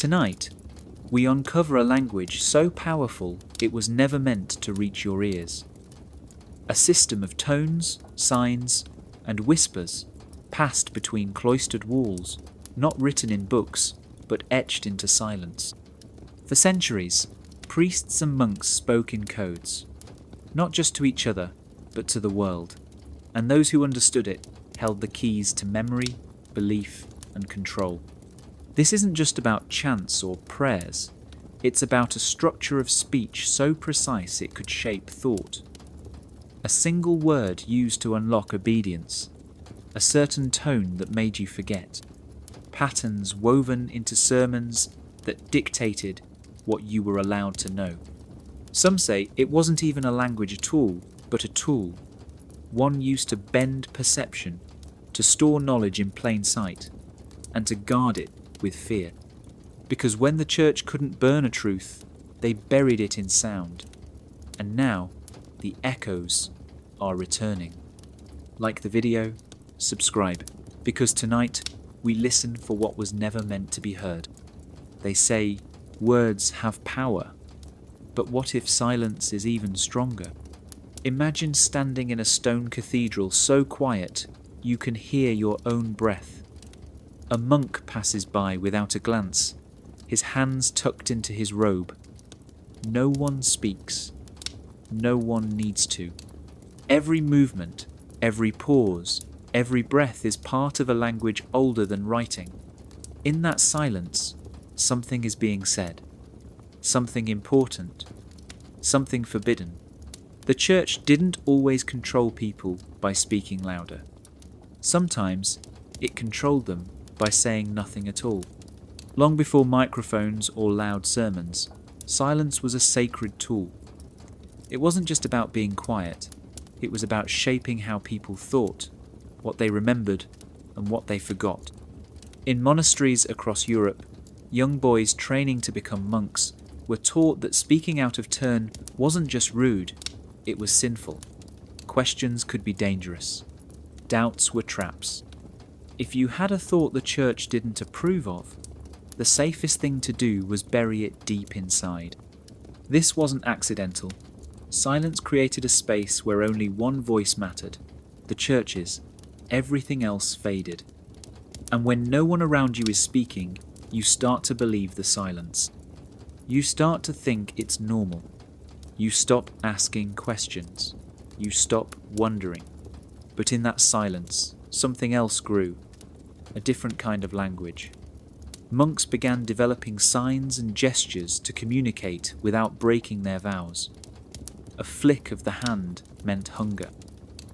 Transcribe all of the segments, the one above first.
Tonight, we uncover a language so powerful it was never meant to reach your ears. A system of tones, signs, and whispers passed between cloistered walls, not written in books, but etched into silence. For centuries, priests and monks spoke in codes, not just to each other, but to the world, and those who understood it held the keys to memory, belief, and control. This isn't just about chants or prayers, it's about a structure of speech so precise it could shape thought. A single word used to unlock obedience, a certain tone that made you forget, patterns woven into sermons that dictated what you were allowed to know. Some say it wasn't even a language at all, but a tool, one used to bend perception, to store knowledge in plain sight, and to guard it with fear. Because when the church couldn't burn a truth, they buried it in sound. And now, the echoes are returning. Like the video, subscribe, because tonight we listen for what was never meant to be heard. They say words have power, but what if silence is even stronger? Imagine standing in a stone cathedral so quiet you can hear your own breath. A monk passes by without a glance, his hands tucked into his robe. No one speaks. No one needs to. Every movement, every pause, every breath is part of a language older than writing. In that silence, something is being said. Something important. Something forbidden. The church didn't always control people by speaking louder. Sometimes it controlled them by saying nothing at all. Long before microphones or loud sermons, silence was a sacred tool. It wasn't just about being quiet, it was about shaping how people thought, what they remembered, and what they forgot. In monasteries across Europe, young boys training to become monks were taught that speaking out of turn wasn't just rude, it was sinful. Questions could be dangerous. Doubts were traps. If you had a thought the church didn't approve of, the safest thing to do was bury it deep inside. This wasn't accidental. Silence created a space where only one voice mattered, the church's. Everything else faded. And when no one around you is speaking, you start to believe the silence. You start to think it's normal. You stop asking questions. You stop wondering. But in that silence, something else grew. A different kind of language. Monks began developing signs and gestures to communicate without breaking their vows. A flick of the hand meant hunger.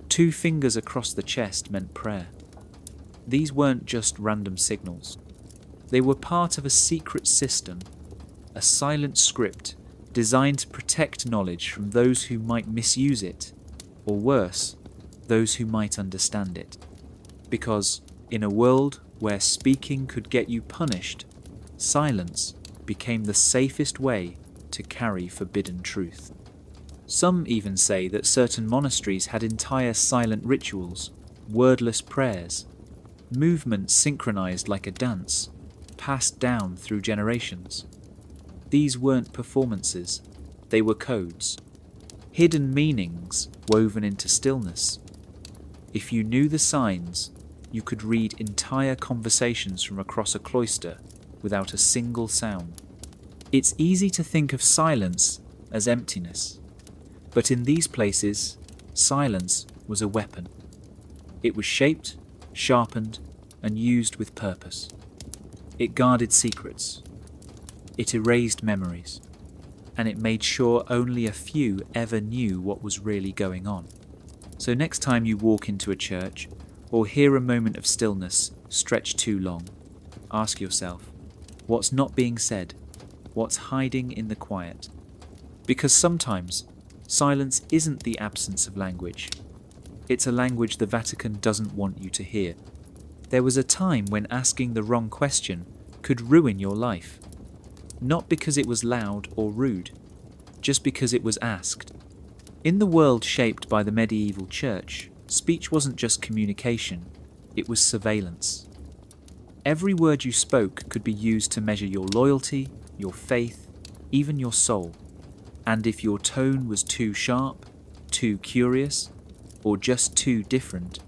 2 fingers across the chest meant prayer. These weren't just random signals. They were part of a secret system, a silent script designed to protect knowledge from those who might misuse it, or worse, those who might understand it. Because in a world where speaking could get you punished, silence became the safest way to carry forbidden truth. Some even say that certain monasteries had entire silent rituals, wordless prayers, movements synchronized like a dance, passed down through generations. These weren't performances, they were codes, hidden meanings woven into stillness. If you knew the signs, you could read entire conversations from across a cloister without a single sound. It's easy to think of silence as emptiness, but in these places, silence was a weapon. It was shaped, sharpened, and used with purpose. It guarded secrets. It erased memories. And it made sure only a few ever knew what was really going on. So next time you walk into a church or hear a moment of stillness stretch too long, ask yourself, what's not being said? What's hiding in the quiet? Because sometimes silence isn't the absence of language. It's a language the Vatican doesn't want you to hear. There was a time when asking the wrong question could ruin your life. Not because it was loud or rude, just because it was asked. In the world shaped by the medieval church, speech wasn't just communication, it was surveillance. Every word you spoke could be used to measure your loyalty, your faith, even your soul. And if your tone was too sharp, too curious, or just too different,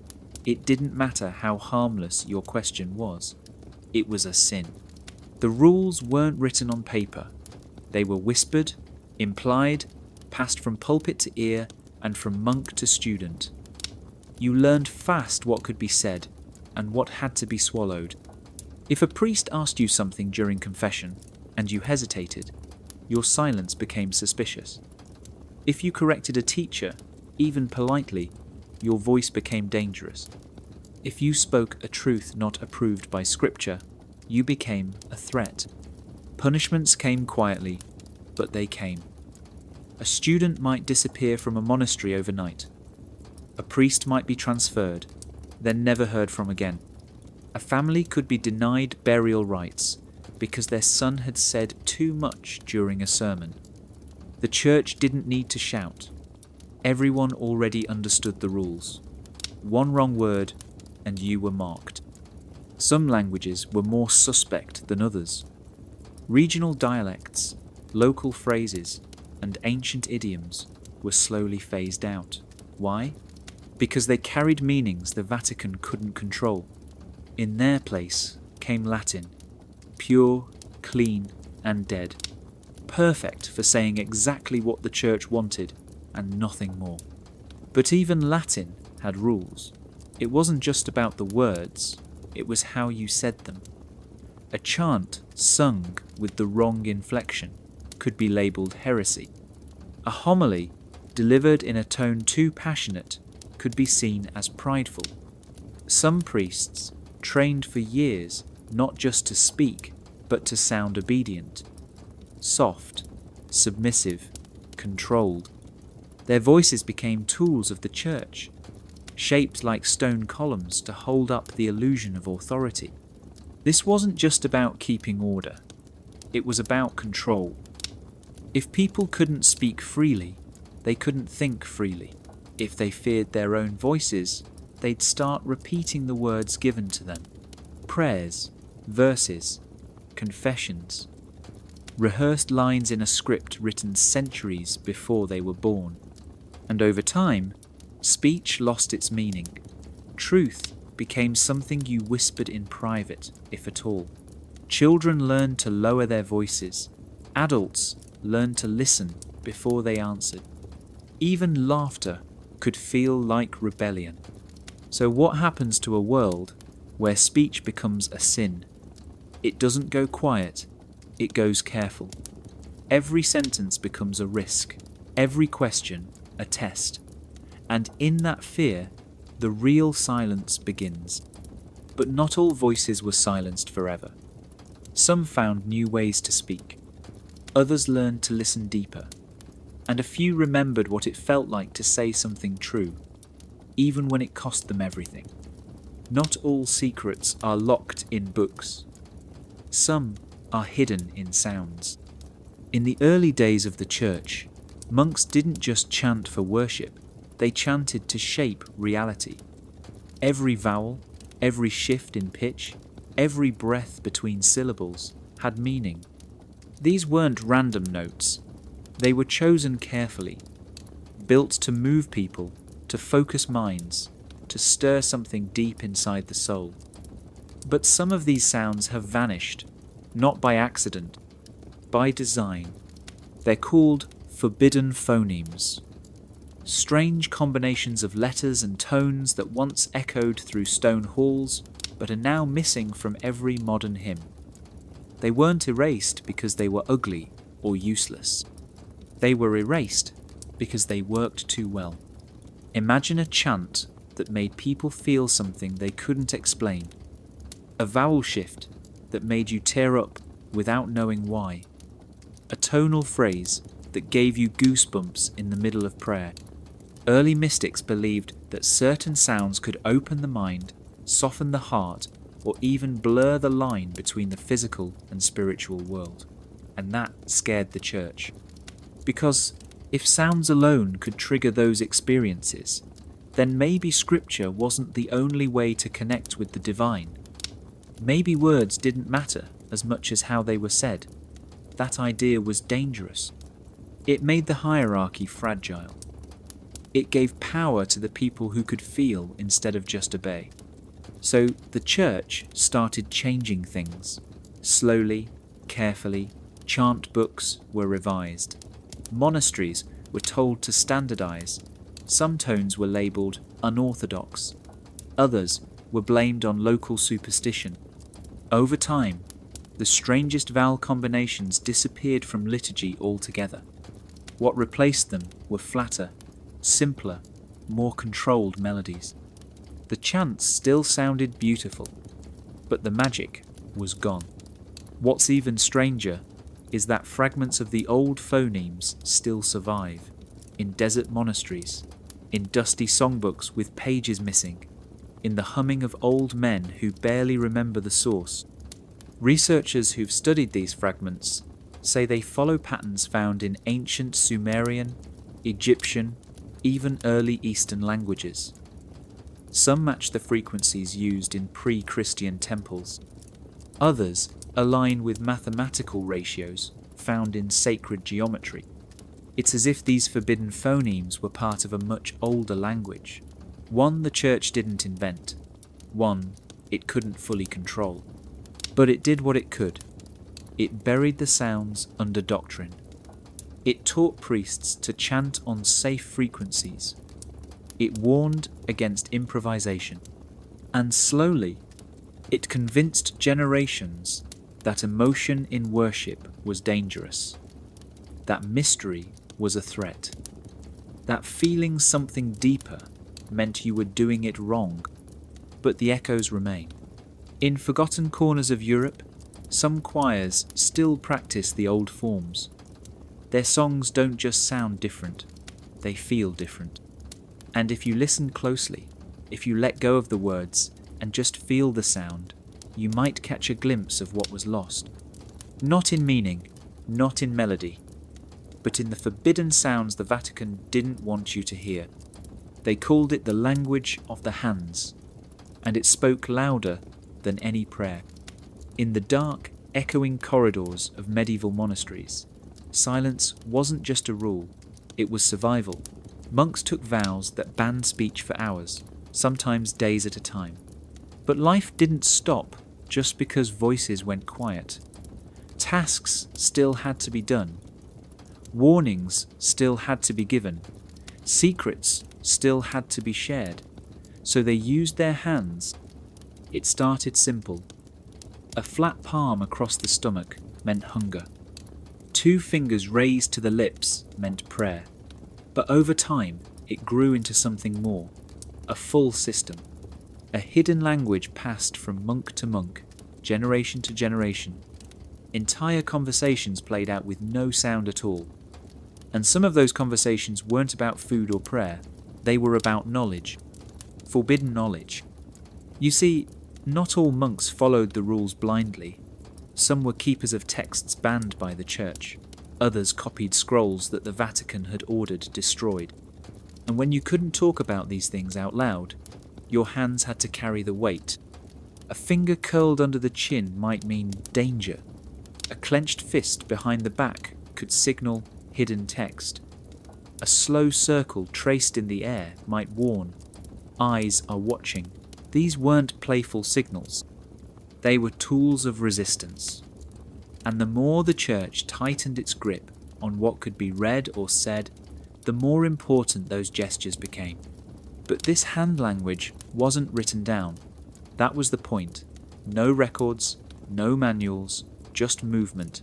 it didn't matter how harmless your question was. It was a sin. The rules weren't written on paper. They were whispered, implied, passed from pulpit to ear, and from monk to student. You learned fast what could be said, and what had to be swallowed. If a priest asked you something during confession, and you hesitated, your silence became suspicious. If you corrected a teacher, even politely, your voice became dangerous. If you spoke a truth not approved by Scripture, you became a threat. Punishments came quietly, but they came. A student might disappear from a monastery overnight. A priest might be transferred, then never heard from again. A family could be denied burial rites because their son had said too much during a sermon. The church didn't need to shout. Everyone already understood the rules. One wrong word, and you were marked. Some languages were more suspect than others. Regional dialects, local phrases, and ancient idioms were slowly phased out. Why? Because they carried meanings the Vatican couldn't control. In their place came Latin, pure, clean, and dead, perfect for saying exactly what the church wanted and nothing more. But even Latin had rules. It wasn't just about the words, it was how you said them. A chant sung with the wrong inflection could be labelled heresy. A homily delivered in a tone too passionate could be seen as prideful. Some priests trained for years not just to speak, but to sound obedient, soft, submissive, controlled. Their voices became tools of the church, shaped like stone columns to hold up the illusion of authority. This wasn't just about keeping order, it was about control. If people couldn't speak freely, they couldn't think freely. If they feared their own voices, they'd start repeating the words given to them. Prayers, verses, confessions, rehearsed lines in a script written centuries before they were born. And over time, speech lost its meaning. Truth became something you whispered in private, if at all. Children learned to lower their voices. Adults learned to listen before they answered. Even laughter could feel like rebellion. So what happens to a world where speech becomes a sin? It doesn't go quiet, it goes careful. Every sentence becomes a risk, every question a test. And in that fear, the real silence begins. But not all voices were silenced forever. Some found new ways to speak. Others learned to listen deeper. And a few remembered what it felt like to say something true, even when it cost them everything. Not all secrets are locked in books. Some are hidden in sounds. In the early days of the church, monks didn't just chant for worship, they chanted to shape reality. Every vowel, every shift in pitch, every breath between syllables had meaning. These weren't random notes. They were chosen carefully, built to move people, to focus minds, to stir something deep inside the soul. But some of these sounds have vanished, not by accident, by design. They're called forbidden phonemes. Strange combinations of letters and tones that once echoed through stone halls, but are now missing from every modern hymn. They weren't erased because they were ugly or useless. They were erased because they worked too well. Imagine a chant that made people feel something they couldn't explain. A vowel shift that made you tear up without knowing why. A tonal phrase that gave you goosebumps in the middle of prayer. Early mystics believed that certain sounds could open the mind, soften the heart, or even blur the line between the physical and spiritual world. And that scared the church. Because if sounds alone could trigger those experiences, then maybe scripture wasn't the only way to connect with the divine. Maybe words didn't matter as much as how they were said. That idea was dangerous. It made the hierarchy fragile. It gave power to the people who could feel instead of just obey. So the church started changing things. Slowly, carefully, chant books were revised. Monasteries were told to standardize. Some tones were labeled unorthodox. Others were blamed on local superstition. Over time, the strangest vowel combinations disappeared from liturgy altogether. What replaced them were flatter, simpler, more controlled melodies. The chants still sounded beautiful, but the magic was gone. What's even stranger is that fragments of the old phonemes still survive, in desert monasteries, in dusty songbooks with pages missing, in the humming of old men who barely remember the source. Researchers who've studied these fragments say they follow patterns found in ancient Sumerian, Egyptian, even early Eastern languages. Some match the frequencies used in pre-Christian temples. Others align with mathematical ratios found in sacred geometry. It's as if these forbidden phonemes were part of a much older language, one the church didn't invent, one it couldn't fully control. But it did what it could. It buried the sounds under doctrine. It taught priests to chant on safe frequencies. It warned against improvisation. And slowly, it convinced generations that emotion in worship was dangerous, that mystery was a threat, that feeling something deeper meant you were doing it wrong. But the echoes remain. In forgotten corners of Europe, some choirs still practice the old forms. Their songs don't just sound different, they feel different. And if you listen closely, if you let go of the words and just feel the sound, you might catch a glimpse of what was lost. Not in meaning, not in melody, but in the forbidden sounds the Vatican didn't want you to hear. They called it the language of the hands, and it spoke louder than any prayer. In the dark, echoing corridors of medieval monasteries, silence wasn't just a rule, it was survival. Monks took vows that banned speech for hours, sometimes days at a time. But life didn't stop just because voices went quiet. Tasks still had to be done. Warnings still had to be given. Secrets still had to be shared. So they used their hands. It started simple. A flat palm across the stomach meant hunger. 2 fingers raised to the lips meant prayer. But over time, it grew into something more. A full system. A hidden language passed from monk to monk, generation to generation. Entire conversations played out with no sound at all. And some of those conversations weren't about food or prayer. They were about knowledge. Forbidden knowledge. You see, not all monks followed the rules blindly. Some were keepers of texts banned by the church. Others copied scrolls that the Vatican had ordered destroyed. And when you couldn't talk about these things out loud, your hands had to carry the weight. A finger curled under the chin might mean danger. A clenched fist behind the back could signal hidden text. A slow circle traced in the air might warn, eyes are watching. These weren't playful signals. They were tools of resistance. And the more the church tightened its grip on what could be read or said, the more important those gestures became. But this hand language wasn't written down. That was the point. No records, no manuals, just movement,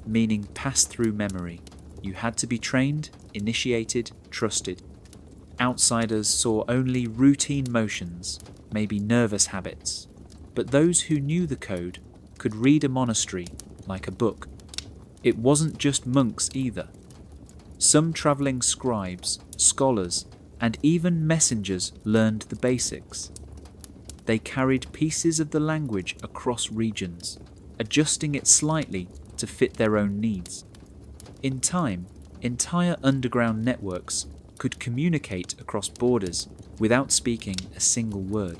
meaning passed through memory. You had to be trained, initiated, trusted. Outsiders saw only routine motions, maybe nervous habits. But those who knew the code could read a monastery like a book. It wasn't just monks either. Some travelling scribes, scholars, and even messengers learned the basics. They carried pieces of the language across regions, adjusting it slightly to fit their own needs. In time, entire underground networks could communicate across borders without speaking a single word.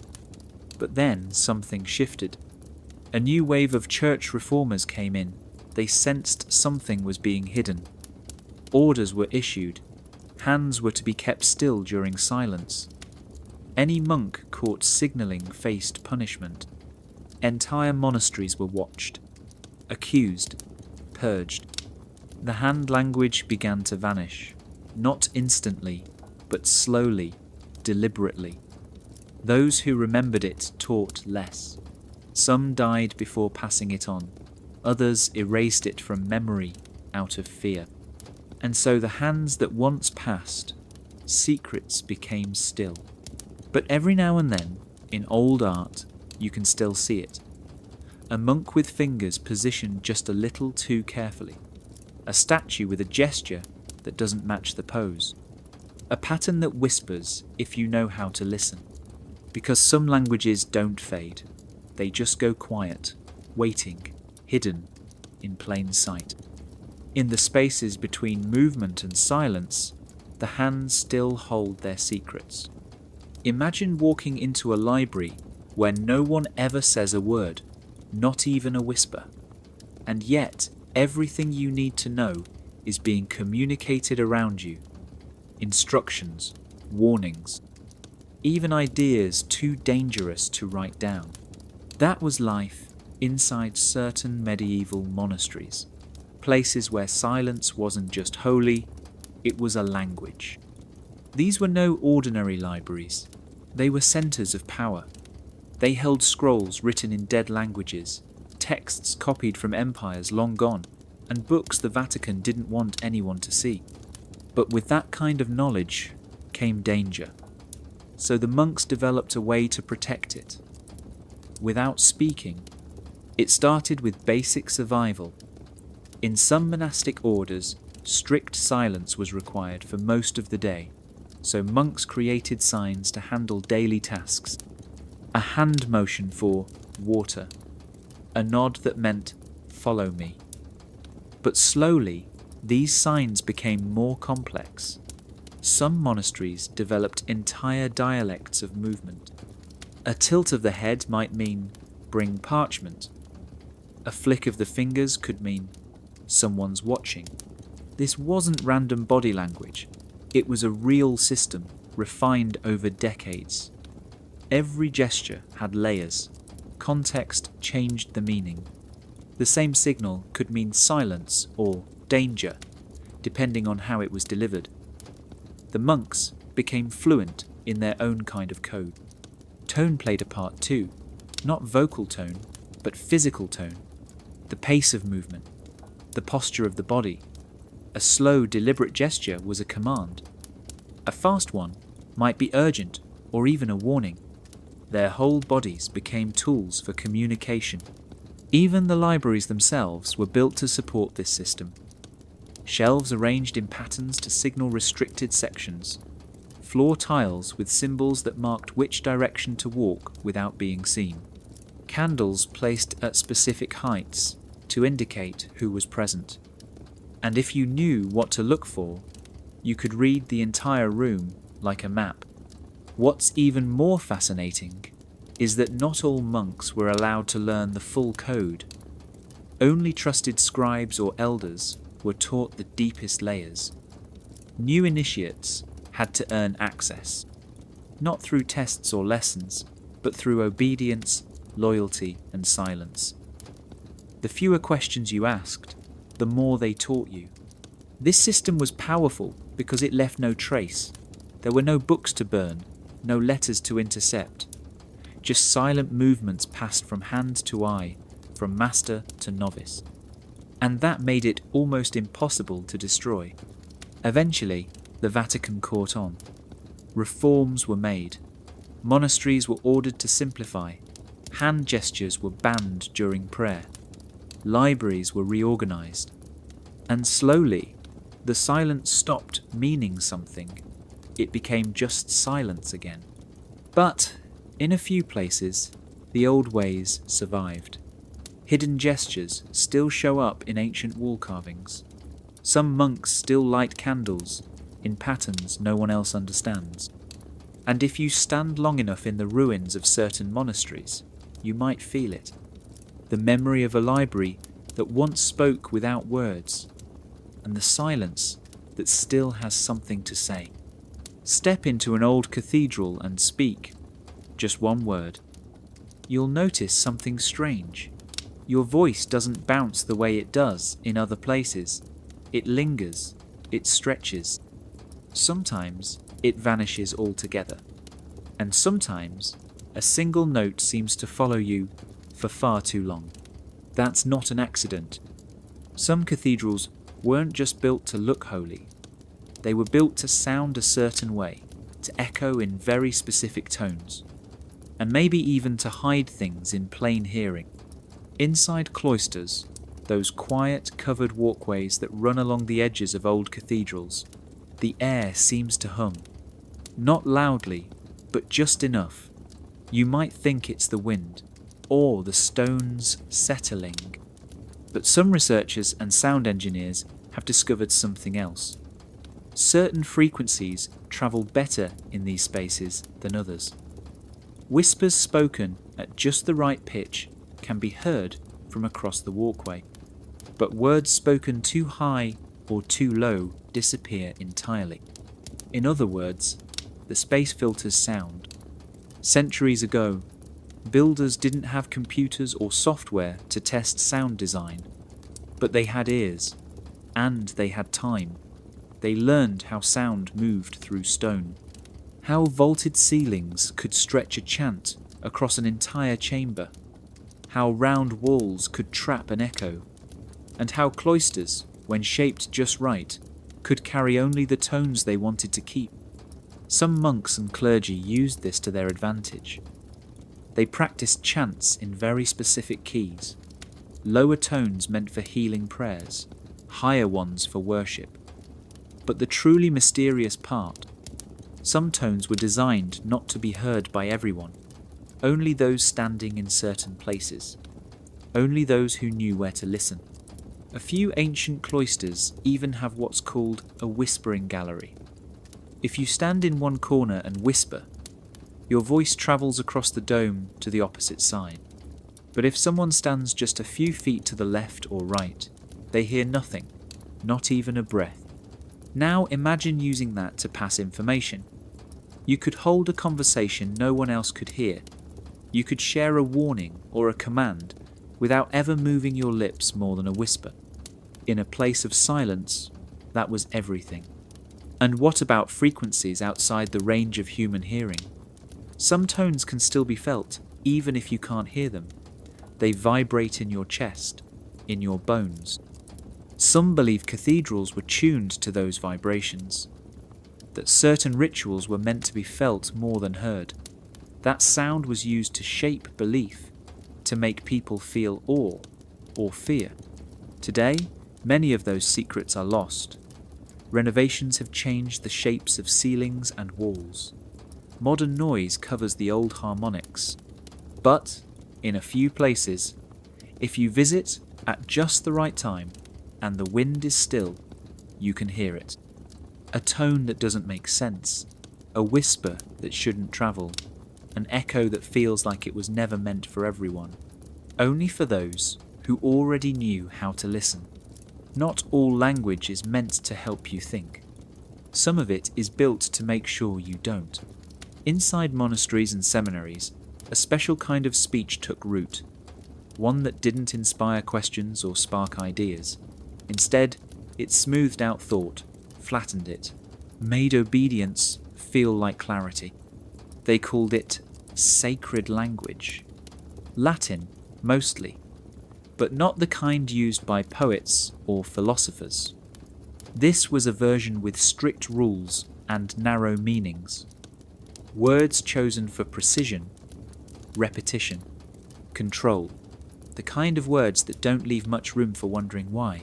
But then something shifted. A new wave of church reformers came in. They sensed something was being hidden. Orders were issued. Hands were to be kept still during silence. Any monk caught signalling faced punishment. Entire monasteries were watched, accused, purged. The hand language began to vanish, not instantly, but slowly, deliberately. Those who remembered it taught less. Some died before passing it on. Others erased it from memory out of fear. And so the hands that once passed, secrets became still. But every now and then, in old art, you can still see it. A monk with fingers positioned just a little too carefully. A statue with a gesture that doesn't match the pose. A pattern that whispers if you know how to listen. Because some languages don't fade. They just go quiet, waiting, hidden, in plain sight. In the spaces between movement and silence, the hands still hold their secrets. Imagine walking into a library where no one ever says a word, not even a whisper. And yet, everything you need to know is being communicated around you. Instructions, warnings, even ideas too dangerous to write down. That was life inside certain medieval monasteries, places where silence wasn't just holy, it was a language. These were no ordinary libraries. They were centres of power. They held scrolls written in dead languages, texts copied from empires long gone, and books the Vatican didn't want anyone to see. But with that kind of knowledge came danger. So the monks developed a way to protect it. Without speaking, it started with basic survival. In some monastic orders, strict silence was required for most of the day, so monks created signs to handle daily tasks. A hand motion for water, a nod that meant follow me. But slowly, these signs became more complex. Some monasteries developed entire dialects of movement. A tilt of the head might mean bring parchment. A flick of the fingers could mean someone's watching. This wasn't random body language. It was a real system, refined over decades. Every gesture had layers. Context changed the meaning. The same signal could mean silence or danger, depending on how it was delivered. The monks became fluent in their own kind of code. Tone played a part too, not vocal tone, but physical tone. The pace of movement, the posture of the body. A slow, deliberate gesture was a command. A fast one might be urgent or even a warning. Their whole bodies became tools for communication. Even the libraries themselves were built to support this system. Shelves arranged in patterns to signal restricted sections. Floor tiles with symbols that marked which direction to walk without being seen. Candles placed at specific heights to indicate who was present. And if you knew what to look for, you could read the entire room like a map. What's even more fascinating is that not all monks were allowed to learn the full code. Only trusted scribes or elders were taught the deepest layers. New initiates had to earn access, not through tests or lessons, but through obedience, loyalty, and silence. The fewer questions you asked, the more they taught you. This system was powerful because it left no trace. There were no books to burn, no letters to intercept. Just silent movements passed from hand to eye, from master to novice. And that made it almost impossible to destroy. Eventually, the Vatican caught on. Reforms were made. Monasteries were ordered to simplify. Hand gestures were banned during prayer. Libraries were reorganized. And slowly, the silence stopped meaning something. It became just silence again. But, in a few places, the old ways survived. Hidden gestures still show up in ancient wall carvings. Some monks still light candles in patterns no one else understands. And if you stand long enough in the ruins of certain monasteries, you might feel it. the memory of a library that once spoke without words, and the silence that still has something to say. Step into an old cathedral and speak just one word. You'll notice something strange. Your voice doesn't bounce the way it does in other places. It lingers, it stretches. Sometimes it vanishes altogether, and sometimes a single note seems to follow you for far too long. That's not an accident. Some cathedrals weren't just built to look holy. They were built to sound a certain way, to echo in very specific tones, and maybe even to hide things in plain hearing. Inside cloisters, those quiet, covered walkways that run along the edges of old cathedrals, the air seems to hum. Not loudly, but just enough. You might think it's the wind, or the stones settling. But some researchers and sound engineers have discovered something else. Certain frequencies travel better in these spaces than others. Whispers spoken at just the right pitch can be heard from across the walkway, but words spoken too high or too low disappear entirely. In other words, the space filters sound. Centuries ago, builders didn't have computers or software to test sound design, but they had ears, and they had time. They learned how sound moved through stone, how vaulted ceilings could stretch a chant across an entire chamber, how round walls could trap an echo, and how cloisters, when shaped just right, could carry only the tones they wanted to keep. Some monks and clergy used this to their advantage. They practiced chants in very specific keys, lower tones meant for healing prayers, higher ones for worship. But the truly mysterious part, some tones were designed not to be heard by everyone, only those standing in certain places, only those who knew where to listen. A few ancient cloisters even have what's called a whispering gallery. If you stand in one corner and whisper, your voice travels across the dome to the opposite side. But if someone stands just a few feet to the left or right, they hear nothing, not even a breath. Now imagine using that to pass information. You could hold a conversation no one else could hear. You could share a warning or a command without ever moving your lips more than a whisper. In a place of silence, that was everything. And what about frequencies outside the range of human hearing? Some tones can still be felt, even if you can't hear them. They vibrate in your chest, in your bones. Some believe cathedrals were tuned to those vibrations, that certain rituals were meant to be felt more than heard. That sound was used to shape belief, to make people feel awe or fear. Today, many of those secrets are lost. Renovations have changed the shapes of ceilings and walls. Modern noise covers the old harmonics. But, in a few places, if you visit at just the right time and the wind is still, you can hear it. A tone that doesn't make sense, a whisper that shouldn't travel, an echo that feels like it was never meant for everyone, only for those who already knew how to listen. Not all language is meant to help you think. Some of it is built to make sure you don't. Inside monasteries and seminaries, a special kind of speech took root, one that didn't inspire questions or spark ideas. Instead, it smoothed out thought, flattened it, made obedience feel like clarity. They called it sacred language. Latin, mostly, but not the kind used by poets or philosophers. This was a version with strict rules and narrow meanings. Words chosen for precision, repetition, control, the kind of words that don't leave much room for wondering why.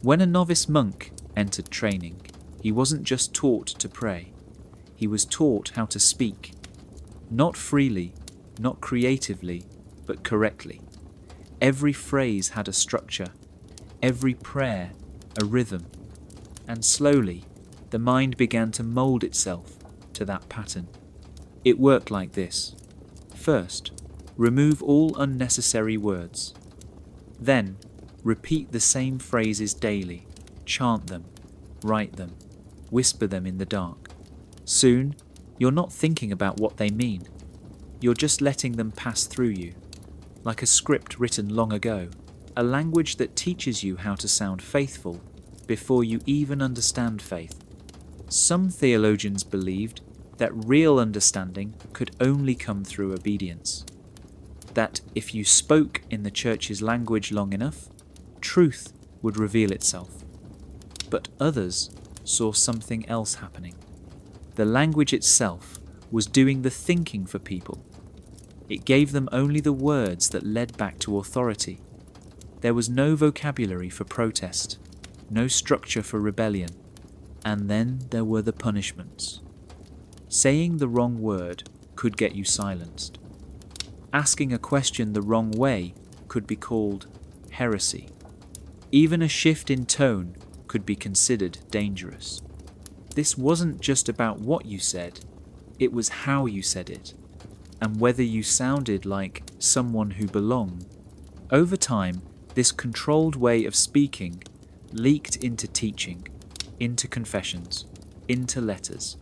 When a novice monk entered training, he wasn't just taught to pray. He was taught how to speak, not freely, not creatively, but correctly. Every phrase had a structure, every prayer a rhythm, and slowly the mind began to mould itself to that pattern. It worked like this. First, Remove all unnecessary words. Then, repeat the same phrases daily. Chant them, write them, whisper them in the dark. Soon, you're not thinking about what they mean. You're just letting them pass through you, like a script written long ago, a language that teaches you how to sound faithful before you even understand faith. Some theologians believed that real understanding could only come through obedience, that if you spoke in the church's language long enough, truth would reveal itself. But others saw something else happening. The language itself was doing the thinking for people. It gave them only the words that led back to authority. There was no vocabulary for protest, no structure for rebellion, and then there were the punishments. Saying the wrong word could get you silenced. Asking a question the wrong way could be called heresy. Even a shift in tone could be considered dangerous. This wasn't just about what you said, it was how you said it, and whether you sounded like someone who belonged. Over time, this controlled way of speaking leaked into teaching, into confessions, into letters.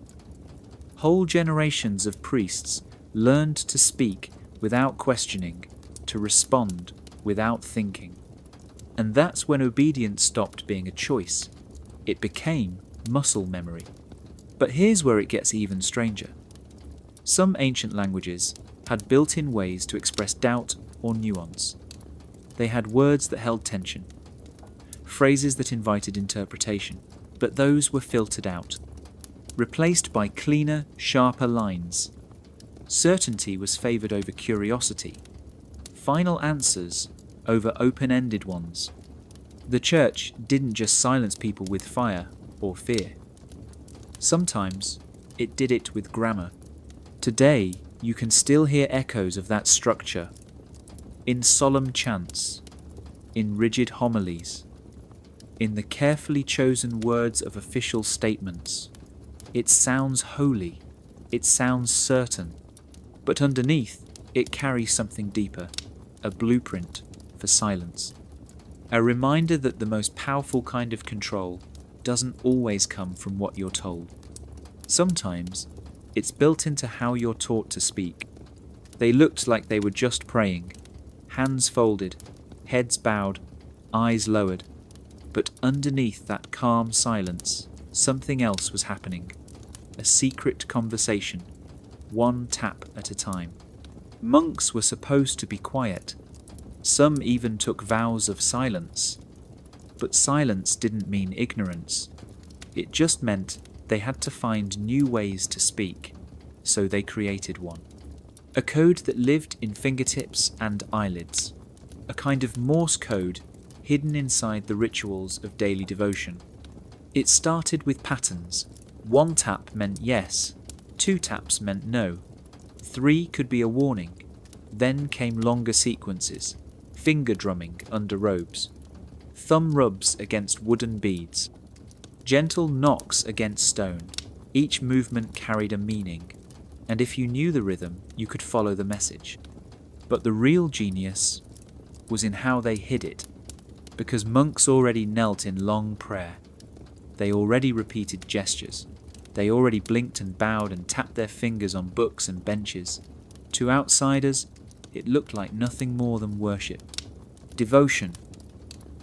Whole generations of priests learned to speak without questioning, to respond without thinking. And that's when obedience stopped being a choice. It became muscle memory. But here's where it gets even stranger. Some ancient languages had built-in ways to express doubt or nuance. They had words that held tension, phrases that invited interpretation, but those were filtered out, replaced by cleaner, sharper lines. Certainty was favoured over curiosity, final answers over open-ended ones. The church didn't just silence people with fire or fear. Sometimes it did it with grammar. Today, you can still hear echoes of that structure in solemn chants, in rigid homilies, in the carefully chosen words of official statements. It sounds holy, it sounds certain, but underneath it carries something deeper, a blueprint for silence. A reminder that the most powerful kind of control doesn't always come from what you're told. Sometimes it's built into how you're taught to speak. They looked like they were just praying, hands folded, heads bowed, eyes lowered. But underneath that calm silence, something else was happening. A secret conversation, one tap at a time. Monks were supposed to be quiet. Some even took vows of silence. But silence didn't mean ignorance. It just meant they had to find new ways to speak, so they created one. A code that lived in fingertips and eyelids. A kind of Morse code hidden inside the rituals of daily devotion. It started with patterns. 1 tap meant yes, 2 taps meant no, 3 could be a warning. Then came longer sequences, finger drumming under robes, thumb rubs against wooden beads, gentle knocks against stone. Each movement carried a meaning, and if you knew the rhythm, you could follow the message. But the real genius was in how they hid it, because monks already knelt in long prayer. They already repeated gestures. They already blinked and bowed and tapped their fingers on books and benches. To outsiders, it looked like nothing more than worship, devotion,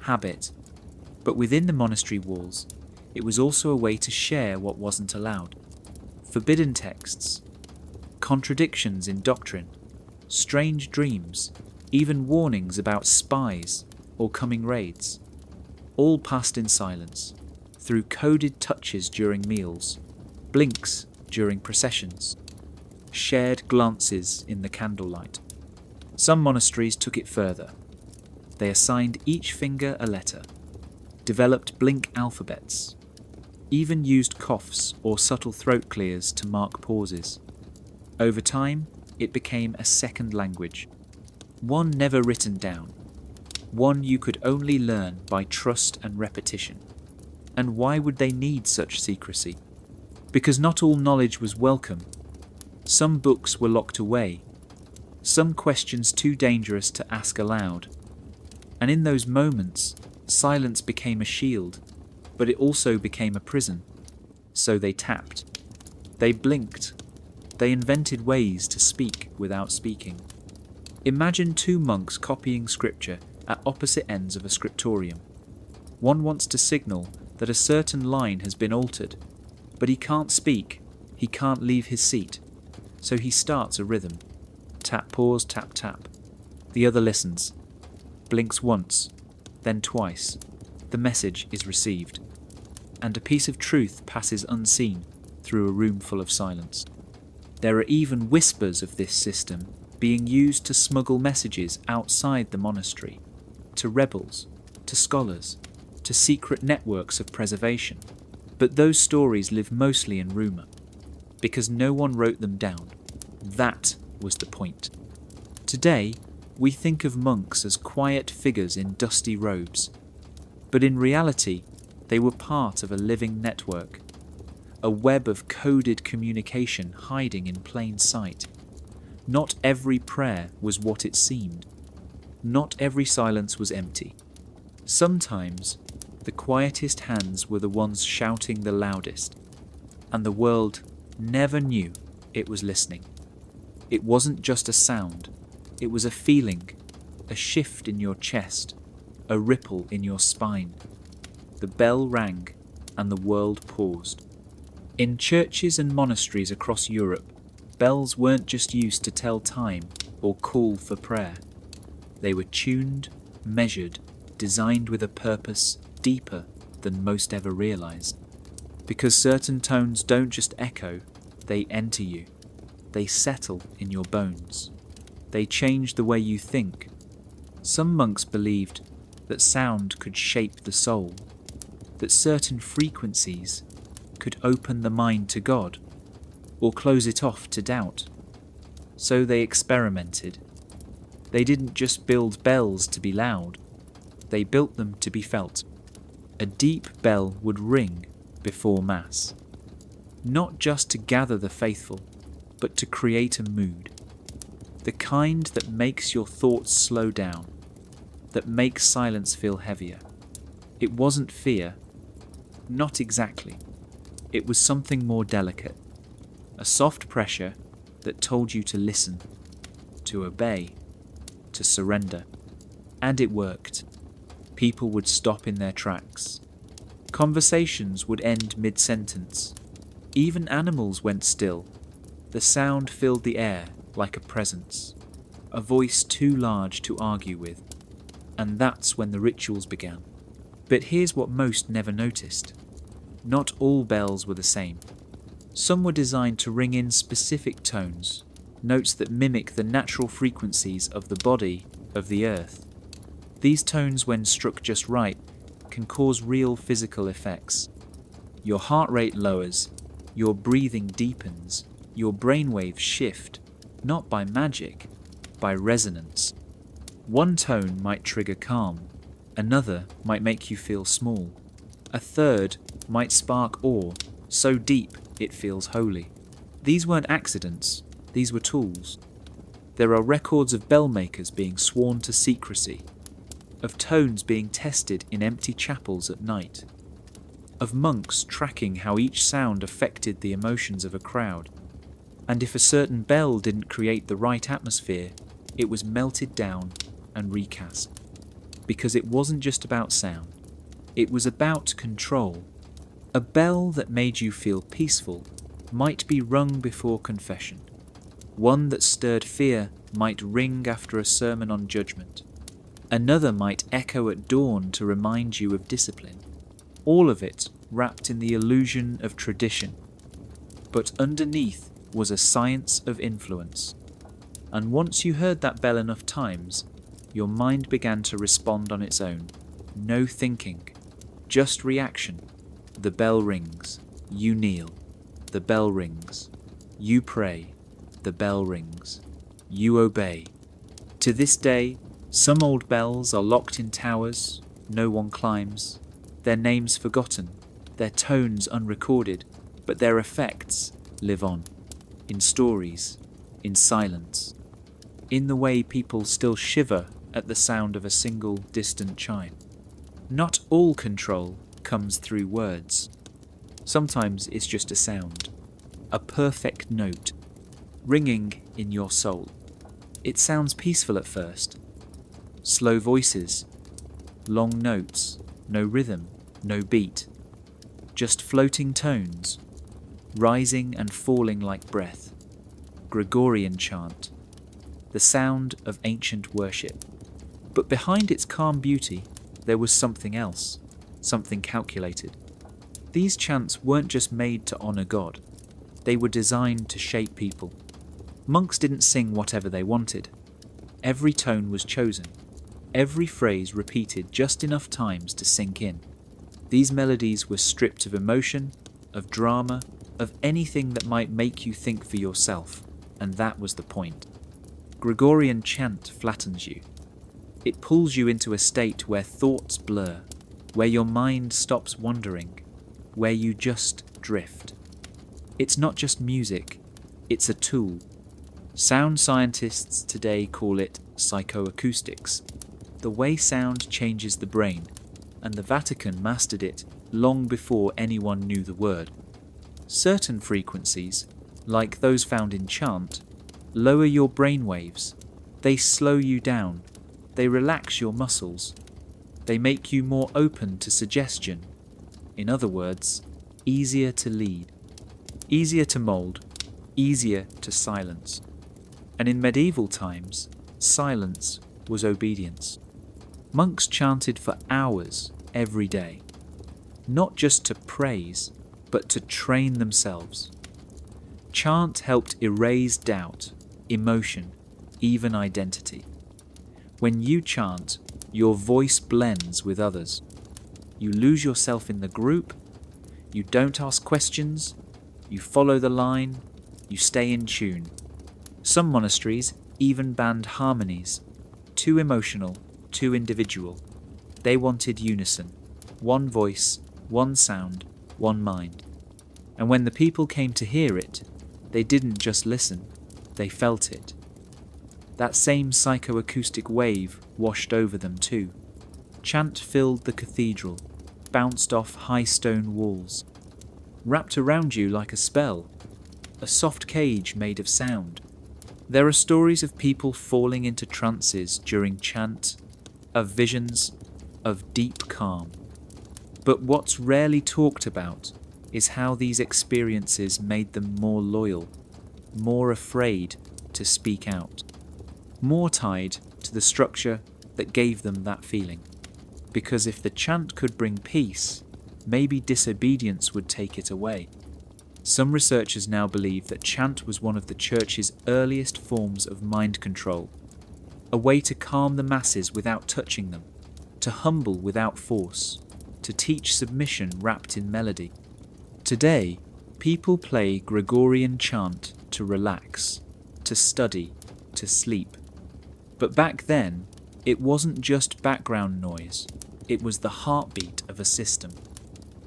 habit. But within the monastery walls, it was also a way to share what wasn't allowed. Forbidden texts, contradictions in doctrine, strange dreams, even warnings about spies or coming raids, all passed in silence, through coded touches during meals, blinks during processions, shared glances in the candlelight. Some monasteries took it further. They assigned each finger a letter, developed blink alphabets, even used coughs or subtle throat clears to mark pauses. Over time, it became a second language, one never written down, one you could only learn by trust and repetition. And why would they need such secrecy? Because not all knowledge was welcome. Some books were locked away. some questions too dangerous to ask aloud. And in those moments, silence became a shield, but it also became a prison. So they tapped. They blinked. They invented ways to speak without speaking. Imagine two monks copying scripture at opposite ends of a scriptorium. One wants to signal that a certain line has been altered, but he can't speak, he can't leave his seat. So he starts a rhythm. Tap, pause, tap, tap. The other listens. Blinks once, then twice. The message is received. And a piece of truth passes unseen through a room full of silence. There are even whispers of this system being used to smuggle messages outside the monastery, to rebels, to scholars, to secret networks of preservation. But those stories live mostly in rumour, because no one wrote them down. That was the point. Today, we think of monks as quiet figures in dusty robes, but in reality, they were part of a living network, a web of coded communication hiding in plain sight. Not every prayer was what it seemed. Not every silence was empty. Sometimes, the quietest hands were the ones shouting the loudest, and the world never knew it was listening. It wasn't just a sound, it was a feeling, a shift in your chest, a ripple in your spine. The bell rang, and the world paused. In churches and monasteries across Europe, bells weren't just used to tell time or call for prayer. They were tuned, measured, designed with a purpose deeper than most ever realized. Because certain tones don't just echo, they enter you. They settle in your bones. They change the way you think. Some monks believed that sound could shape the soul, that certain frequencies could open the mind to God, or close it off to doubt. So they experimented. They didn't just build bells to be loud, they built them to be felt. A deep bell would ring before Mass, not just to gather the faithful, but to create a mood. The kind that makes your thoughts slow down, that makes silence feel heavier. It wasn't fear, not exactly. It was something more delicate, a soft pressure that told you to listen, to obey, to surrender. And it worked. People would stop in their tracks. Conversations would end mid-sentence. Even animals went still. The sound filled the air like a presence, a voice too large to argue with. And that's when the rituals began. But here's what most never noticed. Not all bells were the same. Some were designed to ring in specific tones, notes that mimic the natural frequencies of the body of the earth. These tones, when struck just right, can cause real physical effects. Your heart rate lowers, your breathing deepens, your brainwaves shift, not by magic, by resonance. One tone might trigger calm, another might make you feel small, a third might spark awe, so deep it feels holy. These weren't accidents, these were tools. There are records of bell makers being sworn to secrecy, of tones being tested in empty chapels at night, of monks tracking how each sound affected the emotions of a crowd. And if a certain bell didn't create the right atmosphere, it was melted down and recast. Because it wasn't just about sound, it was about control. A bell that made you feel peaceful might be rung before confession. One that stirred fear might ring after a sermon on judgment. Another might echo at dawn to remind you of discipline. All of it wrapped in the illusion of tradition. But underneath was a science of influence. And once you heard that bell enough times, your mind began to respond on its own. No thinking, just reaction. The bell rings, you kneel. The bell rings, you pray. The bell rings, you obey. To this day, some old bells are locked in towers no one climbs, their names forgotten, their tones unrecorded, but their effects live on, in stories, in silence. in the way people still shiver at the sound of a single distant chime. Not all control comes through words. Sometimes it's just a sound, a perfect note, ringing in your soul. It sounds peaceful at first. Slow voices, long notes, no rhythm, no beat, just floating tones, rising and falling like breath. Gregorian chant, the sound of ancient worship. But behind its calm beauty, there was something else, something calculated. These chants weren't just made to honour God. They were designed to shape people. Monks didn't sing whatever they wanted. Every tone was chosen, every phrase repeated just enough times to sink in. These melodies were stripped of emotion, of drama, of anything that might make you think for yourself, and that was the point. Gregorian chant flattens you. It pulls you into a state where thoughts blur, where your mind stops wandering, where you just drift. It's not just music, it's a tool. Sound scientists today call it psychoacoustics, the way sound changes the brain, and the Vatican mastered it long before anyone knew the word. Certain frequencies, like those found in chant, lower your brain waves. They slow you down. They relax your muscles. They make you more open to suggestion. In other words, easier to lead, easier to mould, easier to silence. And in medieval times, silence was obedience. Monks chanted for hours every day, not just to praise, but to train themselves. Chant helped erase doubt, emotion, even identity. When you chant, your voice blends with others. You lose yourself in the group, you don't ask questions, you follow the line, you stay in tune. Some monasteries even banned harmonies, too emotional, too individual. They wanted unison, one voice, one sound, one mind. And when the people came to hear it, they didn't just listen, they felt it. That same psychoacoustic wave washed over them too. Chant filled the cathedral, bounced off high stone walls, wrapped around you like a spell, a soft cage made of sound. There are stories of people falling into trances during chant, of visions, of deep calm. But what's rarely talked about is how these experiences made them more loyal, more afraid to speak out, more tied to the structure that gave them that feeling. Because if the chant could bring peace, maybe disobedience would take it away. Some researchers now believe that chant was one of the Church's earliest forms of mind control, a way to calm the masses without touching them, to humble without force, to teach submission wrapped in melody. Today, people play Gregorian chant to relax, to study, to sleep. But back then, it wasn't just background noise, it was the heartbeat of a system.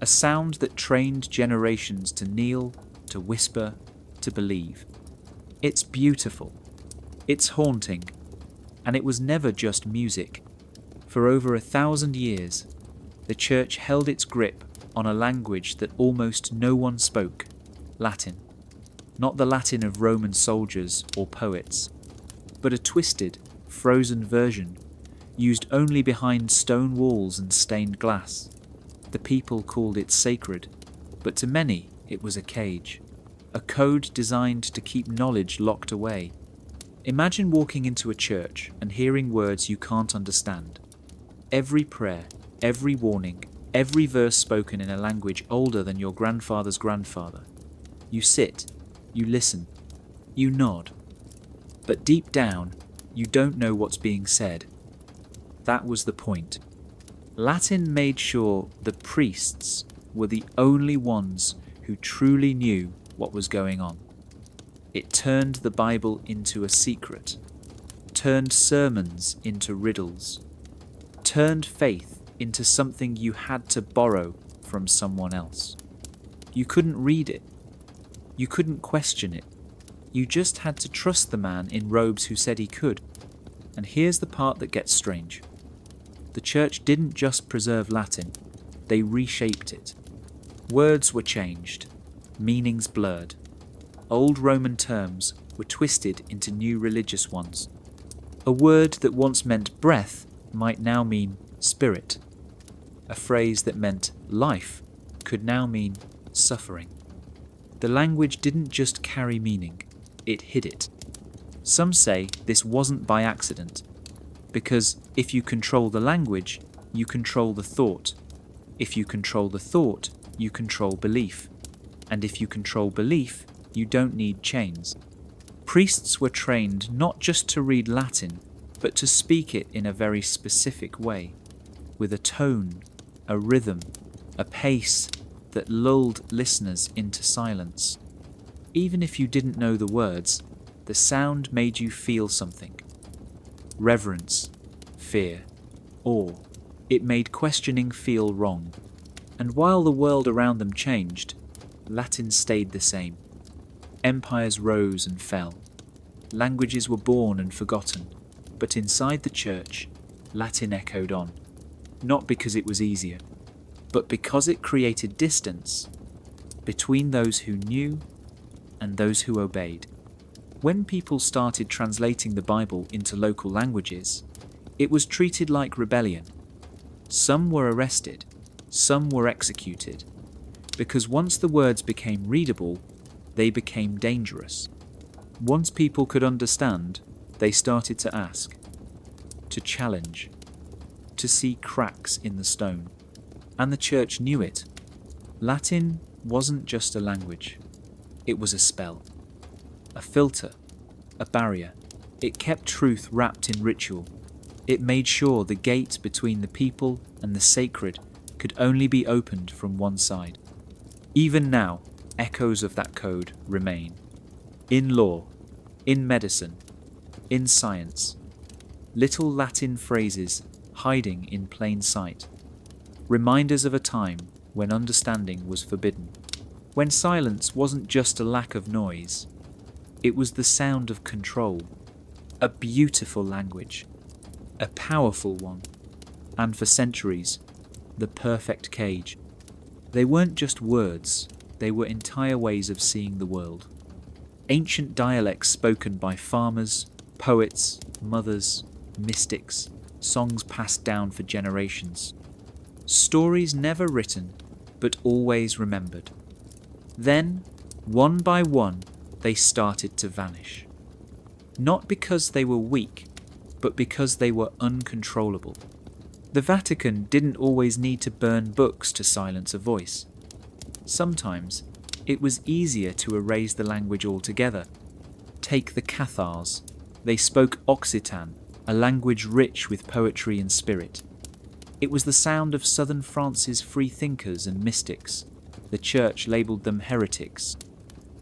A sound that trained generations to kneel, to whisper, to believe. It's beautiful. It's haunting. And it was never just music. For over 1,000 years, the Church held its grip on a language that almost no one spoke, Latin. Not the Latin of Roman soldiers or poets, but a twisted, frozen version, used only behind stone walls and stained glass. The people called it sacred, but to many it was a cage, a code designed to keep knowledge locked away. Imagine walking into a church and hearing words you can't understand. Every prayer, every warning, every verse spoken in a language older than your grandfather's grandfather. You sit, you listen, you nod. But deep down, you don't know what's being said. That was the point. Latin made sure the priests were the only ones who truly knew what was going on. It turned the Bible into a secret, turned sermons into riddles, turned faith into something you had to borrow from someone else. You couldn't read it. You couldn't question it. You just had to trust the man in robes who said he could. And here's the part that gets strange. The church didn't just preserve Latin, they reshaped it. Words were changed, meanings blurred. Old Roman terms were twisted into new religious ones. A word that once meant breath might now mean spirit. A phrase that meant life could now mean suffering. The language didn't just carry meaning, it hid it. Some say this wasn't by accident, because if you control the language, you control the thought. If you control the thought, you control belief. And if you control belief, you don't need chains. Priests were trained not just to read Latin, but to speak it in a very specific way, with a tone, a rhythm, a pace that lulled listeners into silence. Even if you didn't know the words, the sound made you feel something. Reverence, fear, awe. It made questioning feel wrong. And while the world around them changed, Latin stayed the same. Empires rose and fell. Languages were born and forgotten. But inside the church, Latin echoed on. Not because it was easier, but because it created distance between those who knew and those who obeyed. When people started translating the Bible into local languages, it was treated like rebellion. Some were arrested, some were executed, because once the words became readable, they became dangerous. Once people could understand, they started to ask, to challenge, to see cracks in the stone. And the church knew it. Latin wasn't just a language. It was a spell, a filter, a barrier. It kept truth wrapped in ritual. It made sure the gate between the people and the sacred could only be opened from one side. Even now, echoes of that code remain. In law, in medicine, in science. Little Latin phrases hiding in plain sight. Reminders of a time when understanding was forbidden. When silence wasn't just a lack of noise, it was the sound of control. A beautiful language, a powerful one, and for centuries, the perfect cage. They weren't just words, they were entire ways of seeing the world. Ancient dialects spoken by farmers, poets, mothers, mystics, songs passed down for generations. Stories never written, but always remembered. Then, one by one, they started to vanish. Not because they were weak, but because they were uncontrollable. The Vatican didn't always need to burn books to silence a voice. Sometimes, it was easier to erase the language altogether. Take the Cathars. They spoke Occitan, a language rich with poetry and spirit. It was the sound of southern France's freethinkers and mystics. The church labelled them heretics,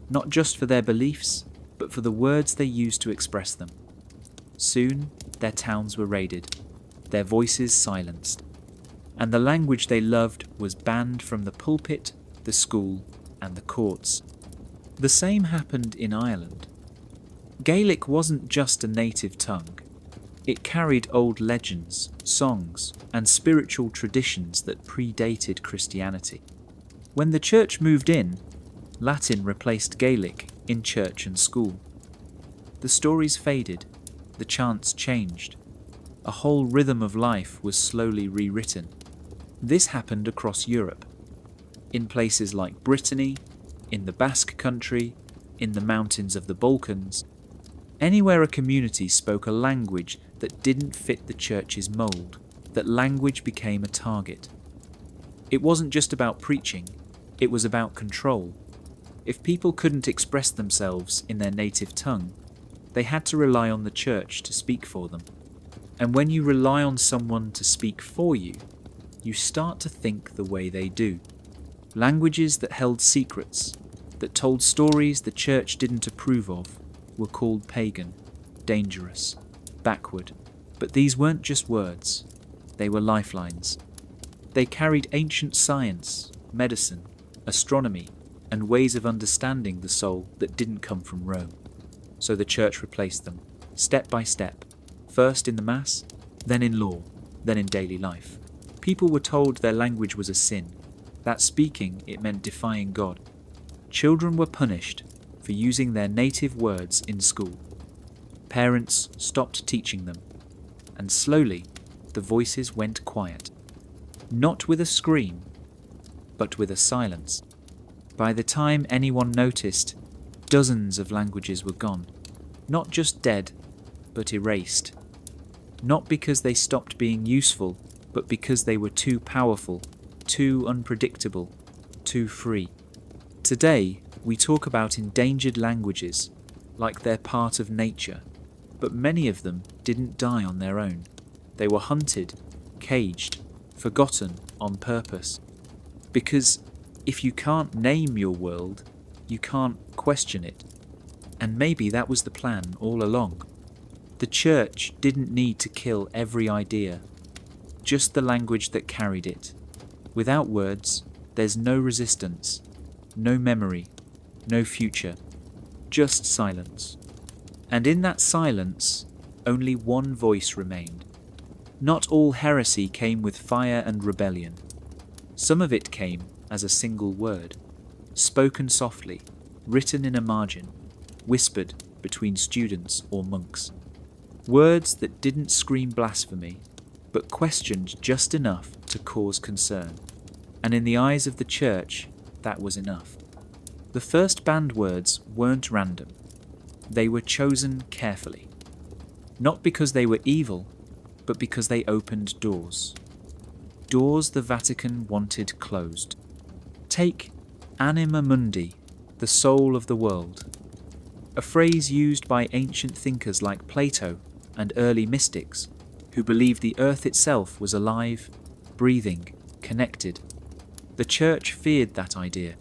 not just for their beliefs, but for the words they used to express them. Soon, their towns were raided, their voices silenced, and the language they loved was banned from the pulpit, the school, and the courts. The same happened in Ireland. Gaelic wasn't just a native tongue. It carried old legends, songs, and spiritual traditions that predated Christianity. When the church moved in, Latin replaced Gaelic in church and school. The stories faded, the chants changed. A whole rhythm of life was slowly rewritten. This happened across Europe, in places like Brittany, in the Basque Country, in the mountains of the Balkans. Anywhere a community spoke a language that didn't fit the church's mould, that language became a target. It wasn't just about preaching, it was about control. If people couldn't express themselves in their native tongue, they had to rely on the church to speak for them. And when you rely on someone to speak for you, you start to think the way they do. Languages that held secrets, that told stories the church didn't approve of, were called pagan, dangerous, backward. But these weren't just words, they were lifelines. They carried ancient science, medicine, astronomy, and ways of understanding the soul that didn't come from Rome. so the church replaced them, step by step, first in the Mass, then in law, then in daily life. People were told their language was a sin, that speaking it meant defying God. Children were punished for using their native words in school. Parents stopped teaching them, and slowly the voices went quiet. Not with a scream, but with a silence. By the time anyone noticed, dozens of languages were gone, not just dead, but erased. Not because they stopped being useful, but because they were too powerful, too unpredictable, too free. Today, we talk about endangered languages, like they're part of nature, but many of them didn't die on their own. They were hunted, caged, forgotten on purpose. Because if you can't name your world, you can't question it. And maybe that was the plan all along. The church didn't need to kill every idea, just the language that carried it. Without words, there's no resistance, no memory, no future, just silence. And in that silence, only one voice remained. Not all heresy came with fire and rebellion. Some of it came as a single word, spoken softly, written in a margin, whispered between students or monks. Words that didn't scream blasphemy, but questioned just enough to cause concern. And in the eyes of the church, that was enough. The first banned words weren't random. They were chosen carefully. Not because they were evil, but because they opened doors. Doors the Vatican wanted closed. Take anima mundi, the soul of the world, a phrase used by ancient thinkers like Plato and early mystics, who believed the earth itself was alive, breathing, connected. The church feared that idea.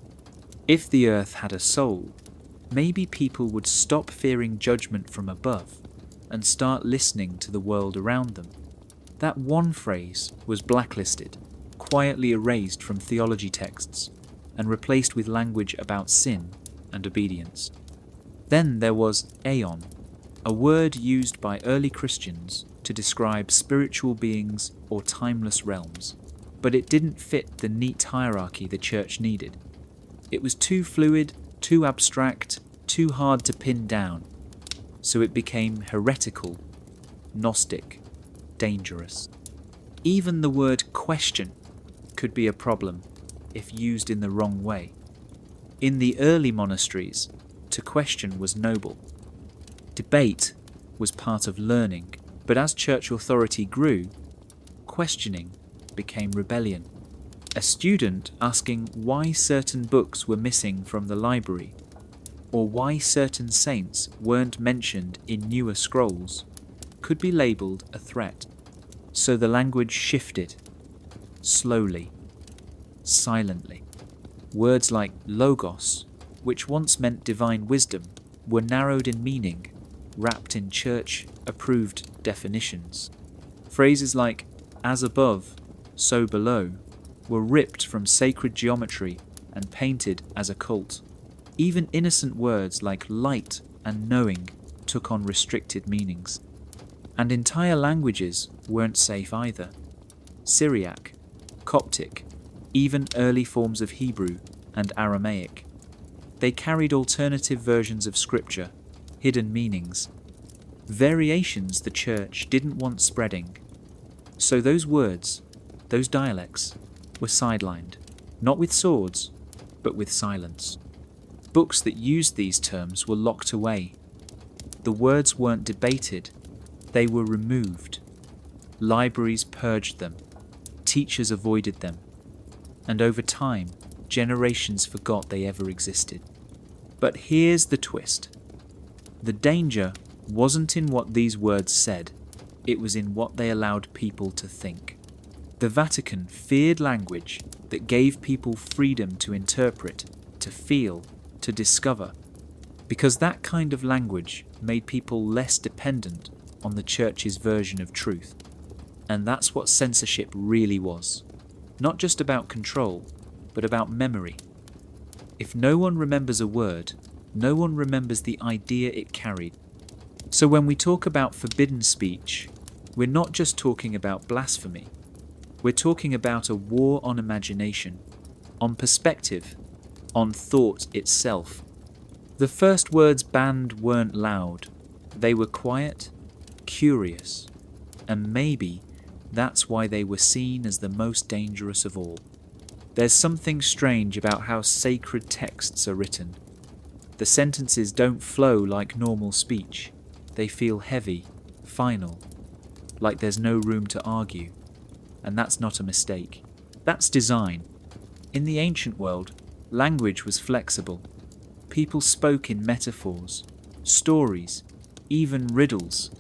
If the earth had a soul, maybe people would stop fearing judgment from above and start listening to the world around them. That one phrase was blacklisted, quietly erased from theology texts, and replaced with language about sin and obedience. Then there was aeon, a word used by early Christians to describe spiritual beings or timeless realms, but it didn't fit the neat hierarchy the church needed. It was too fluid, too abstract, too hard to pin down, so it became heretical, Gnostic, dangerous. Even the word question could be a problem if used in the wrong way. In the early monasteries, to question was noble. Debate was part of learning, but as church authority grew, questioning became rebellion. A student asking why certain books were missing from the library, or why certain saints weren't mentioned in newer scrolls, could be labelled a threat. So the language shifted, slowly, silently. Words like logos, which once meant divine wisdom, were narrowed in meaning, wrapped in church-approved definitions. Phrases like as above, so below, were ripped from sacred geometry and painted as occult. Even innocent words like light and knowing took on restricted meanings. And entire languages weren't safe either. Syriac, Coptic, even early forms of Hebrew and Aramaic. They carried alternative versions of scripture, hidden meanings, variations the church didn't want spreading. So those words, those dialects, were sidelined, not with swords, but with silence. Books that used these terms were locked away. The words weren't debated, they were removed. Libraries purged them, teachers avoided them, and over time, generations forgot they ever existed. But here's the twist. The danger wasn't in what these words said, it was in what they allowed people to think. The Vatican feared language that gave people freedom to interpret, to feel, to discover, because that kind of language made people less dependent on the church's version of truth. And that's what censorship really was. Not just about control, but about memory. If no one remembers a word, No one remembers the idea it carried. So when we talk about forbidden speech, we're not just talking about blasphemy. We're talking about a war on imagination, on perspective, on thought itself. The first words banned weren't loud. They were quiet, curious, and maybe that's why they were seen as the most dangerous of all. There's something strange about how sacred texts are written. The sentences don't flow like normal speech. They feel heavy, final, like there's no room to argue. And that's not a mistake. That's design. In the ancient world, language was flexible. People spoke in metaphors, stories, even riddles.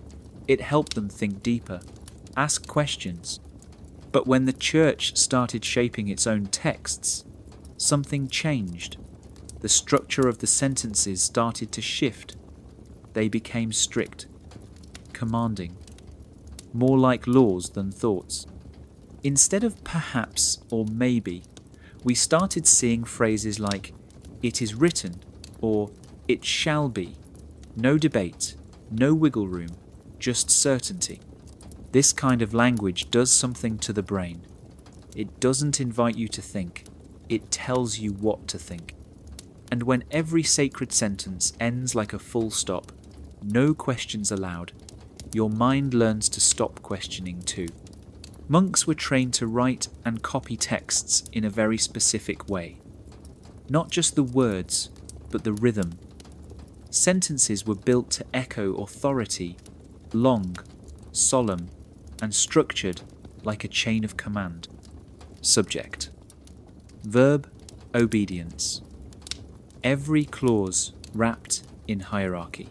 It helped them think deeper, ask questions. But when the church started shaping its own texts, something changed. The structure of the sentences started to shift. They became strict, commanding, more like laws than thoughts. Instead of perhaps or maybe, we started seeing phrases like, "it is written," or "it shall be." No debate, no wiggle room, just certainty. This kind of language does something to the brain. It doesn't invite you to think, it tells you what to think. And when every sacred sentence ends like a full stop, no questions allowed, your mind learns to stop questioning too. Monks were trained to write and copy texts in a very specific way. Not just the words, but the rhythm. Sentences were built to echo authority, long, solemn, and structured like a chain of command. Subject. Verb, obedience. Every clause wrapped in hierarchy.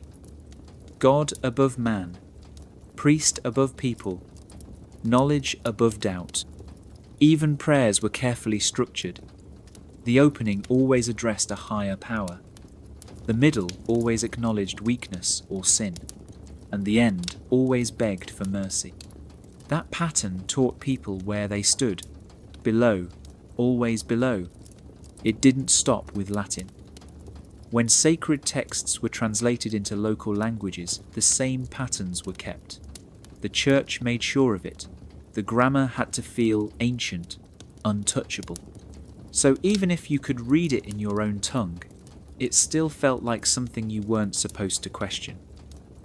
God above man, priest above people, knowledge above doubt. Even prayers were carefully structured. The opening always addressed a higher power. The middle always acknowledged weakness or sin, and the end always begged for mercy. That pattern taught people where they stood, below, always below. It didn't stop with Latin. When sacred texts were translated into local languages, the same patterns were kept. The church made sure of it. The grammar had to feel ancient, untouchable. So even if you could read it in your own tongue, it still felt like something you weren't supposed to question.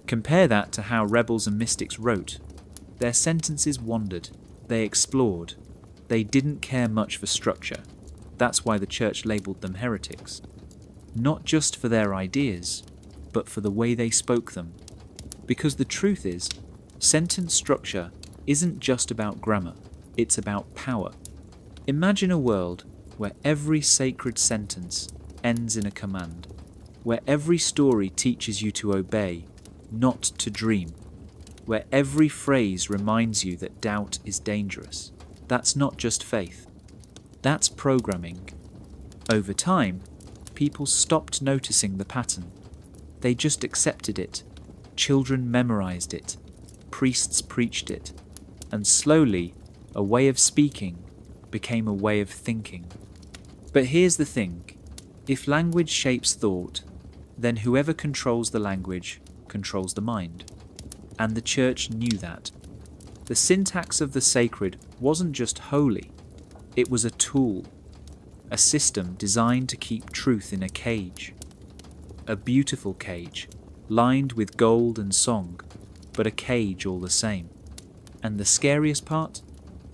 Compare that to how rebels and mystics wrote. Their sentences wandered, they explored, they didn't care much for structure. That's why the church labelled them heretics. Not just for their ideas, but for the way they spoke them. Because the truth is, sentence structure isn't just about grammar, it's about power. Imagine a world where every sacred sentence ends in a command, where every story teaches you to obey, not to dream, where every phrase reminds you that doubt is dangerous. That's not just faith. That's programming. Over time, people stopped noticing the pattern. They just accepted it. Children memorized it. Priests preached it. And slowly, a way of speaking became a way of thinking. But here's the thing. If language shapes thought, then whoever controls the language controls the mind. And the church knew that. The syntax of the sacred wasn't just holy, it was a tool, a system designed to keep truth in a cage. A beautiful cage, lined with gold and song, but a cage all the same. And the scariest part?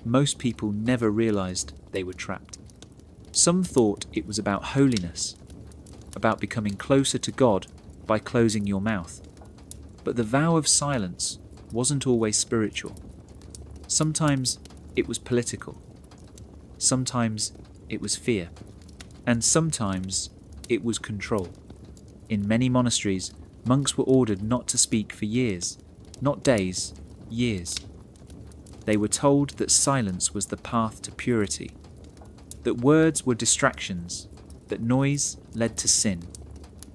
Most people never realized they were trapped. Some thought it was about holiness, about becoming closer to God by closing your mouth. But the vow of silence wasn't always spiritual. Sometimes it was political. Sometimes it was fear. And sometimes it was control. In many monasteries, monks were ordered not to speak for years, not days, years. They were told that silence was the path to purity, that words were distractions, that noise led to sin.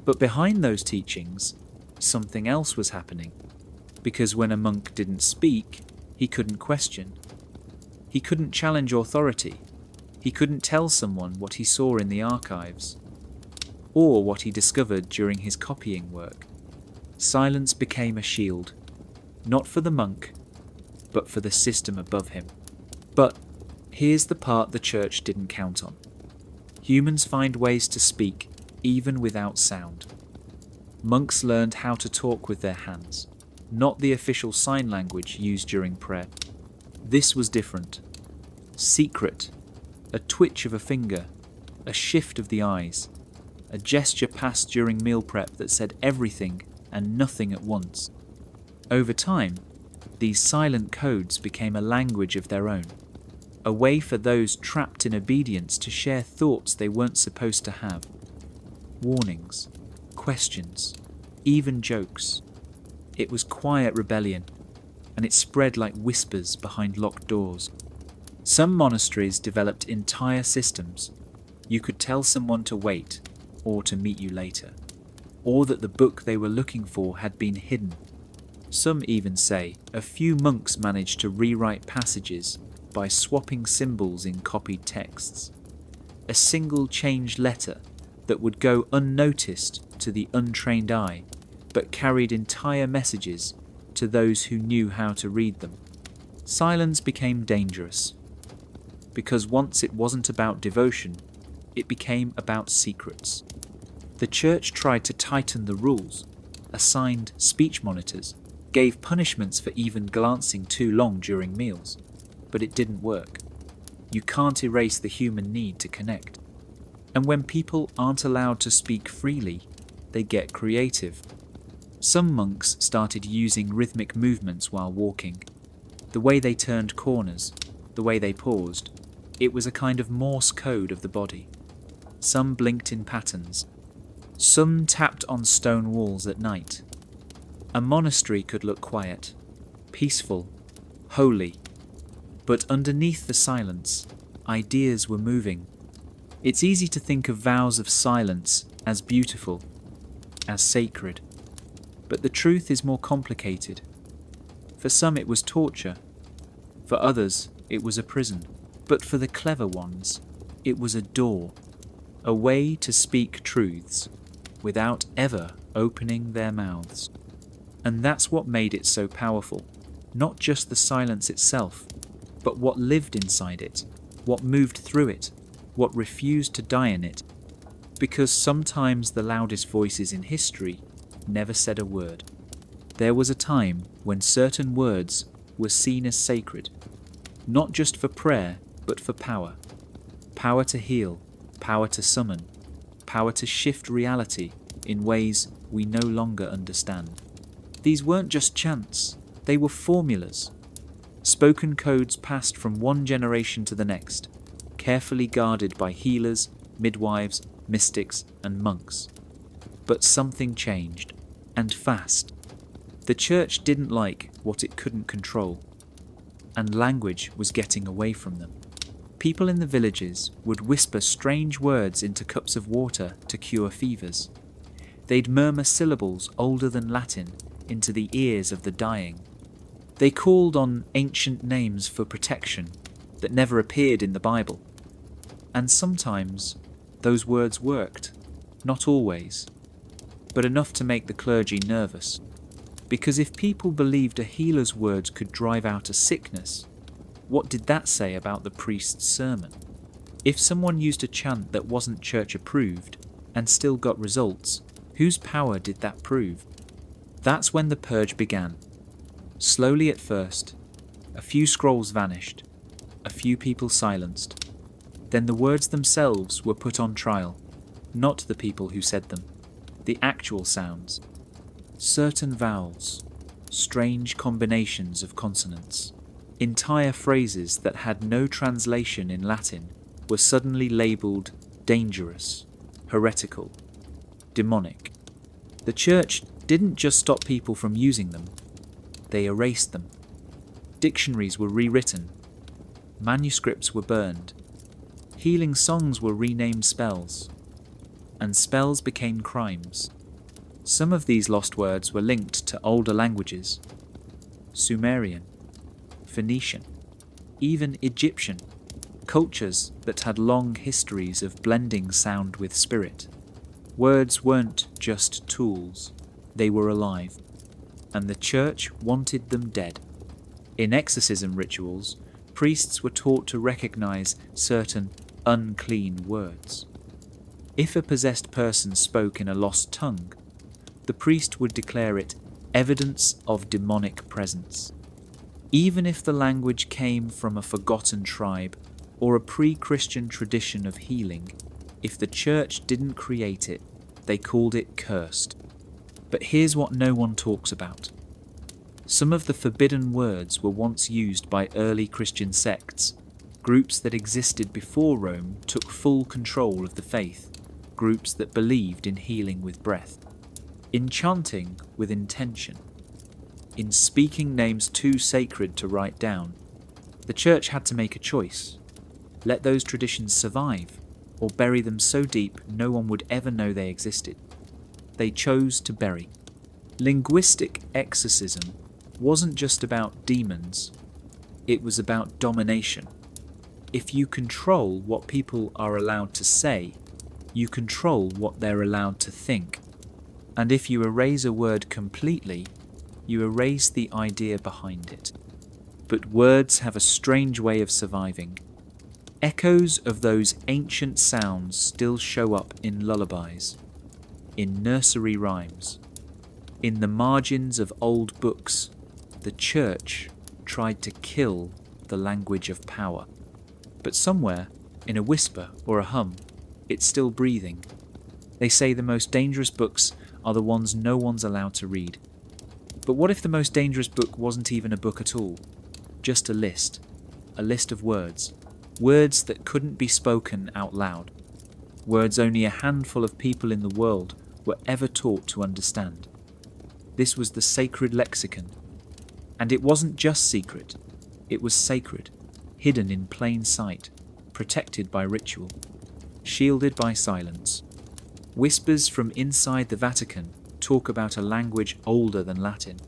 But behind those teachings, something else was happening, because when a monk didn't speak, he couldn't question. He couldn't challenge authority. He couldn't tell someone what he saw in the archives. or what he discovered during his copying work. Silence became a shield, not for the monk, but for the system above him. But here's the part the church didn't count on. Humans find ways to speak even without sound. Monks learned how to talk with their hands, not the official sign language used during prayer. This was different. Secret, a twitch of a finger, a shift of the eyes, a gesture passed during meal prep that said everything and nothing at once. Over time, these silent codes became a language of their own, a way for those trapped in obedience to share thoughts they weren't supposed to have. Warnings, questions, even jokes. It was quiet rebellion, and it spread like whispers behind locked doors. Some monasteries developed entire systems. You could tell someone to wait, or to meet you later, or that the book they were looking for had been hidden. Some even say a few monks managed to rewrite passages by swapping symbols in copied texts. A single changed letter that would go unnoticed to the untrained eye, but carried entire messages to those who knew how to read them. Silence became dangerous, because once it wasn't about devotion, it became about secrets. The church tried to tighten the rules, assigned speech monitors, gave punishments for even glancing too long during meals, but it didn't work. You can't erase the human need to connect. And when people aren't allowed to speak freely, they get creative. Some monks started using rhythmic movements while walking. The way they turned corners, the way they paused, it was a kind of Morse code of the body. Some blinked in patterns. Some tapped on stone walls at night. A monastery could look quiet, peaceful, holy, but underneath the silence, ideas were moving. It's easy to think of vows of silence as beautiful, as sacred, but the truth is more complicated. For some it was torture, for others it was a prison, but for the clever ones it was a door, a way to speak truths without ever opening their mouths. And that's what made it so powerful, not just the silence itself, but what lived inside it, what moved through it, what refused to die in it, because sometimes the loudest voices in history never said a word. There was a time when certain words were seen as sacred, not just for prayer, but for power. Power to heal, power to summon, power to shift reality in ways we no longer understand. These weren't just chants, they were formulas. Spoken codes passed from one generation to the next, carefully guarded by healers, midwives, mystics, and monks. But something changed, and fast. The church didn't like what it couldn't control, and language was getting away from them. People in the villages would whisper strange words into cups of water to cure fevers. They'd murmur syllables older than Latin into the ears of the dying. They called on ancient names for protection that never appeared in the Bible. And sometimes those words worked, not always, but enough to make the clergy nervous. Because if people believed a healer's words could drive out a sickness, what did that say about the priest's sermon? If someone used a chant that wasn't church approved and still got results, whose power did that prove? That's when the purge began. Slowly at first, a few scrolls vanished, a few people silenced. Then the words themselves were put on trial, not the people who said them, the actual sounds. Certain vowels, strange combinations of consonants, entire phrases that had no translation in Latin were suddenly labelled dangerous, heretical, demonic. The church didn't just stop people from using them, they erased them. Dictionaries were rewritten, manuscripts were burned, healing songs were renamed spells, and spells became crimes. Some of these lost words were linked to older languages, Sumerian, Phoenician, even Egyptian, cultures that had long histories of blending sound with spirit. Words weren't just tools, they were alive, and the church wanted them dead. In exorcism rituals, priests were taught to recognize certain unclean words. If a possessed person spoke in a lost tongue, the priest would declare it evidence of demonic presence. Even if the language came from a forgotten tribe or a pre-Christian tradition of healing, if the church didn't create it, they called it cursed. But here's what no one talks about. Some of the forbidden words were once used by early Christian sects. Groups that existed before Rome took full control of the faith, groups that believed in healing with breath, in chanting with intention, in speaking names too sacred to write down. The church had to make a choice: let those traditions survive, or bury them so deep no one would ever know they existed. They chose to bury. Linguistic exorcism wasn't just about demons, it was about domination. If you control what people are allowed to say, you control what they're allowed to think. And if you erase a word completely, you erase the idea behind it. But words have a strange way of surviving. Echoes of those ancient sounds still show up in lullabies, in nursery rhymes, in the margins of old books. The church tried to kill the language of power. But somewhere, in a whisper or a hum, it's still breathing. They say the most dangerous books are the ones no one's allowed to read. But what if the most dangerous book wasn't even a book at all? Just a list of words. Words that couldn't be spoken out loud. Words only a handful of people in the world were ever taught to understand. This was the sacred lexicon. And it wasn't just secret, it was sacred, hidden in plain sight, protected by ritual, shielded by silence. Whispers from inside the Vatican talk about a language older than Latin,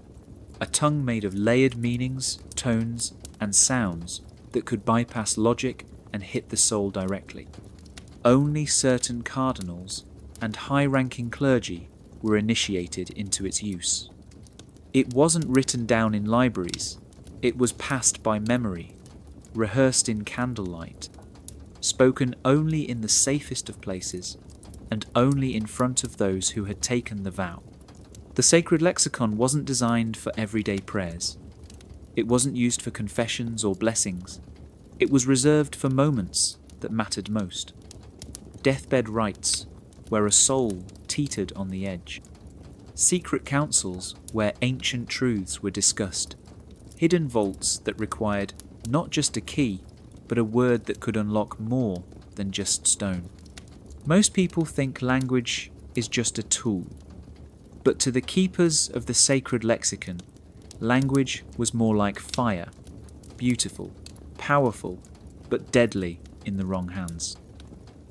a tongue made of layered meanings, tones, and sounds that could bypass logic and hit the soul directly. Only certain cardinals and high-ranking clergy were initiated into its use. It wasn't written down in libraries, it was passed by memory, rehearsed in candlelight, spoken only in the safest of places, and only in front of those who had taken the vow. The sacred lexicon wasn't designed for everyday prayers. It wasn't used for confessions or blessings. It was reserved for moments that mattered most. Deathbed rites, where a soul teetered on the edge. Secret councils where ancient truths were discussed. Hidden vaults that required not just a key, but a word that could unlock more than just stone. Most people think language is just a tool. But to the keepers of the sacred lexicon, language was more like fire, beautiful, powerful, but deadly in the wrong hands.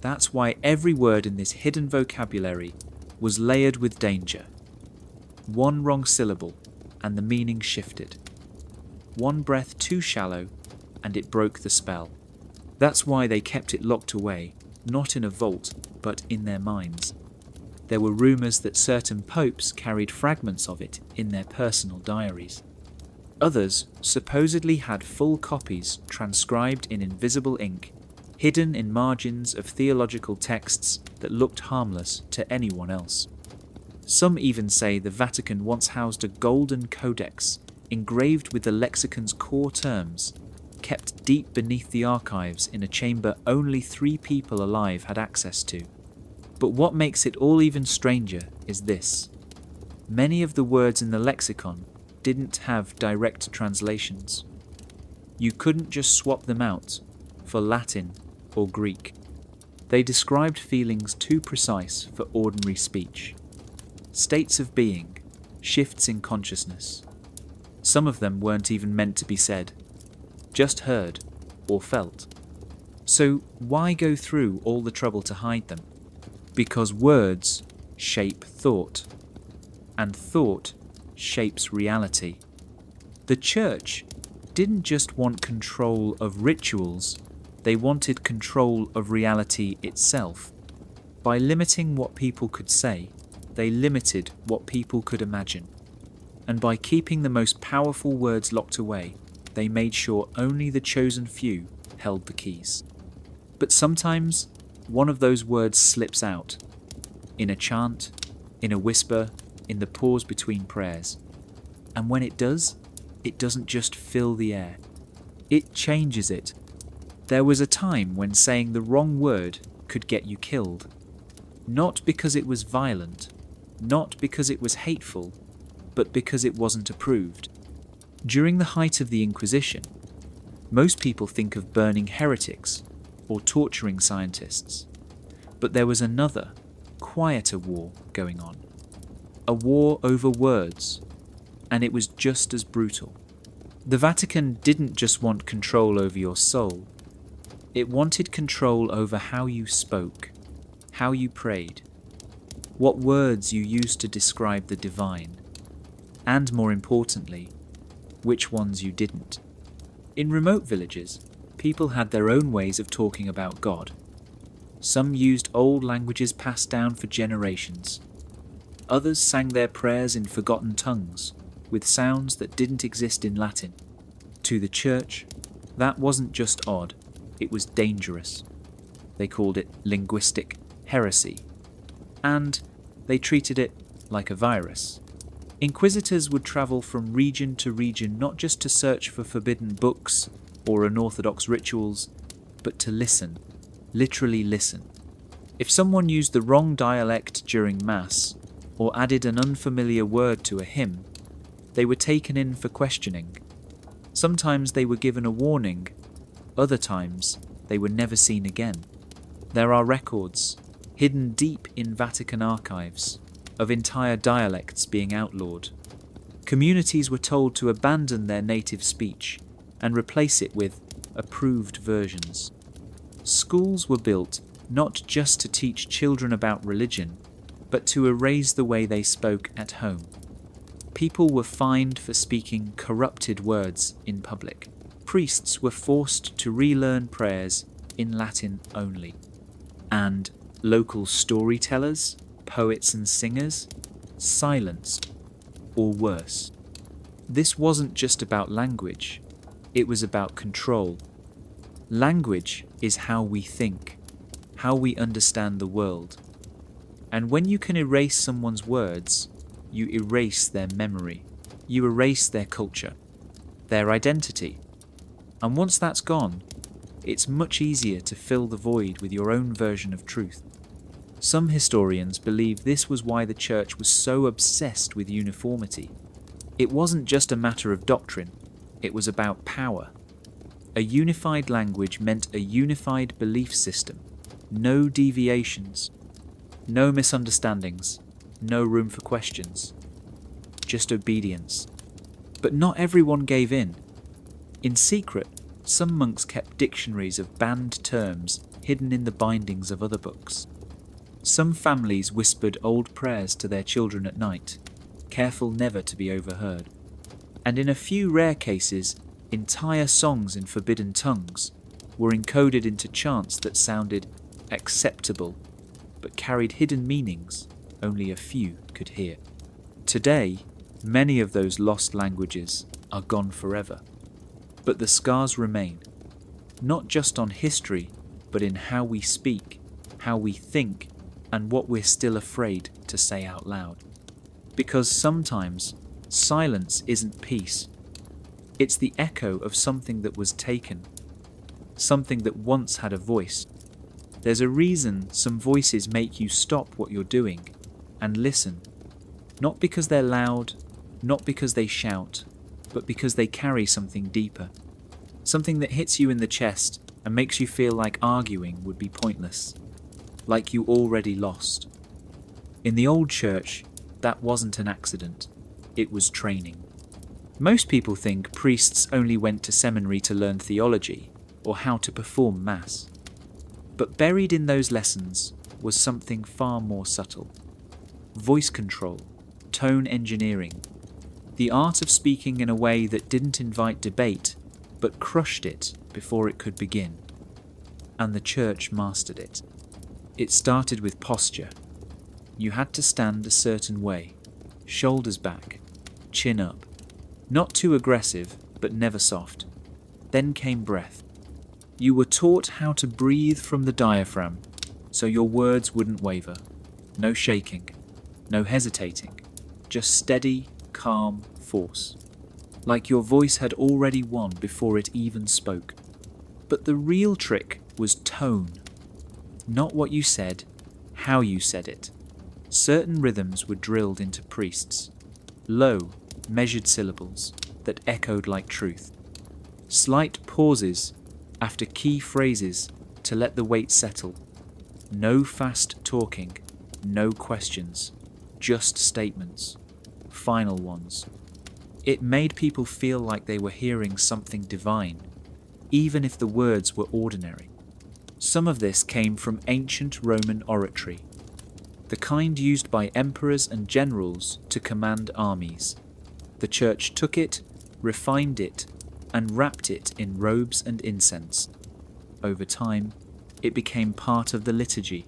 That's why every word in this hidden vocabulary was layered with danger. One wrong syllable, and the meaning shifted. One breath too shallow, and it broke the spell. That's why they kept it locked away, not in a vault, but in their minds. There were rumours that certain popes carried fragments of it in their personal diaries. Others supposedly had full copies transcribed in invisible ink, hidden in margins of theological texts that looked harmless to anyone else. Some even say the Vatican once housed a golden codex engraved with the lexicon's core terms, kept deep beneath the archives in a chamber only 3 people alive had access to. But what makes it all even stranger is this. Many of the words in the lexicon didn't have direct translations. You couldn't just swap them out for Latin or Greek. They described feelings too precise for ordinary speech. States of being, shifts in consciousness. Some of them weren't even meant to be said, just heard or felt. So why go through all the trouble to hide them? Because words shape thought, and thought shapes reality. The church didn't just want control of rituals, they wanted control of reality itself. By limiting what people could say, they limited what people could imagine. And by keeping the most powerful words locked away, they made sure only the chosen few held the keys. But sometimes, one of those words slips out. In a chant, in a whisper, in the pause between prayers. And when it does, it doesn't just fill the air. It changes it. There was a time when saying the wrong word could get you killed. Not because it was violent, not because it was hateful, but because it wasn't approved. During the height of the Inquisition, most people think of burning heretics or torturing scientists. But there was another, quieter war going on. A war over words, and it was just as brutal. The Vatican didn't just want control over your soul. It wanted control over how you spoke, how you prayed, what words you used to describe the divine, and more importantly, which ones you didn't. In remote villages, people had their own ways of talking about God. Some used old languages passed down for generations. Others sang their prayers in forgotten tongues, with sounds that didn't exist in Latin. To the church, that wasn't just odd, it was dangerous. They called it linguistic heresy. And they treated it like a virus. Inquisitors would travel from region to region not just to search for forbidden books or unorthodox rituals, but to listen, literally listen. If someone used the wrong dialect during Mass, or added an unfamiliar word to a hymn, they were taken in for questioning. Sometimes they were given a warning, other times they were never seen again. There are records, hidden deep in Vatican archives, of entire dialects being outlawed. Communities were told to abandon their native speech and replace it with approved versions. Schools were built not just to teach children about religion, but to erase the way they spoke at home. People were fined for speaking corrupted words in public. Priests were forced to relearn prayers in Latin only. And local storytellers, poets and singers, silenced, or worse. This wasn't just about language, it was about control. Language is how we think, how we understand the world. And when you can erase someone's words, you erase their memory, you erase their culture, their identity. And once that's gone, it's much easier to fill the void with your own version of truth. Some historians believe this was why the Church was so obsessed with uniformity. It wasn't just a matter of doctrine, it was about power. A unified language meant a unified belief system, no deviations, no misunderstandings, no room for questions, just obedience. But not everyone gave in. In secret, some monks kept dictionaries of banned terms hidden in the bindings of other books. Some families whispered old prayers to their children at night, careful never to be overheard. And in a few rare cases, entire songs in forbidden tongues were encoded into chants that sounded acceptable, but carried hidden meanings only a few could hear. Today, many of those lost languages are gone forever. But the scars remain, not just on history, but in how we speak, how we think, and what we're still afraid to say out loud. Because sometimes, silence isn't peace. It's the echo of something that was taken, something that once had a voice. There's a reason some voices make you stop what you're doing and listen, not because they're loud, not because they shout, but because they carry something deeper, something that hits you in the chest and makes you feel like arguing would be pointless, like you already lost. In the old church, that wasn't an accident, it was training. Most people think priests only went to seminary to learn theology or how to perform Mass. But buried in those lessons was something far more subtle. Voice control, tone engineering, the art of speaking in a way that didn't invite debate, but crushed it before it could begin. And the church mastered it. It started with posture. You had to stand a certain way, shoulders back, chin up. Not too aggressive, but never soft. Then came breath. You were taught how to breathe from the diaphragm, so your words wouldn't waver. No shaking, no hesitating, just steady, calm force. Like your voice had already won before it even spoke. But the real trick was tone. Not what you said, how you said it. Certain rhythms were drilled into priests. Low, measured syllables that echoed like truth. Slight pauses after key phrases to let the weight settle. No fast talking, no questions, just statements, final ones. It made people feel like they were hearing something divine, even if the words were ordinary. Some of this came from ancient Roman oratory, the kind used by emperors and generals to command armies. The church took it, refined it, and wrapped it in robes and incense. Over time, it became part of the liturgy,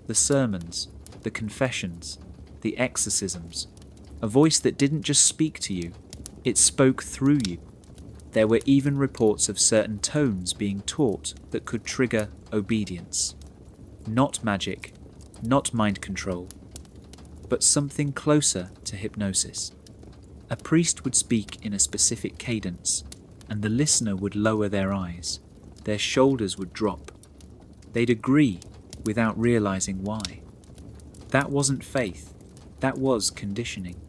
the sermons, the confessions, the exorcisms. A voice that didn't just speak to you, it spoke through you. There were even reports of certain tones being taught that could trigger obedience. Not magic, not mind control, but something closer to hypnosis. A priest would speak in a specific cadence, and the listener would lower their eyes. Their shoulders would drop. They'd agree without realizing why. That wasn't faith, that was conditioning.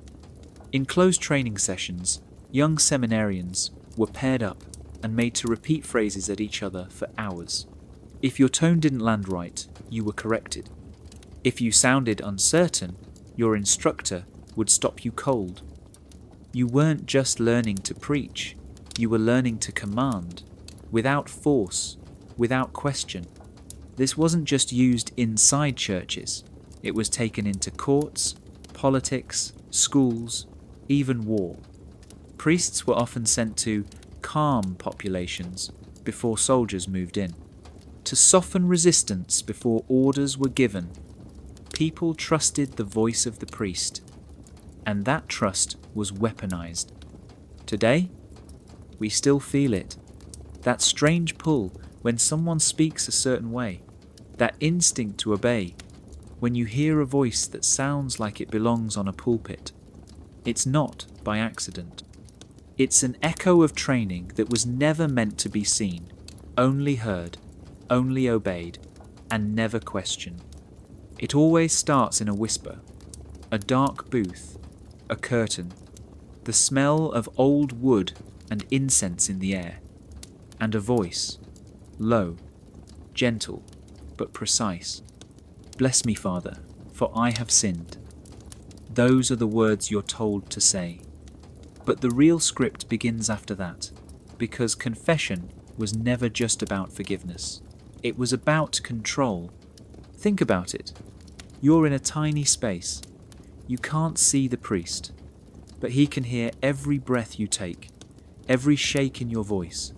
In closed training sessions, young seminarians were paired up and made to repeat phrases at each other for hours. If your tone didn't land right, you were corrected. If you sounded uncertain, your instructor would stop you cold. You weren't just learning to preach, you were learning to command, without force, without question. This wasn't just used inside churches, it was taken into courts, politics, schools, even war. Priests were often sent to calm populations before soldiers moved in, to soften resistance before orders were given. People trusted the voice of the priest, and that trust was weaponized. Today, we still feel it. That strange pull when someone speaks a certain way, that instinct to obey, when you hear a voice that sounds like it belongs on a pulpit. It's not by accident. It's an echo of training that was never meant to be seen, only heard, only obeyed, and never questioned. It always starts in a whisper, a dark booth, a curtain, the smell of old wood and incense in the air, and a voice, low, gentle, but precise. Bless me, Father, for I have sinned. Those are the words you're told to say. But the real script begins after that, because confession was never just about forgiveness. It was about control. Think about it. You're in a tiny space. You can't see the priest, but he can hear every breath you take, every shake in your voice.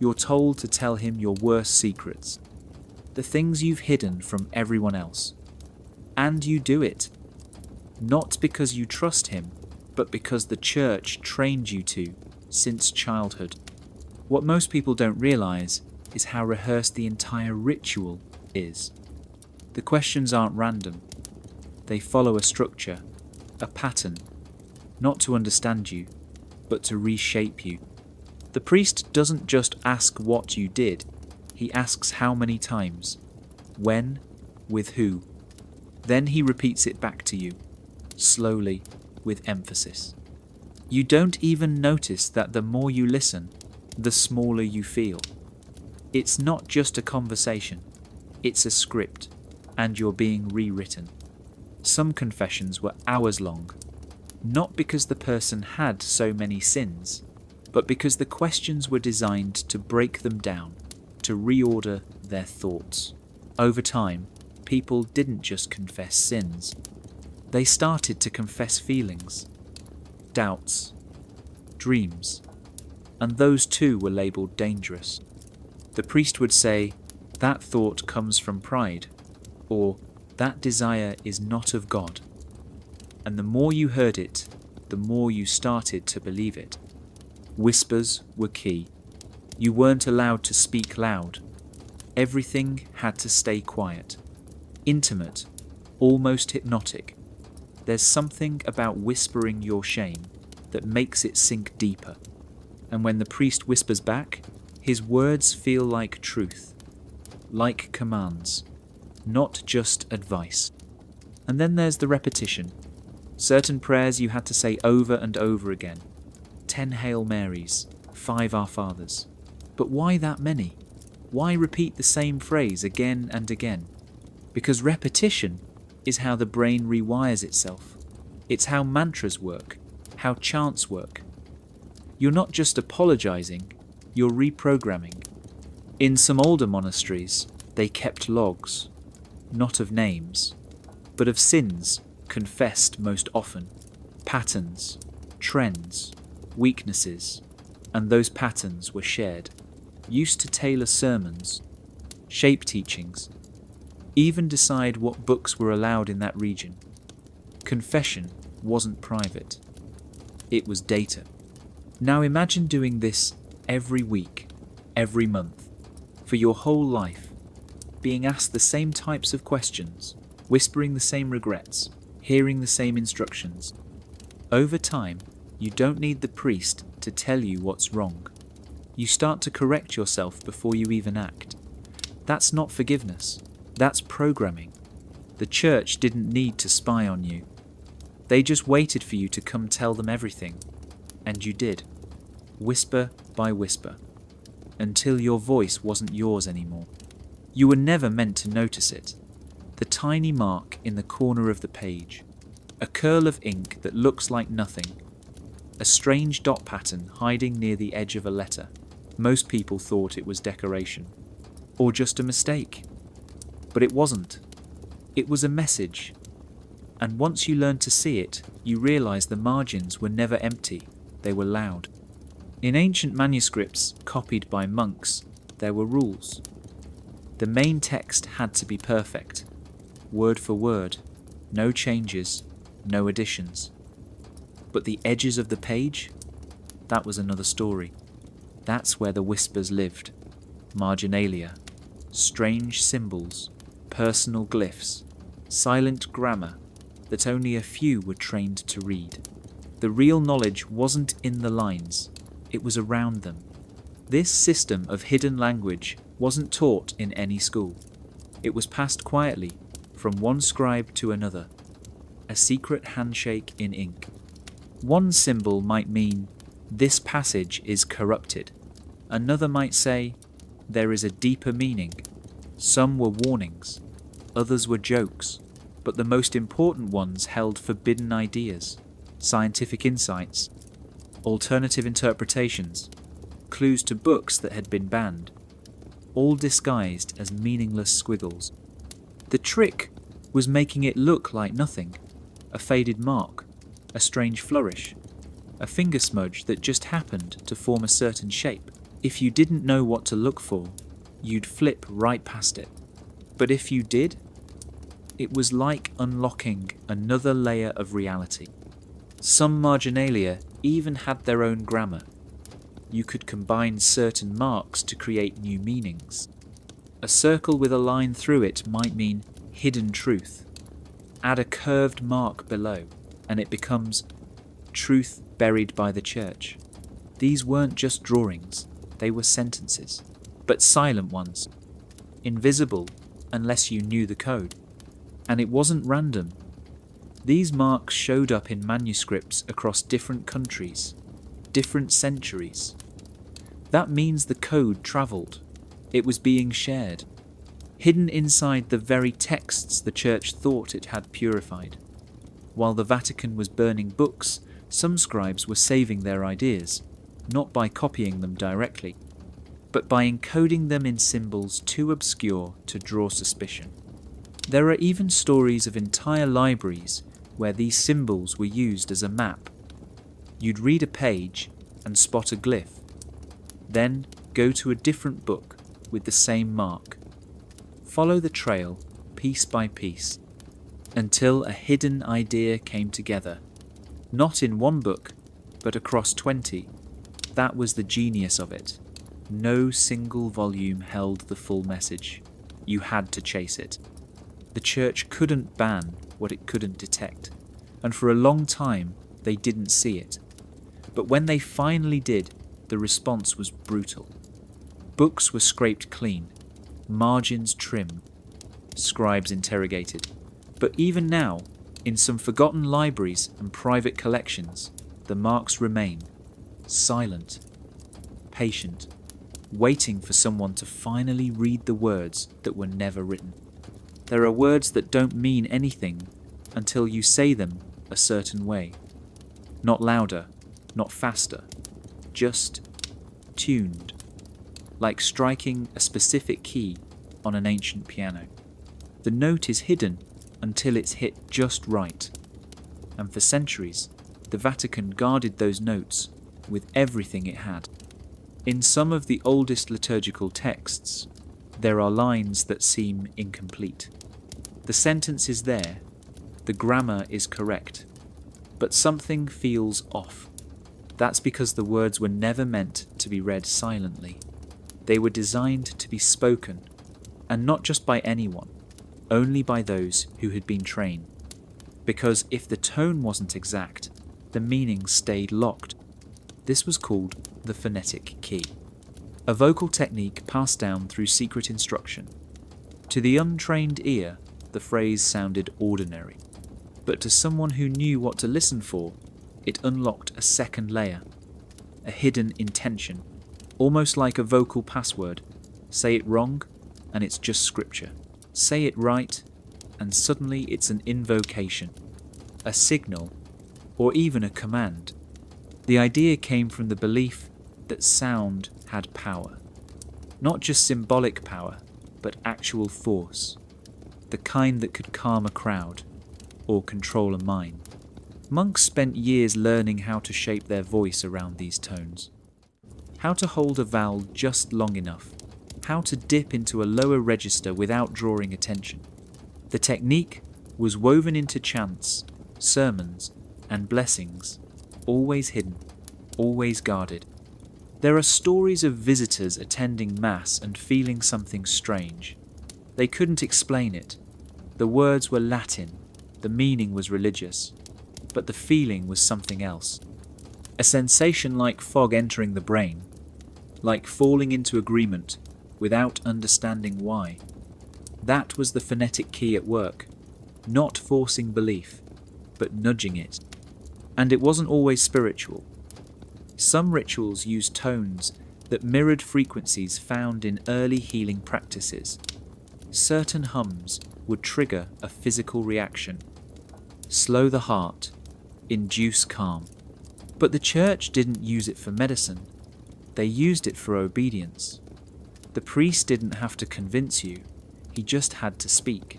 You're told to tell him your worst secrets, the things you've hidden from everyone else. And you do it, not because you trust him, but because the church trained you to since childhood. What most people don't realize is how rehearsed the entire ritual is. The questions aren't random. They follow a structure, a pattern, not to understand you, but to reshape you. The priest doesn't just ask what you did, he asks how many times, when, with who. Then he repeats it back to you, slowly, with emphasis. You don't even notice that the more you listen, the smaller you feel. It's not just a conversation, it's a script, and you're being rewritten. Some confessions were hours long, not because the person had so many sins, but because the questions were designed to break them down, to reorder their thoughts. Over time, people didn't just confess sins. They started to confess feelings, doubts, dreams, and those too were labelled dangerous. The priest would say, "That thought comes from pride," or "that desire is not of God." And the more you heard it, the more you started to believe it. Whispers were key. You weren't allowed to speak loud. Everything had to stay quiet. Intimate, almost hypnotic. There's something about whispering your shame that makes it sink deeper. And when the priest whispers back, his words feel like truth, like commands, not just advice. And then there's the repetition. Certain prayers you had to say over and over again. 10 Hail Marys, 5 Our Fathers. But why that many? Why repeat the same phrase again and again? Because repetition is how the brain rewires itself. It's how mantras work, how chants work. You're not just apologizing, you're reprogramming. In some older monasteries, they kept logs, not of names, but of sins confessed most often, patterns, trends, weaknesses, and those patterns were shared, used to tailor sermons, shape teachings, even decide what books were allowed in that region. Confession wasn't private. It was data. Now imagine doing this every week, every month, for your whole life, being asked the same types of questions, whispering the same regrets, hearing the same instructions. Over time, you don't need the priest to tell you what's wrong. You start to correct yourself before you even act. That's not forgiveness. That's programming. The church didn't need to spy on you. They just waited for you to come tell them everything. And you did. Whisper by whisper. Until your voice wasn't yours anymore. You were never meant to notice it. The tiny mark in the corner of the page. A curl of ink that looks like nothing. A strange dot pattern hiding near the edge of a letter. Most people thought it was decoration. Or just a mistake. But it wasn't. It was a message. And once you learned to see it, you realized the margins were never empty. They were loud. In ancient manuscripts copied by monks, there were rules. The main text had to be perfect. Word for word, no changes, no additions. But the edges of the page? That was another story. That's where the whispers lived. Marginalia, strange symbols, personal glyphs, silent grammar that only a few were trained to read. The real knowledge wasn't in the lines, it was around them. This system of hidden language wasn't taught in any school. It was passed quietly, from one scribe to another, a secret handshake in ink. One symbol might mean, "This passage is corrupted." Another might say, "There is a deeper meaning." Some were warnings, others were jokes, but the most important ones held forbidden ideas, scientific insights, alternative interpretations, clues to books that had been banned, all disguised as meaningless squiggles. The trick was making it look like nothing, a faded mark, a strange flourish, a finger smudge that just happened to form a certain shape. If you didn't know what to look for, you'd flip right past it. But if you did, it was like unlocking another layer of reality. Some marginalia even had their own grammar. You could combine certain marks to create new meanings. A circle with a line through it might mean hidden truth. Add a curved mark below, and it becomes truth buried by the church. These weren't just drawings, they were sentences, but silent ones, invisible unless you knew the code. And it wasn't random. These marks showed up in manuscripts across different countries, different centuries. That means the code travelled. It was being shared, hidden inside the very texts the church thought it had purified. While the Vatican was burning books, some scribes were saving their ideas, not by copying them directly, but by encoding them in symbols too obscure to draw suspicion. There are even stories of entire libraries where these symbols were used as a map. You'd read a page and spot a glyph, then go to a different book with the same mark. Follow the trail, piece by piece, until a hidden idea came together, not in one book, but across 20. That was the genius of it. No single volume held the full message. You had to chase it. The church couldn't ban what it couldn't detect, and for a long time they didn't see it. But when they finally did, the response was brutal. Books were scraped clean, margins trimmed, scribes interrogated. But even now, in some forgotten libraries and private collections, the marks remain, silent, patient, waiting for someone to finally read the words that were never written. There are words that don't mean anything until you say them a certain way. Not louder, not faster, just tuned, like striking a specific key on an ancient piano. The note is hidden until it's hit just right. And for centuries, the Vatican guarded those notes with everything it had. In some of the oldest liturgical texts, there are lines that seem incomplete. The sentence is there, the grammar is correct, but something feels off. That's because the words were never meant to be read silently. They were designed to be spoken, and not just by anyone, only by those who had been trained. Because if the tone wasn't exact, the meaning stayed locked. This was called the phonetic key, a vocal technique passed down through secret instruction. To the untrained ear, the phrase sounded ordinary, but to someone who knew what to listen for, it unlocked a second layer, a hidden intention, almost like a vocal password. Say it wrong, and it's just scripture. Say it right, and suddenly it's an invocation, a signal, or even a command. The idea came from the belief that sound had power. Not just symbolic power, but actual force. The kind that could calm a crowd, or control a mind. Monks spent years learning how to shape their voice around these tones. How to hold a vowel just long enough. How to dip into a lower register without drawing attention. The technique was woven into chants, sermons, and blessings, always hidden, always guarded. There are stories of visitors attending Mass and feeling something strange. They couldn't explain it. The words were Latin, the meaning was religious, but the feeling was something else. A sensation like fog entering the brain, like falling into agreement without understanding why. That was the phonetic key at work, not forcing belief, but nudging it. And it wasn't always spiritual. Some rituals used tones that mirrored frequencies found in early healing practices. Certain hums would trigger a physical reaction, slow the heart, induce calm. But the church didn't use it for medicine. They used it for obedience. The priest didn't have to convince you, he just had to speak.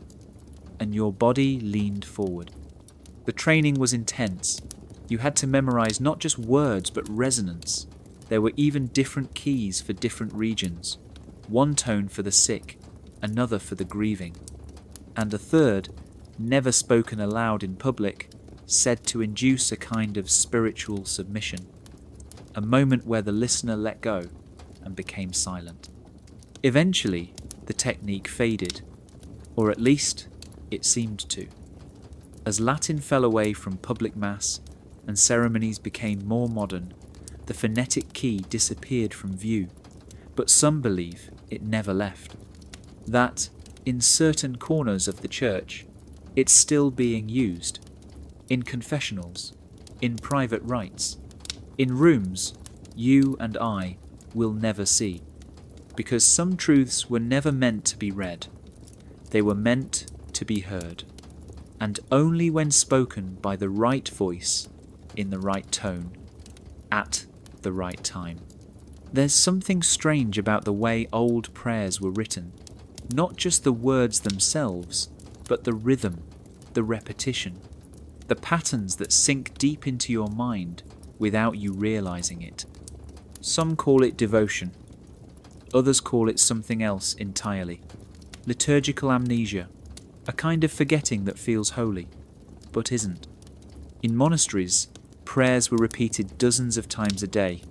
And your body leaned forward. The training was intense. You had to memorize not just words but resonance. There were even different keys for different regions. One tone for the sick, another for the grieving, and a third, never spoken aloud in public, said to induce a kind of spiritual submission, a moment where the listener let go and became silent. Eventually, the technique faded, or at least it seemed to. As Latin fell away from public mass and ceremonies became more modern, the phonetic key disappeared from view, but some believe it never left. That, in certain corners of the church, it's still being used. In confessionals, in private rites, in rooms you and I will never see. Because some truths were never meant to be read. They were meant to be heard. And only when spoken by the right voice, in the right tone, at the right time. There's something strange about the way old prayers were written. Not just the words themselves, but the rhythm, the repetition, the patterns that sink deep into your mind without you realizing it. Some call it devotion. Others call it something else entirely. Liturgical amnesia, a kind of forgetting that feels holy, but isn't. In monasteries, prayers were repeated dozens of times a day,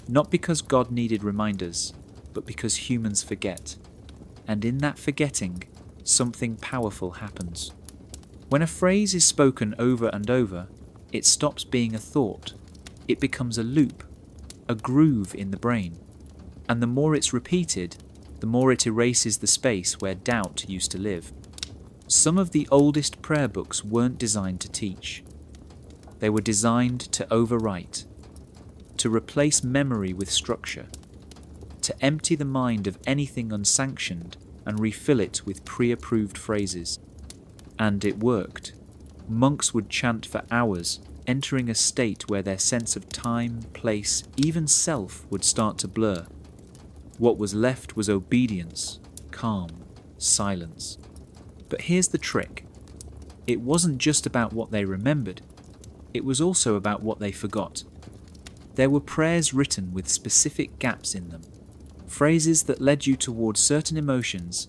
not because God needed reminders, but because humans forget. And in that forgetting, something powerful happens. When a phrase is spoken over and over, it stops being a thought. It becomes a loop, a groove in the brain. And the more it's repeated, the more it erases the space where doubt used to live. Some of the oldest prayer books weren't designed to teach. They were designed to overwrite, to replace memory with structure, to empty the mind of anything unsanctioned and refill it with pre-approved phrases. And it worked. Monks would chant for hours, entering a state where their sense of time, place, even self would start to blur. What was left was obedience, calm, silence. But here's the trick. It wasn't just about what they remembered. It was also about what they forgot. There were prayers written with specific gaps in them, phrases that led you towards certain emotions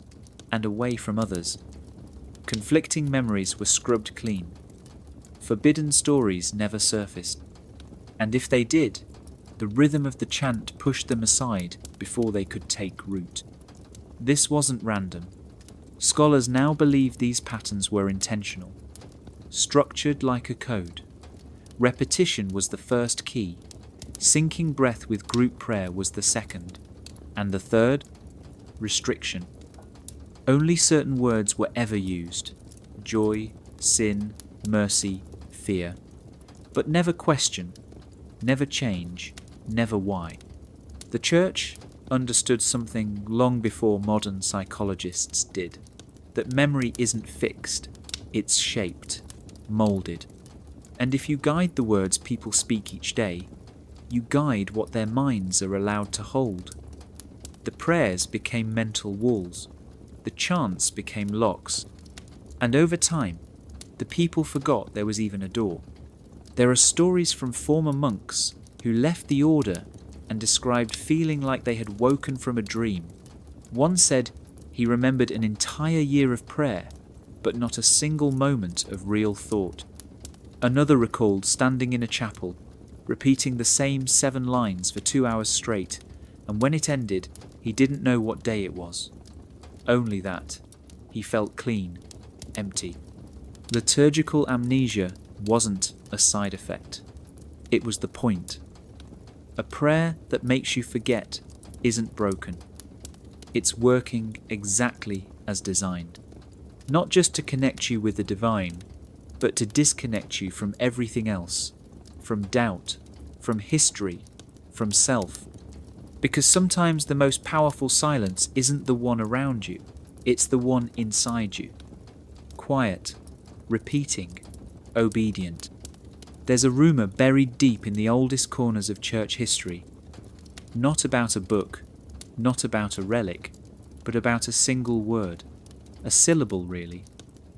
and away from others. Conflicting memories were scrubbed clean. Forbidden stories never surfaced. And if they did, the rhythm of the chant pushed them aside before they could take root. This wasn't random. Scholars now believe these patterns were intentional, structured like a code. Repetition was the first key, syncing breath with group prayer was the second, and the third, restriction. Only certain words were ever used: joy, sin, mercy, fear. But never question, never change, never why. The Church understood something long before modern psychologists did, that memory isn't fixed, it's shaped, moulded. And if you guide the words people speak each day, you guide what their minds are allowed to hold. The prayers became mental walls, the chants became locks, and over time, the people forgot there was even a door. There are stories from former monks who left the order and described feeling like they had woken from a dream. One said he remembered an entire year of prayer, but not a single moment of real thought. Another recalled standing in a chapel, repeating the same 7 lines for 2 hours straight, and when it ended, he didn't know what day it was. Only that. He felt clean, empty. Liturgical amnesia wasn't a side effect. It was the point. A prayer that makes you forget isn't broken. It's working exactly as designed. Not just to connect you with the divine, but to disconnect you from everything else, from doubt, from history, from self. Because sometimes the most powerful silence isn't the one around you, it's the one inside you. Quiet, repeating, obedient. There's a rumour buried deep in the oldest corners of church history, not about a book, not about a relic, but about a single word, a syllable really,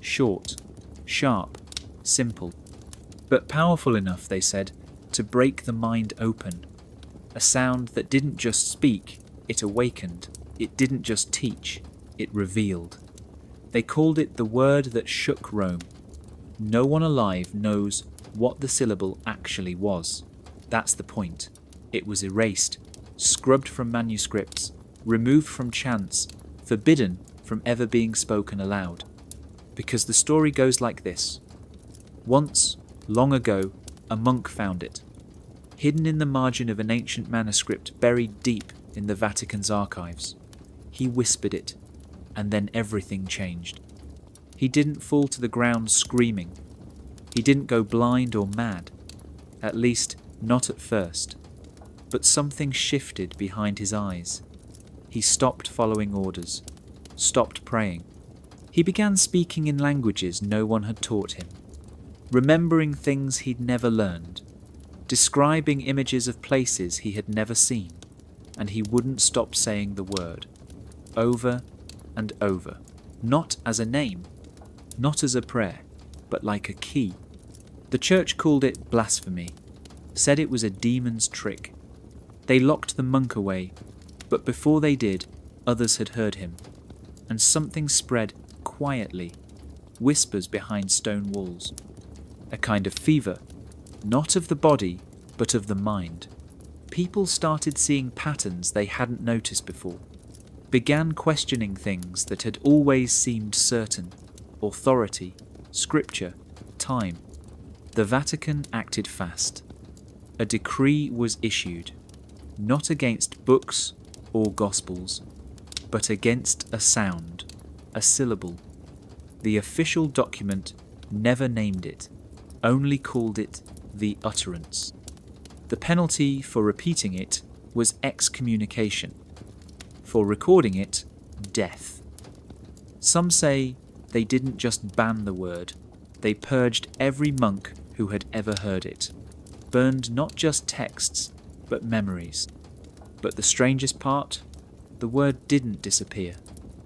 short, sharp, simple, but powerful enough, they said, to break the mind open. A sound that didn't just speak, it awakened. It didn't just teach, it revealed. They called it the word that shook Rome. No one alive knows what the syllable actually was. That's the point. It was erased, scrubbed from manuscripts, removed from chants, forbidden from ever being spoken aloud. Because the story goes like this. Once, long ago, a monk found it, hidden in the margin of an ancient manuscript buried deep in the Vatican's archives. He whispered it, and then everything changed. He didn't fall to the ground screaming. He didn't go blind or mad, at least not at first. But something shifted behind his eyes. He stopped following orders, stopped praying. He began speaking in languages no one had taught him, remembering things he'd never learned, describing images of places he had never seen, and he wouldn't stop saying the word, over and over, not as a name, not as a prayer, but like a key. The church called it blasphemy, said it was a demon's trick. They locked the monk away, but before they did, others had heard him, and something spread quietly, whispers behind stone walls. A kind of fever, not of the body, but of the mind. People started seeing patterns they hadn't noticed before, began questioning things that had always seemed certain: authority, scripture, time. The Vatican acted fast. A decree was issued, not against books or gospels, but against a sound, a syllable. The official document never named it, only called it the utterance. The penalty for repeating it was excommunication. For recording it, death. Some say they didn't just ban the word, they purged every monk who had ever heard it, burned not just texts, but memories. But the strangest part, the word didn't disappear,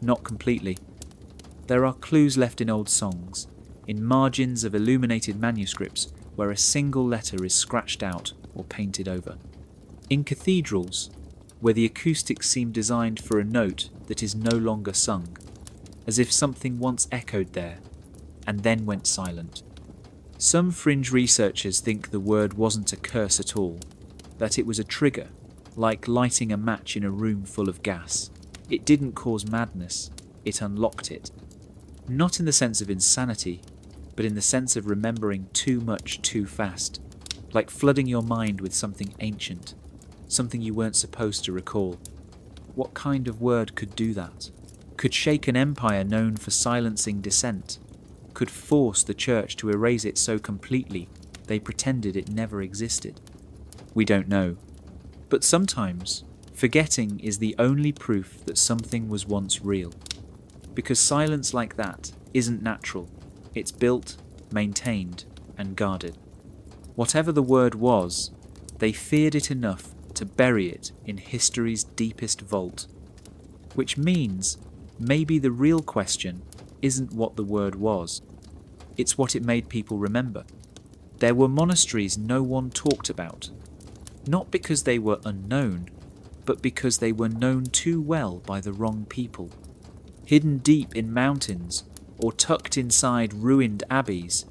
not completely. There are clues left in old songs, in margins of illuminated manuscripts where a single letter is scratched out or painted over. In cathedrals, where the acoustics seem designed for a note that is no longer sung, as if something once echoed there and then went silent. Some fringe researchers think the word wasn't a curse at all, that it was a trigger, like lighting a match in a room full of gas. It didn't cause madness, it unlocked it. Not in the sense of insanity, but in the sense of remembering too much too fast, like flooding your mind with something ancient, something you weren't supposed to recall. What kind of word could do that? Could shake an empire known for silencing dissent? Could force the church to erase it so completely they pretended it never existed? We don't know. But sometimes, forgetting is the only proof that something was once real. Because silence like that isn't natural. It's built, maintained, and guarded. Whatever the word was, they feared it enough to bury it in history's deepest vault. Which means maybe the real question isn't what the word was. It's what it made people remember. There were monasteries no one talked about. Not because they were unknown, but because they were known too well by the wrong people. Hidden deep in mountains or tucked inside ruined abbeys,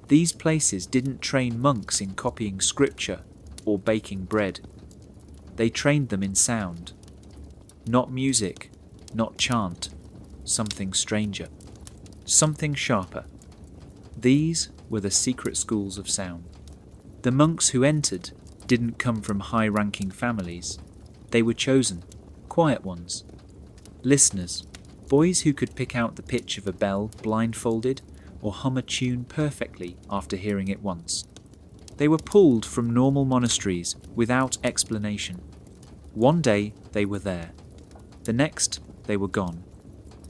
these places didn't train monks in copying scripture or baking bread. They trained them in sound. Not music, not chant, something stranger, something sharper. These were the secret schools of sound. The monks who entered didn't come from high-ranking families. They were chosen, quiet ones, listeners, boys who could pick out the pitch of a bell blindfolded or hum a tune perfectly after hearing it once. They were pulled from normal monasteries without explanation. One day they were there. The next they were gone.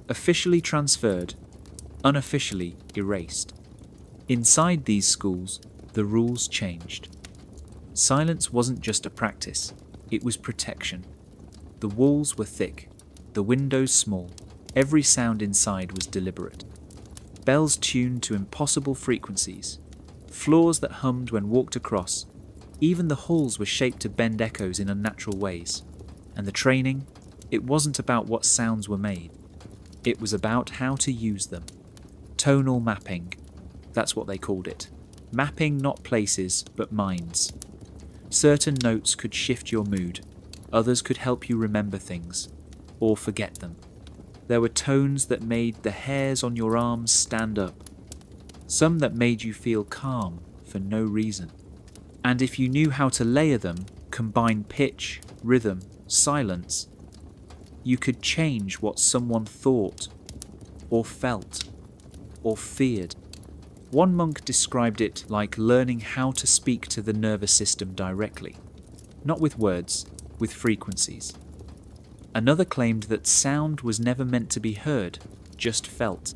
Officially transferred, unofficially erased. Inside these schools, the rules changed. Silence wasn't just a practice, it was protection. The walls were thick, the windows small, every sound inside was deliberate. Bells tuned to impossible frequencies, floors that hummed when walked across. Even the halls were shaped to bend echoes in unnatural ways. And the training, it wasn't about what sounds were made. It was about how to use them. Tonal mapping, that's what they called it. Mapping not places, but minds. Certain notes could shift your mood, others could help you remember things, or forget them. There were tones that made the hairs on your arms stand up, some that made you feel calm for no reason. And if you knew how to layer them, combine pitch, rhythm, silence, you could change what someone thought, or felt, or feared. One monk described it like learning how to speak to the nervous system directly, not with words, with frequencies. Another claimed that sound was never meant to be heard, just felt.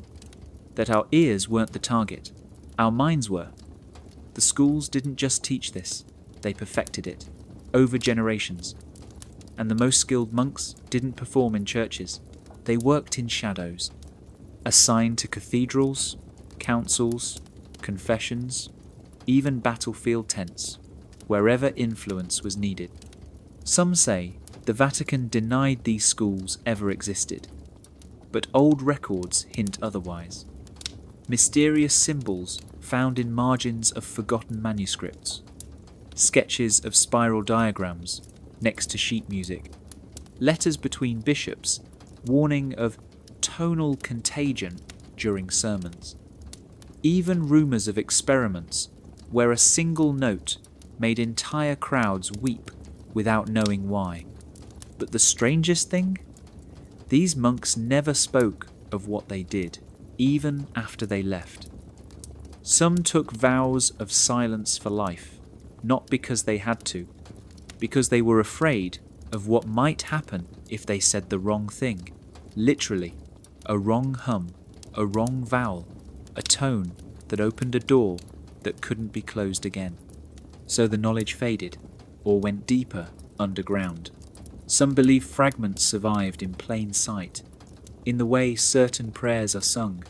That our ears weren't the target, our minds were. The schools didn't just teach this, they perfected it, over generations. And the most skilled monks didn't perform in churches, they worked in shadows, assigned to cathedrals, councils, confessions, even battlefield tents, wherever influence was needed. Some say the Vatican denied these schools ever existed, but old records hint otherwise. mysterious symbols found in margins of forgotten manuscripts, sketches of spiral diagrams next to sheet music, letters between bishops warning of tonal contagion during sermons, even rumours of experiments where a single note made entire crowds weep without knowing why. But the strangest thing? These monks never spoke of what they did, even after they left. Some took vows of silence for life, not because they had to, because they were afraid of what might happen if they said the wrong thing. Literally, a wrong hum, a wrong vowel, a tone that opened a door that couldn't be closed again. So the knowledge faded, or went deeper underground. Some believe fragments survived in plain sight, in the way certain prayers are sung,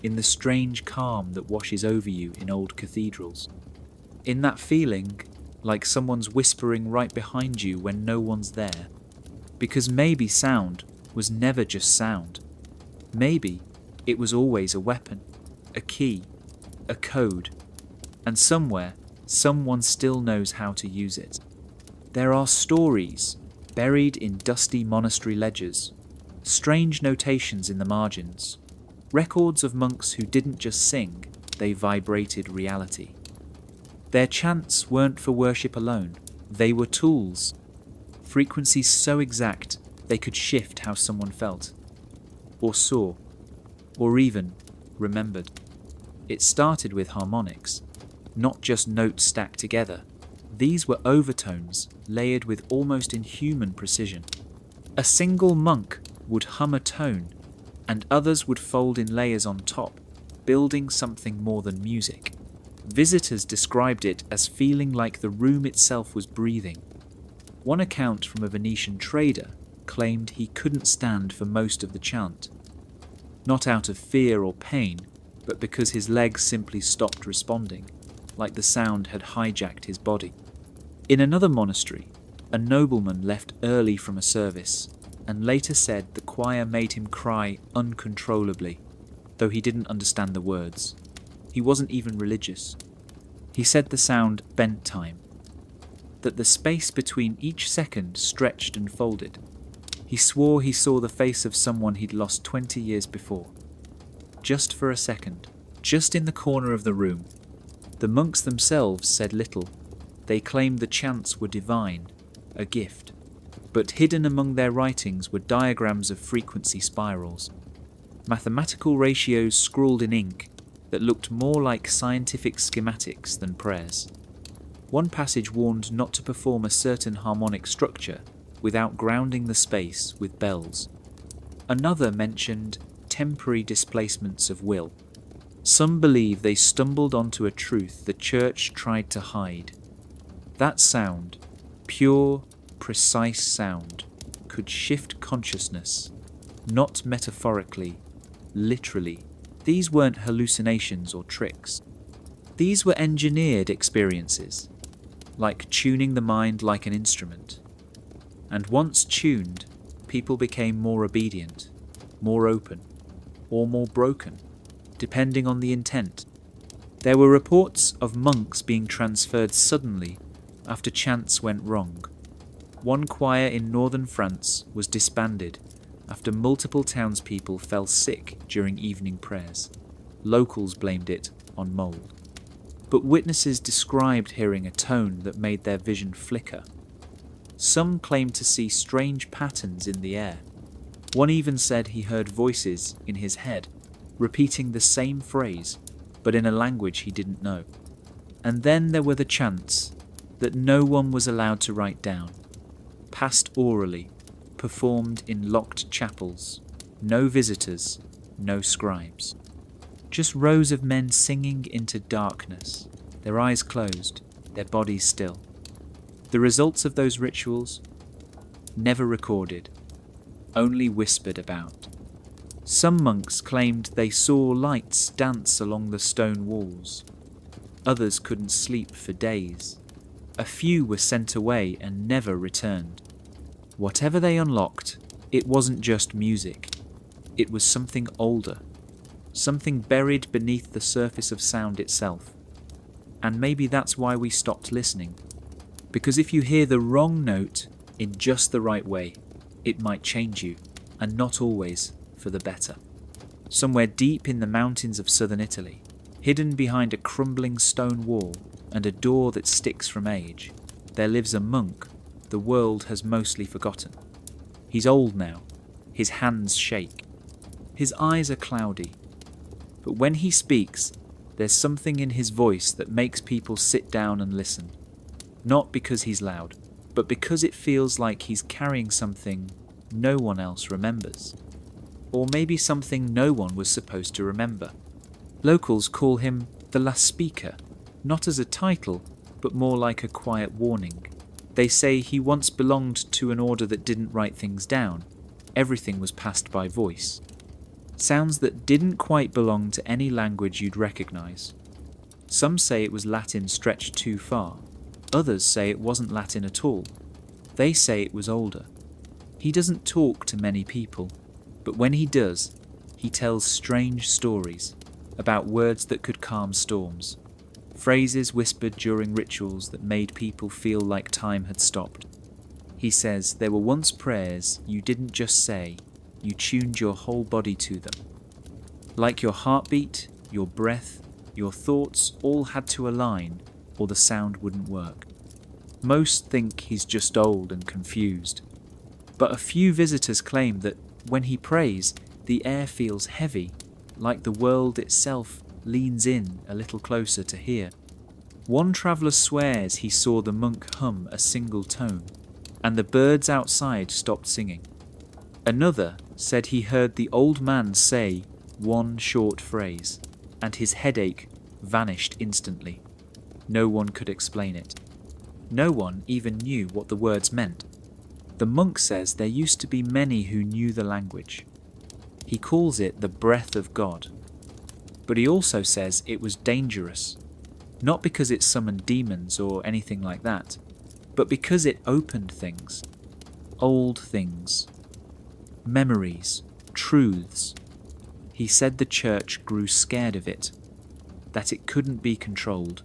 in the strange calm that washes over you in old cathedrals, in that feeling like someone's whispering right behind you when no one's there. Because maybe sound was never just sound. Maybe it was always a weapon, a key, a code, and somewhere, someone still knows how to use it. There are stories buried in dusty monastery ledgers, strange notations in the margins, records of monks who didn't just sing, they vibrated reality. Their chants weren't for worship alone, they were tools, frequencies so exact they could shift how someone felt, or saw, or even remembered. It started with harmonics, not just notes stacked together. These were overtones layered with almost inhuman precision. A single monk would hum a tone, and others would fold in layers on top, building something more than music. Visitors described it as feeling like the room itself was breathing. One account from a Venetian trader claimed he couldn't stand for most of the chant, not out of fear or pain, but because his legs simply stopped responding, like the sound had hijacked his body. In another monastery, a nobleman left early from a service, and later said the choir made him cry uncontrollably, though he didn't understand the words. He wasn't even religious. He said the sound bent time, that the space between each second stretched and folded. He swore he saw the face of someone he'd lost 20 years before. Just for a second, just in the corner of the room. The monks themselves said little. They claimed the chants were divine, a gift. But hidden among their writings were diagrams of frequency spirals, mathematical ratios scrawled in ink that looked more like scientific schematics than prayers. One passage warned not to perform a certain harmonic structure without grounding the space with bells. Another mentioned temporary displacements of will. Some believe they stumbled onto a truth the church tried to hide. That sound, pure, precise sound, could shift consciousness, not metaphorically, literally. These weren't hallucinations or tricks. These were engineered experiences, like tuning the mind like an instrument. And once tuned, people became more obedient, more open, or more broken, depending on the intent. There were reports of monks being transferred suddenly after chants went wrong. One choir in northern France was disbanded after multiple townspeople fell sick during evening prayers. Locals blamed it on mould. But witnesses described hearing a tone that made their vision flicker. Some claimed to see strange patterns in the air. One even said he heard voices in his head, repeating the same phrase, but in a language he didn't know. And then there were the chants that no one was allowed to write down, passed orally, performed in locked chapels, no visitors, no scribes. Just rows of men singing into darkness, their eyes closed, their bodies still. The results of those rituals? Never recorded, only whispered about. Some monks claimed they saw lights dance along the stone walls. Others couldn't sleep for days. A few were sent away and never returned. Whatever they unlocked, it wasn't just music. It was something older, something buried beneath the surface of sound itself. And maybe that's why we stopped listening. Because if you hear the wrong note in just the right way, it might change you, and not always for the better. Somewhere deep in the mountains of southern Italy, hidden behind a crumbling stone wall and a door that sticks from age, there lives a monk the world has mostly forgotten. He's old now, his hands shake, his eyes are cloudy, but when he speaks, there's something in his voice that makes people sit down and listen. Not because he's loud, but because it feels like he's carrying something no one else remembers. Or maybe something no one was supposed to remember. Locals call him the last speaker, not as a title, but more like a quiet warning. They say he once belonged to an order that didn't write things down. Everything was passed by voice. Sounds that didn't quite belong to any language you'd recognise. Some say it was Latin stretched too far. Others say it wasn't Latin at all. They say it was older. He doesn't talk to many people, but when he does, he tells strange stories about words that could calm storms, phrases whispered during rituals that made people feel like time had stopped. He says there were once prayers you didn't just say, you tuned your whole body to them. Like your heartbeat, your breath, your thoughts all had to align or the sound wouldn't work. Most think he's just old and confused, but a few visitors claim that when he prays, the air feels heavy, like the world itself leans in a little closer to hear. One traveller swears he saw the monk hum a single tone, and the birds outside stopped singing. Another said he heard the old man say one short phrase, and his headache vanished instantly. No one could explain it. No one even knew what the words meant. The monk says there used to be many who knew the language. He calls it the breath of God. But he also says it was dangerous, not because it summoned demons or anything like that, but because it opened things, old things, memories, truths. He said the church grew scared of it, that it couldn't be controlled,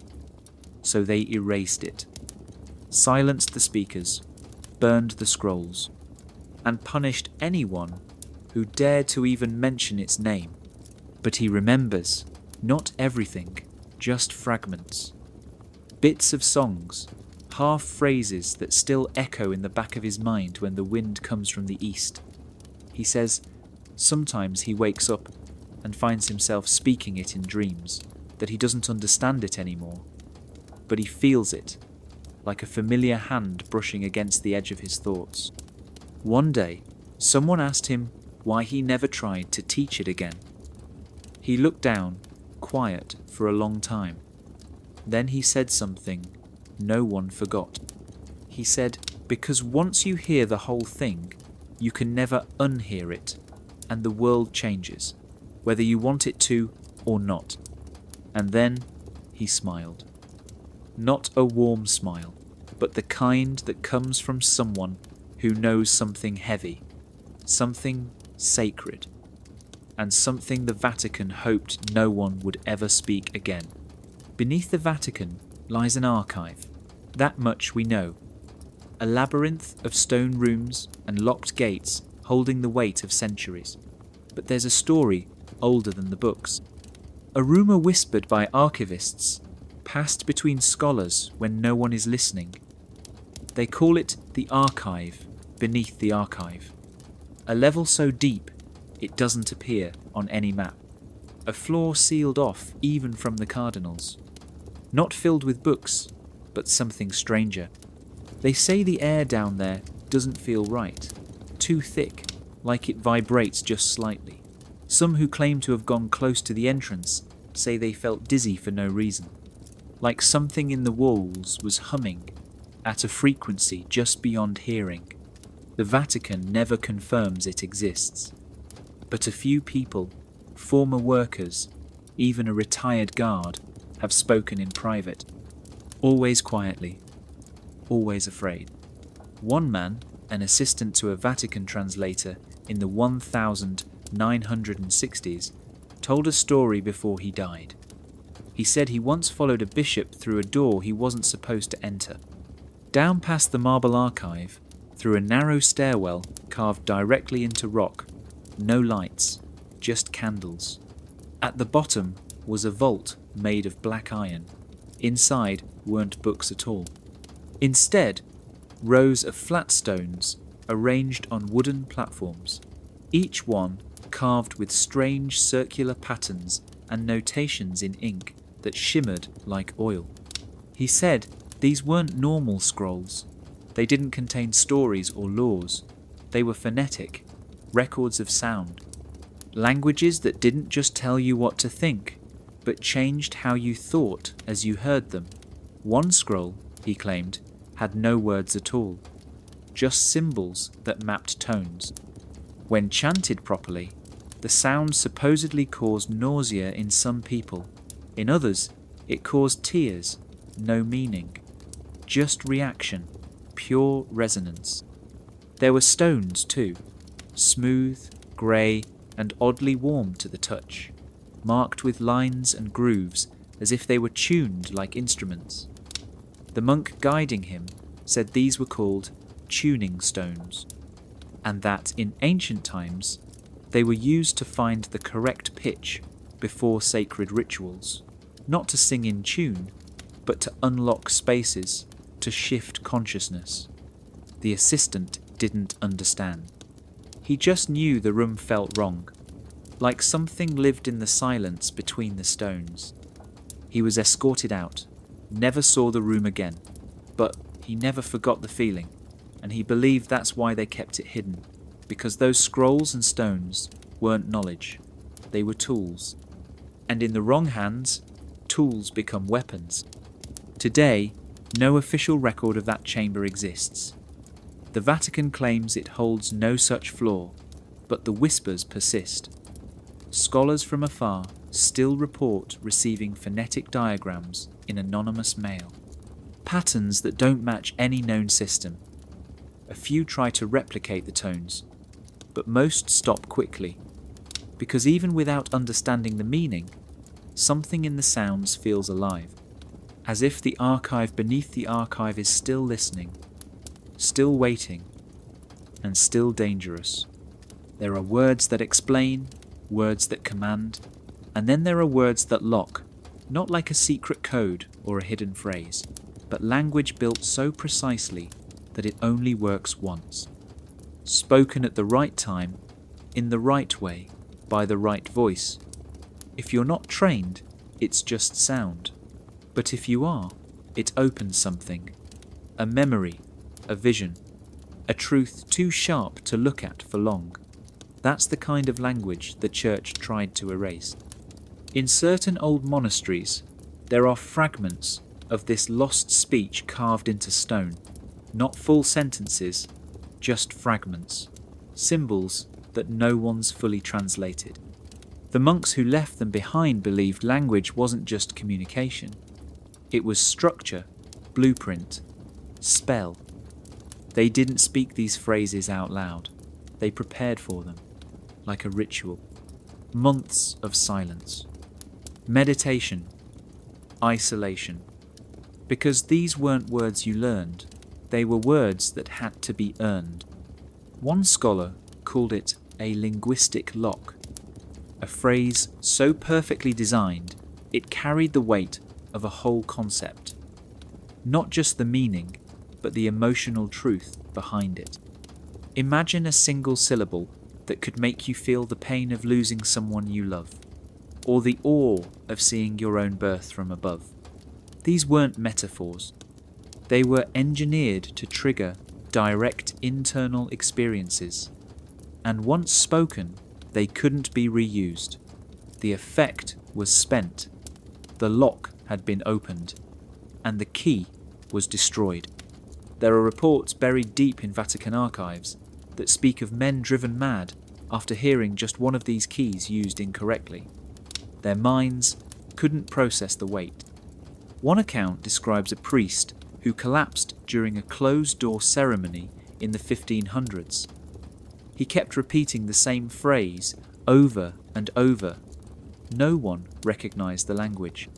so they erased it, silenced the speakers, burned the scrolls, and punished anyone who dared to even mention its name. But he remembers, not everything, just fragments. Bits of songs, half phrases that still echo in the back of his mind when the wind comes from the east. He says sometimes he wakes up and finds himself speaking it in dreams, that he doesn't understand it anymore, but he feels it, like a familiar hand brushing against the edge of his thoughts. One day, someone asked him why he never tried to teach it again. He looked down, quiet, for a long time. Then he said something no one forgot. He said, because once you hear the whole thing, you can never unhear it, and the world changes, whether you want it to or not. And then he smiled. Not a warm smile, but the kind that comes from someone who knows something heavy, something sacred, and something the Vatican hoped no one would ever speak again. Beneath the Vatican lies an archive. That much we know. A labyrinth of stone rooms and locked gates holding the weight of centuries. But there's a story older than the books. A rumour whispered by archivists, passed between scholars when no one is listening. They call it the archive beneath the archive. A level so deep it doesn't appear on any map. A floor sealed off even from the cardinals. Not filled with books, but something stranger. They say the air down there doesn't feel right. Too thick, like it vibrates just slightly. Some who claim to have gone close to the entrance say they felt dizzy for no reason. Like something in the walls was humming at a frequency just beyond hearing. The Vatican never confirms it exists. But a few people, former workers, even a retired guard, have spoken in private. Always quietly, always afraid. One man, an assistant to a Vatican translator in the 1960s, told a story before he died. He said he once followed a bishop through a door he wasn't supposed to enter, down past the marble archive, through a narrow stairwell carved directly into rock, no lights, just candles. At the bottom was a vault made of black iron. Inside weren't books at all. Instead, rows of flat stones arranged on wooden platforms, each one carved with strange circular patterns and notations in ink that shimmered like oil. He said these weren't normal scrolls. They didn't contain stories or laws. They were phonetic, records of sound. Languages that didn't just tell you what to think, but changed how you thought as you heard them. One scroll, he claimed, had no words at all, just symbols that mapped tones. When chanted properly, the sound supposedly caused nausea in some people. In others, it caused tears, no meaning, just reaction, pure resonance. There were stones too, smooth, grey, and oddly warm to the touch, marked with lines and grooves as if they were tuned like instruments. The monk guiding him said these were called tuning stones, and that in ancient times they were used to find the correct pitch before sacred rituals, not to sing in tune, but to unlock spaces, to shift consciousness. The assistant didn't understand. He just knew the room felt wrong, like something lived in the silence between the stones. He was escorted out, never saw the room again, but he never forgot the feeling, and he believed that's why they kept it hidden, because those scrolls and stones weren't knowledge, they were tools. And in the wrong hands, tools become weapons. Today, no official record of that chamber exists. The Vatican claims it holds no such flaw, but the whispers persist. Scholars from afar still report receiving phonetic diagrams in anonymous mail, patterns that don't match any known system. A few try to replicate the tones, but most stop quickly, because even without understanding the meaning, something in the sounds feels alive, as if the archive beneath the archive is still listening, still waiting, and still dangerous. There are words that explain, words that command, and then there are words that lock, not like a secret code or a hidden phrase, but language built so precisely that it only works once. Spoken at the right time, in the right way, by the right voice. If you're not trained, it's just sound. But if you are, it opens something. A memory, a vision, a truth too sharp to look at for long. That's the kind of language the Church tried to erase. In certain old monasteries, there are fragments of this lost speech carved into stone. Not full sentences, just fragments. Symbols that no one's fully translated. The monks who left them behind believed language wasn't just communication. It was structure, blueprint, spell. They didn't speak these phrases out loud. They prepared for them, like a ritual. Months of silence. Meditation. Isolation. Because these weren't words you learned, they were words that had to be earned. One scholar called it a linguistic lock, a phrase so perfectly designed it carried the weight of a whole concept. Not just the meaning, but the emotional truth behind it. Imagine a single syllable that could make you feel the pain of losing someone you love, or the awe of seeing your own birth from above. These weren't metaphors. They were engineered to trigger direct internal experiences, and once spoken, they couldn't be reused. The effect was spent. The lock had been opened, and the key was destroyed. There are reports buried deep in Vatican archives that speak of men driven mad after hearing just one of these keys used incorrectly. Their minds couldn't process the weight. One account describes a priest who collapsed during a closed-door ceremony in the 1500s. He kept repeating the same phrase over and over, No one recognized the language.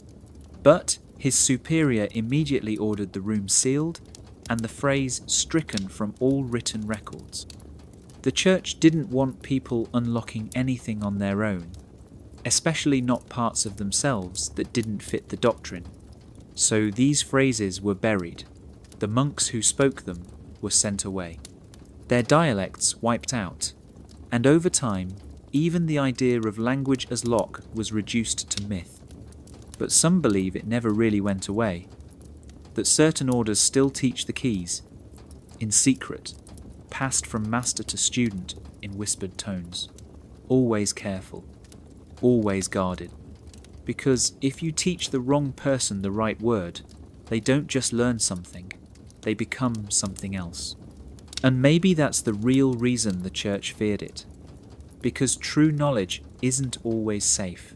But his superior immediately ordered the room sealed and the phrase stricken from all written records. The church didn't want people unlocking anything on their own, especially not parts of themselves that didn't fit the doctrine. So these phrases were buried. The monks who spoke them were sent away. Their dialects wiped out, and over time, even the idea of language as lock was reduced to myth. But some believe it never really went away, that certain orders still teach the keys, in secret, passed from master to student in whispered tones. Always careful, always guarded. Because if you teach the wrong person the right word, they don't just learn something, they become something else. And maybe that's the real reason the church feared it. Because true knowledge isn't always safe.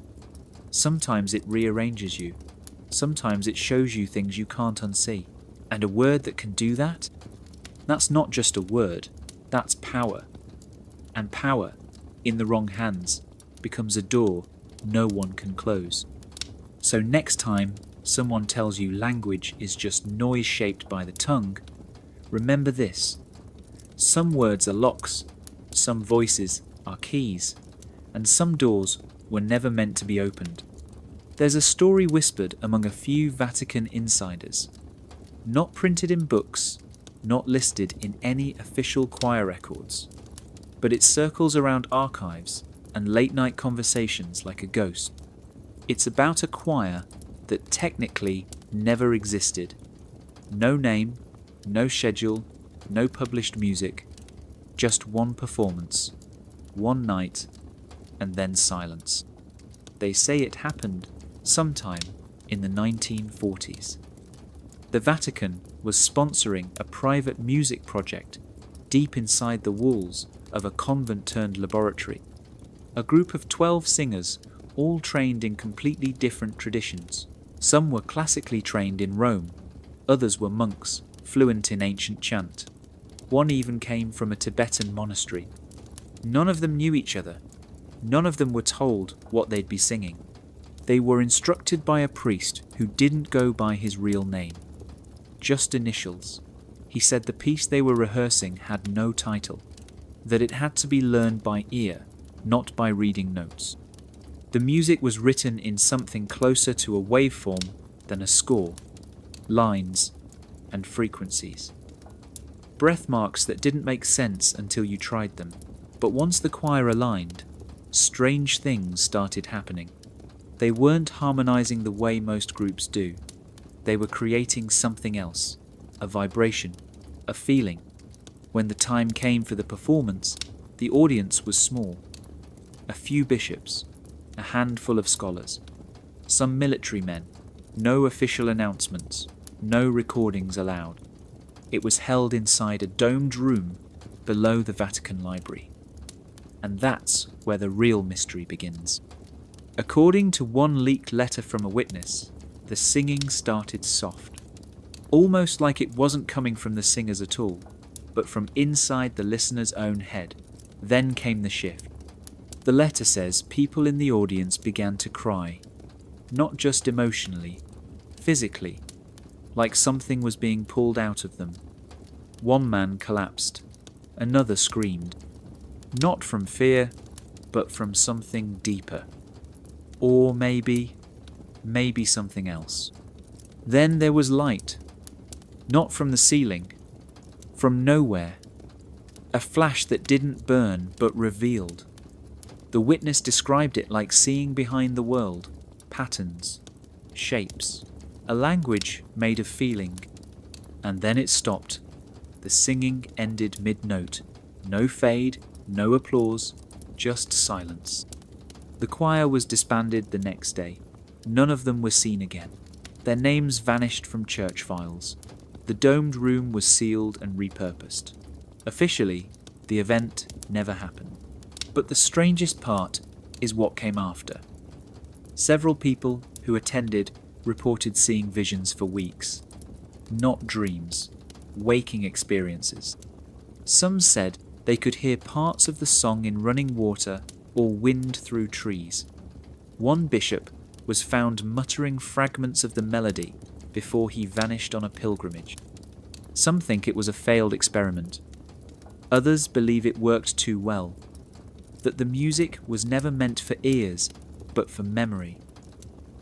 Sometimes it rearranges you. Sometimes it shows you things you can't unsee. And a word that can do that? That's not just a word, that's power. And power, in the wrong hands, becomes a door no one can close. So next time someone tells you language is just noise shaped by the tongue, remember this. Some words are locks, some voices are keys, and some doors were never meant to be opened. There's a story whispered among a few Vatican insiders, not printed in books, not listed in any official choir records, but it circles around archives and late-night conversations like a ghost. It's about a choir that technically never existed. No name, no schedule, no published music, just one performance, one night, and then silence. They say it happened sometime in the 1940s. The Vatican was sponsoring a private music project deep inside the walls of a convent-turned laboratory. A group of 12 singers, all trained in completely different traditions. Some were classically trained in Rome, others were monks, fluent in ancient chant. One even came from a Tibetan monastery. None of them knew each other. None of them were told what they'd be singing. They were instructed by a priest who didn't go by his real name. Just initials. He said the piece they were rehearsing had no title, that it had to be learned by ear, not by reading notes. The music was written in something closer to a waveform than a score, lines and frequencies. Breath marks that didn't make sense until you tried them, but once the choir aligned, strange things started happening. They weren't harmonizing the way most groups do. They were creating something else, a vibration, a feeling. When the time came for the performance, the audience was small. A few bishops, a handful of scholars, some military men, no official announcements, no recordings allowed. It was held inside a domed room below the Vatican Library. And that's where the real mystery begins. According to one leaked letter from a witness, the singing started soft, almost like it wasn't coming from the singers at all, but from inside the listener's own head. Then came the shift. The letter says people in the audience began to cry, not just emotionally, physically, like something was being pulled out of them. One man collapsed, another screamed, not from fear, but from something deeper. Or maybe something else. Then there was light, not from the ceiling, from nowhere, a flash that didn't burn but revealed. The witness described it like seeing behind the world, patterns, shapes, a language made of feeling. And then it stopped. The singing ended mid-note. No fade, no applause, just silence. The choir was disbanded the next day. None of them were seen again. Their names vanished from church files. The domed room was sealed and repurposed. Officially, the event never happened. But the strangest part is what came after. Several people who attended reported seeing visions for weeks. Not dreams, waking experiences. Some said they could hear parts of the song in running water or wind through trees. One bishop was found muttering fragments of the melody before he vanished on a pilgrimage. Some think it was a failed experiment. Others believe it worked too well, that the music was never meant for ears, but for memory,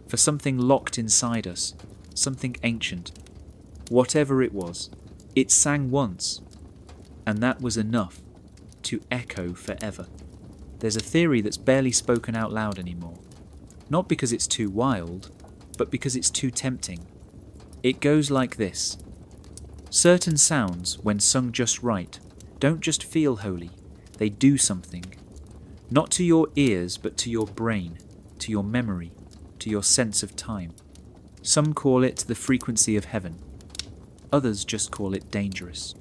for something locked inside us, something ancient. Whatever it was, it sang once, and that was enough to echo forever. There's a theory that's barely spoken out loud anymore, not because it's too wild, but because it's too tempting. It goes like this. Certain sounds, when sung just right, don't just feel holy, they do something. Not to your ears, but to your brain, to your memory, to your sense of time. Some call it the frequency of heaven. Others just call it dangerous.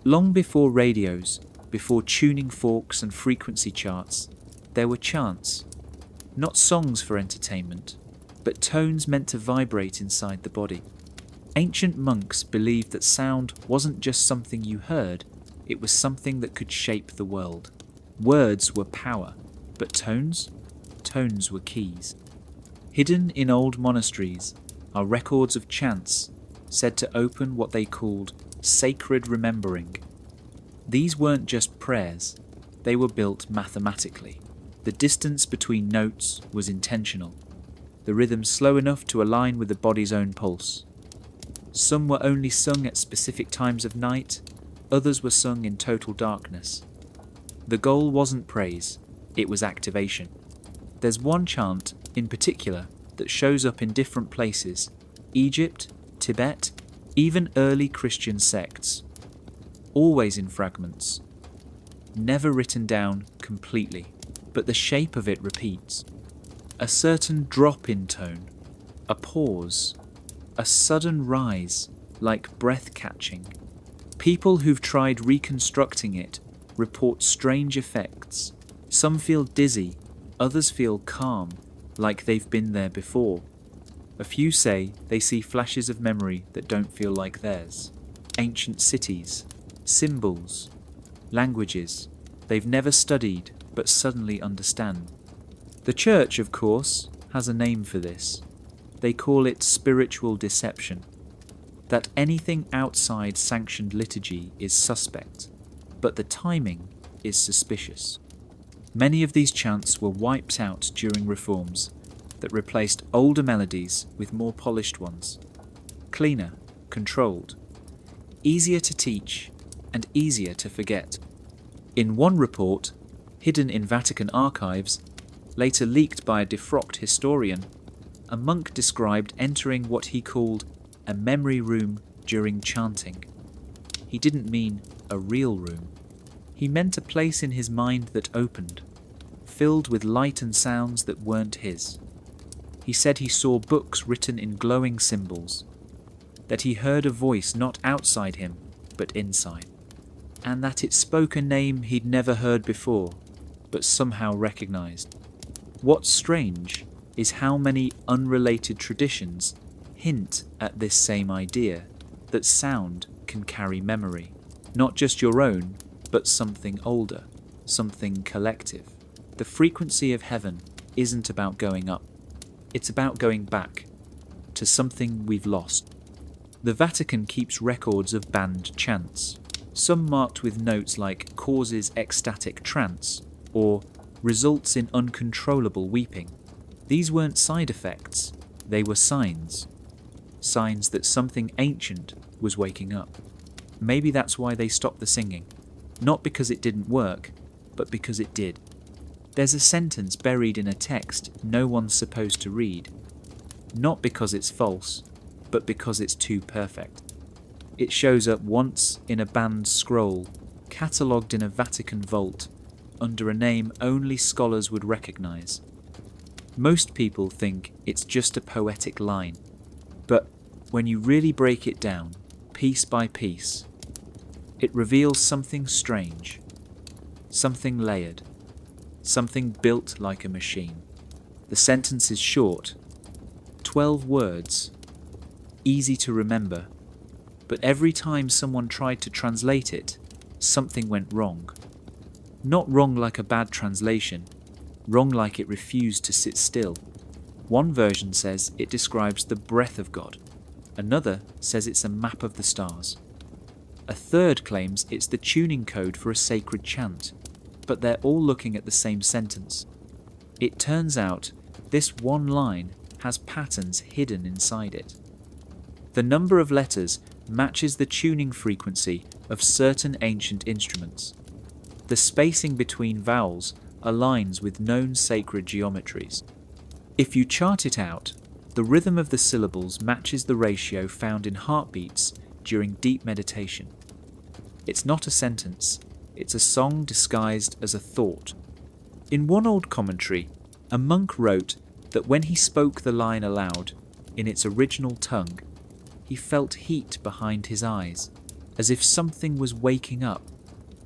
Long before radios, before tuning forks and frequency charts, there were chants. Not songs for entertainment, but tones meant to vibrate inside the body. Ancient monks believed that sound wasn't just something you heard, it was something that could shape the world. Words were power, but tones? Tones were keys. Hidden in old monasteries are records of chants said to open what they called sacred remembering. These weren't just prayers, they were built mathematically. The distance between notes was intentional, the rhythm slow enough to align with the body's own pulse. Some were only sung at specific times of night, others were sung in total darkness. The goal wasn't praise, it was activation. There's one chant in particular that shows up in different places: Egypt, Tibet, even early Christian sects. Always in fragments, never written down completely, but the shape of it repeats. A certain drop in tone, a pause, a sudden rise, like breath catching. People who've tried reconstructing it report strange effects. Some feel dizzy, others feel calm, like they've been there before. A few say they see flashes of memory that don't feel like theirs. Ancient cities, symbols, languages they've never studied but suddenly understand. The Church, of course, has a name for this. They call it spiritual deception. That anything outside sanctioned liturgy is suspect, but the timing is suspicious. Many of these chants were wiped out during reforms that replaced older melodies with more polished ones. Cleaner, controlled, easier to teach, and easier to forget. In one report, hidden in Vatican archives, later leaked by a defrocked historian, a monk described entering what he called a memory room during chanting. He didn't mean a real room. He meant a place in his mind that opened, filled with light and sounds that weren't his. He said he saw books written in glowing symbols, that he heard a voice not outside him, but inside, and that it spoke a name he'd never heard before, but somehow recognized. What's strange is how many unrelated traditions hint at this same idea, that sound can carry memory, not just your own, but something older, something collective. The frequency of heaven isn't about going up, it's about going back to something we've lost. The Vatican keeps records of banned chants, some marked with notes like causes ecstatic trance or results in uncontrollable weeping. These weren't side effects, they were signs. Signs that something ancient was waking up. Maybe that's why they stopped the singing. Not because it didn't work, but because it did. There's a sentence buried in a text no one's supposed to read. Not because it's false, but because it's too perfect. It shows up once in a banned scroll, catalogued in a Vatican vault, under a name only scholars would recognize. Most people think it's just a poetic line, but when you really break it down, piece by piece, it reveals something strange, something layered, something built like a machine. The sentence is short, 12 words, easy to remember, but every time someone tried to translate it, something went wrong. Not wrong like a bad translation, wrong like it refused to sit still. One version says it describes the breath of God. Another says it's a map of the stars. A third claims it's the tuning code for a sacred chant, but they're all looking at the same sentence. It turns out this one line has patterns hidden inside it. The number of letters matches the tuning frequency of certain ancient instruments. The spacing between vowels aligns with known sacred geometries. If you chart it out, the rhythm of the syllables matches the ratio found in heartbeats during deep meditation. It's not a sentence, it's a song disguised as a thought. In one old commentary, a monk wrote that when he spoke the line aloud, in its original tongue, he felt heat behind his eyes, as if something was waking up.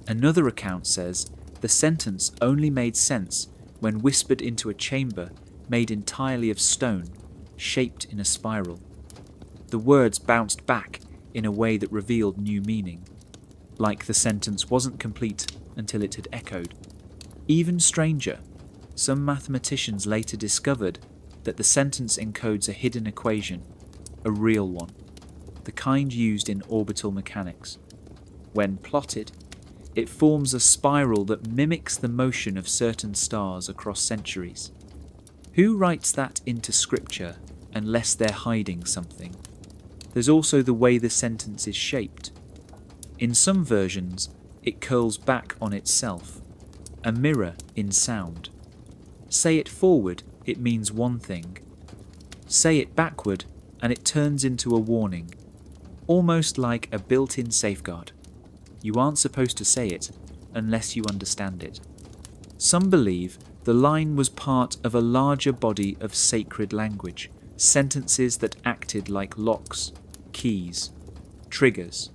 Another account says the sentence only made sense when whispered into a chamber made entirely of stone, shaped in a spiral. The words bounced back in a way that revealed new meaning, like the sentence wasn't complete until it had echoed. Even stranger, some mathematicians later discovered that the sentence encodes a hidden equation, a real one, the kind used in orbital mechanics. When plotted, it forms a spiral that mimics the motion of certain stars across centuries. Who writes that into scripture unless they're hiding something? There's also the way the sentence is shaped. In some versions, it curls back on itself, a mirror in sound. Say it forward, it means one thing. Say it backward, and it turns into a warning, almost like a built-in safeguard. You aren't supposed to say it unless you understand it. Some believe the line was part of a larger body of sacred language, sentences that acted like locks, keys, triggers.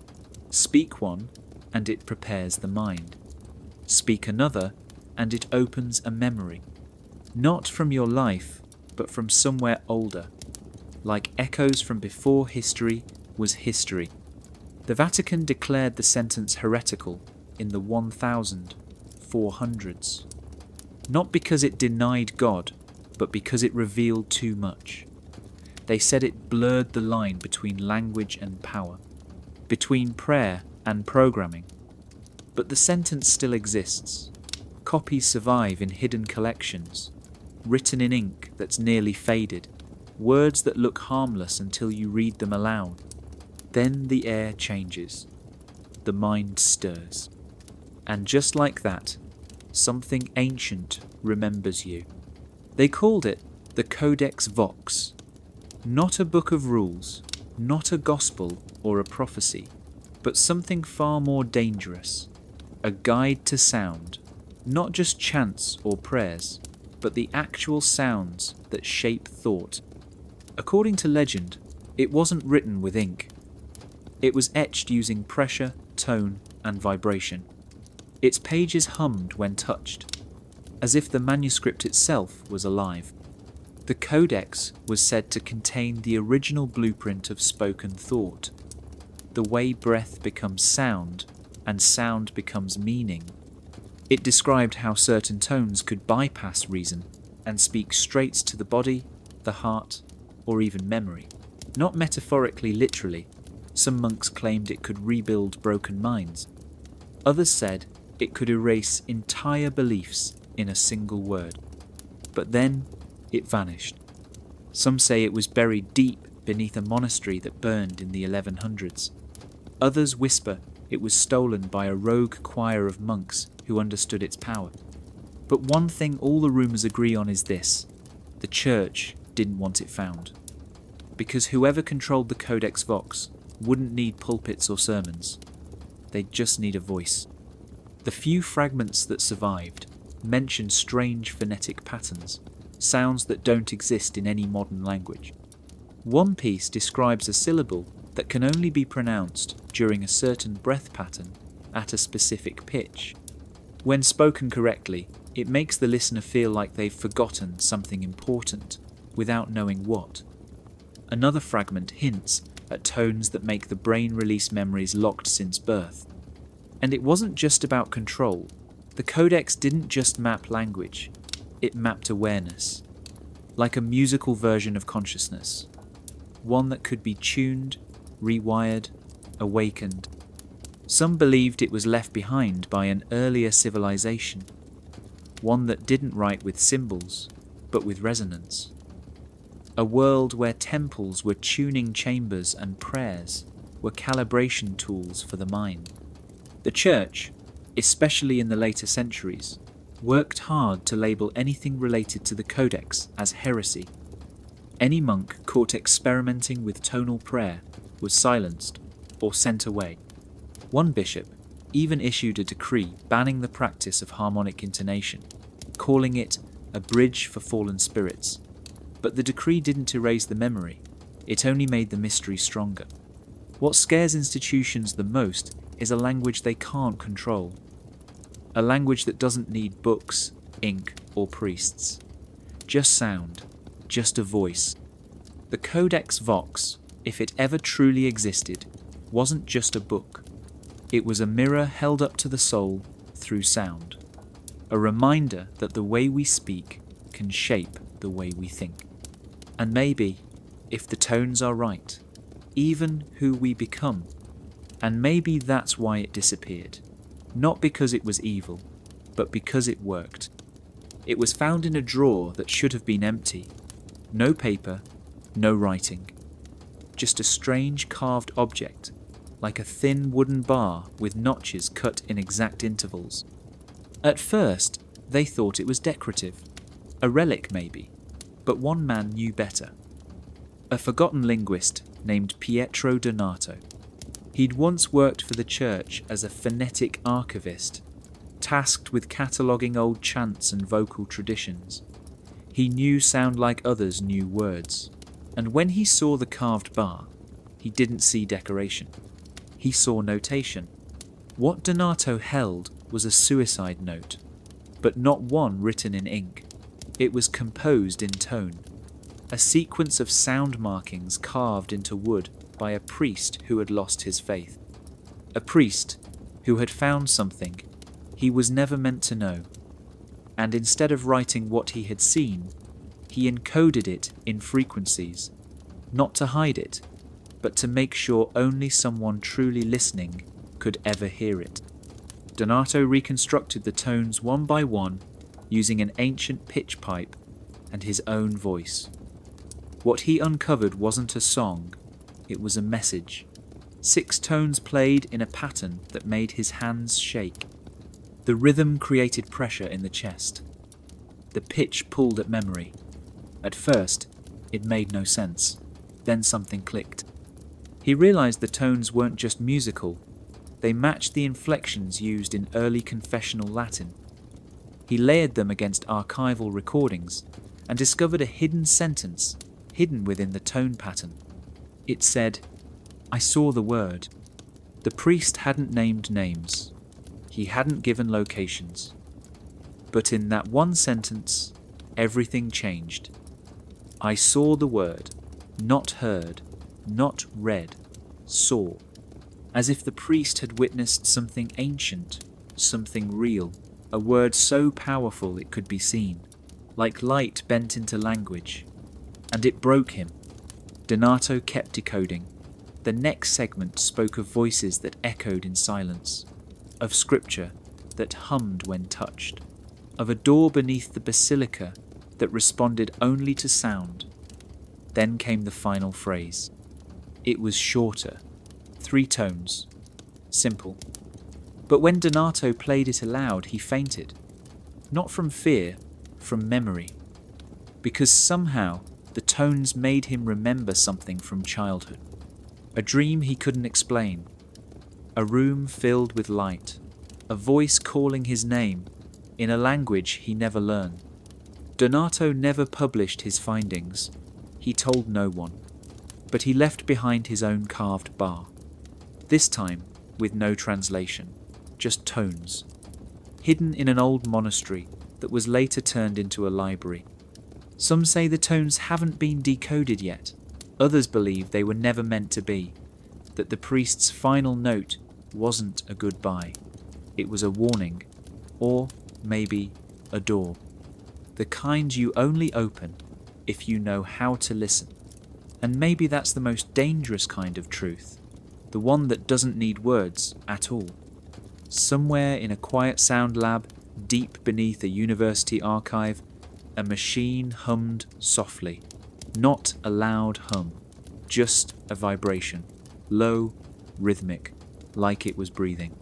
Speak one, and it prepares the mind. Speak another, and it opens a memory. Not from your life, but from somewhere older, like echoes from before history was history. The Vatican declared the sentence heretical in the 1400s, not because it denied God, but because it revealed too much. They said it blurred the line between language and power, between prayer and programming. But the sentence still exists. Copies survive in hidden collections, written in ink that's nearly faded, words that look harmless until you read them aloud. Then the air changes, the mind stirs, and just like that, something ancient remembers you. They called it the Codex Vox, not a book of rules, not a gospel or a prophecy, but something far more dangerous, a guide to sound, not just chants or prayers, but the actual sounds that shape thought. According to legend, it wasn't written with ink. It was etched using pressure, tone, and vibration. Its pages hummed when touched, as if the manuscript itself was alive. The codex was said to contain the original blueprint of spoken thought, the way breath becomes sound and sound becomes meaning. It described how certain tones could bypass reason and speak straight to the body, the heart, or even memory. Not metaphorically, literally. Some monks claimed it could rebuild broken minds. Others said it could erase entire beliefs in a single word. But then it vanished. Some say it was buried deep beneath a monastery that burned in the 1100s. Others whisper it was stolen by a rogue choir of monks who understood its power. But one thing all the rumours agree on is this: the church didn't want it found. Because whoever controlled the Codex Vox wouldn't need pulpits or sermons. They'd just need a voice. The few fragments that survived mention strange phonetic patterns, sounds that don't exist in any modern language. One piece describes a syllable that can only be pronounced during a certain breath pattern at a specific pitch. When spoken correctly, it makes the listener feel like they've forgotten something important without knowing what. Another fragment hints at tones that make the brain release memories locked since birth. And it wasn't just about control. The codex didn't just map language. It mapped awareness, like a musical version of consciousness, one that could be tuned, rewired, awakened. Some believed it was left behind by an earlier civilization, one that didn't write with symbols, but with resonance. A world where temples were tuning chambers and prayers were calibration tools for the mind. The Church, especially in the later centuries, worked hard to label anything related to the codex as heresy. Any monk caught experimenting with tonal prayer was silenced or sent away. One bishop even issued a decree banning the practice of harmonic intonation, calling it a bridge for fallen spirits. But the decree didn't erase the memory, it only made the mystery stronger. What scares institutions the most is a language they can't control. A language that doesn't need books, ink, or priests. Just sound, just a voice. The Codex Vox, if it ever truly existed, wasn't just a book. It was a mirror held up to the soul through sound. A reminder that the way we speak can shape the way we think. And maybe, if the tones are right, even who we become. And maybe that's why it disappeared. Not because it was evil, but because it worked. It was found in a drawer that should have been empty. No paper, no writing. Just a strange carved object, like a thin wooden bar with notches cut in exact intervals. At first, they thought it was decorative. A relic maybe, but one man knew better. A forgotten linguist named Pietro Donato. He'd once worked for the church as a phonetic archivist, tasked with cataloguing old chants and vocal traditions. He knew sound like others knew words, and when he saw the carved bar, he didn't see decoration. He saw notation. What Donato held was a suicide note, but not one written in ink. It was composed in tone, a sequence of sound markings carved into wood by a priest who had lost his faith. A priest who had found something he was never meant to know, and instead of writing what he had seen, he encoded it in frequencies, not to hide it, but to make sure only someone truly listening could ever hear it. Donato reconstructed the tones one by one using an ancient pitch pipe and his own voice. What he uncovered wasn't a song, it was a message. 6 tones played in a pattern that made his hands shake. The rhythm created pressure in the chest. The pitch pulled at memory. At first, it made no sense. Then something clicked. He realized the tones weren't just musical, they matched the inflections used in early confessional Latin. He layered them against archival recordings and discovered a hidden sentence hidden within the tone pattern. It said, "I saw the word." The priest hadn't named names. He hadn't given locations. But in that one sentence, everything changed. I saw the word, not heard, not read, saw. As if the priest had witnessed something ancient, something real, a word so powerful it could be seen, like light bent into language. And it broke him. Donato kept decoding. The next segment spoke of voices that echoed in silence, of scripture that hummed when touched, of a door beneath the basilica that responded only to sound. Then came the final phrase. It was shorter, 3 tones, simple. But when Donato played it aloud, he fainted. Not from fear, from memory. Because somehow the tones made him remember something from childhood. A dream he couldn't explain. A room filled with light. A voice calling his name in a language he never learned. Donato never published his findings. He told no one. But he left behind his own carved bar. This time with no translation, just tones. Hidden in an old monastery that was later turned into a library. Some say the tones haven't been decoded yet. Others believe they were never meant to be, that the priest's final note wasn't a goodbye. It was a warning, or maybe a door. the kind you only open if you know how to listen. And maybe that's the most dangerous kind of truth, the one that doesn't need words at all. Somewhere in a quiet sound lab, deep beneath a university archive, a machine hummed softly. Not a loud hum, just a vibration, low, rhythmic, like it was breathing.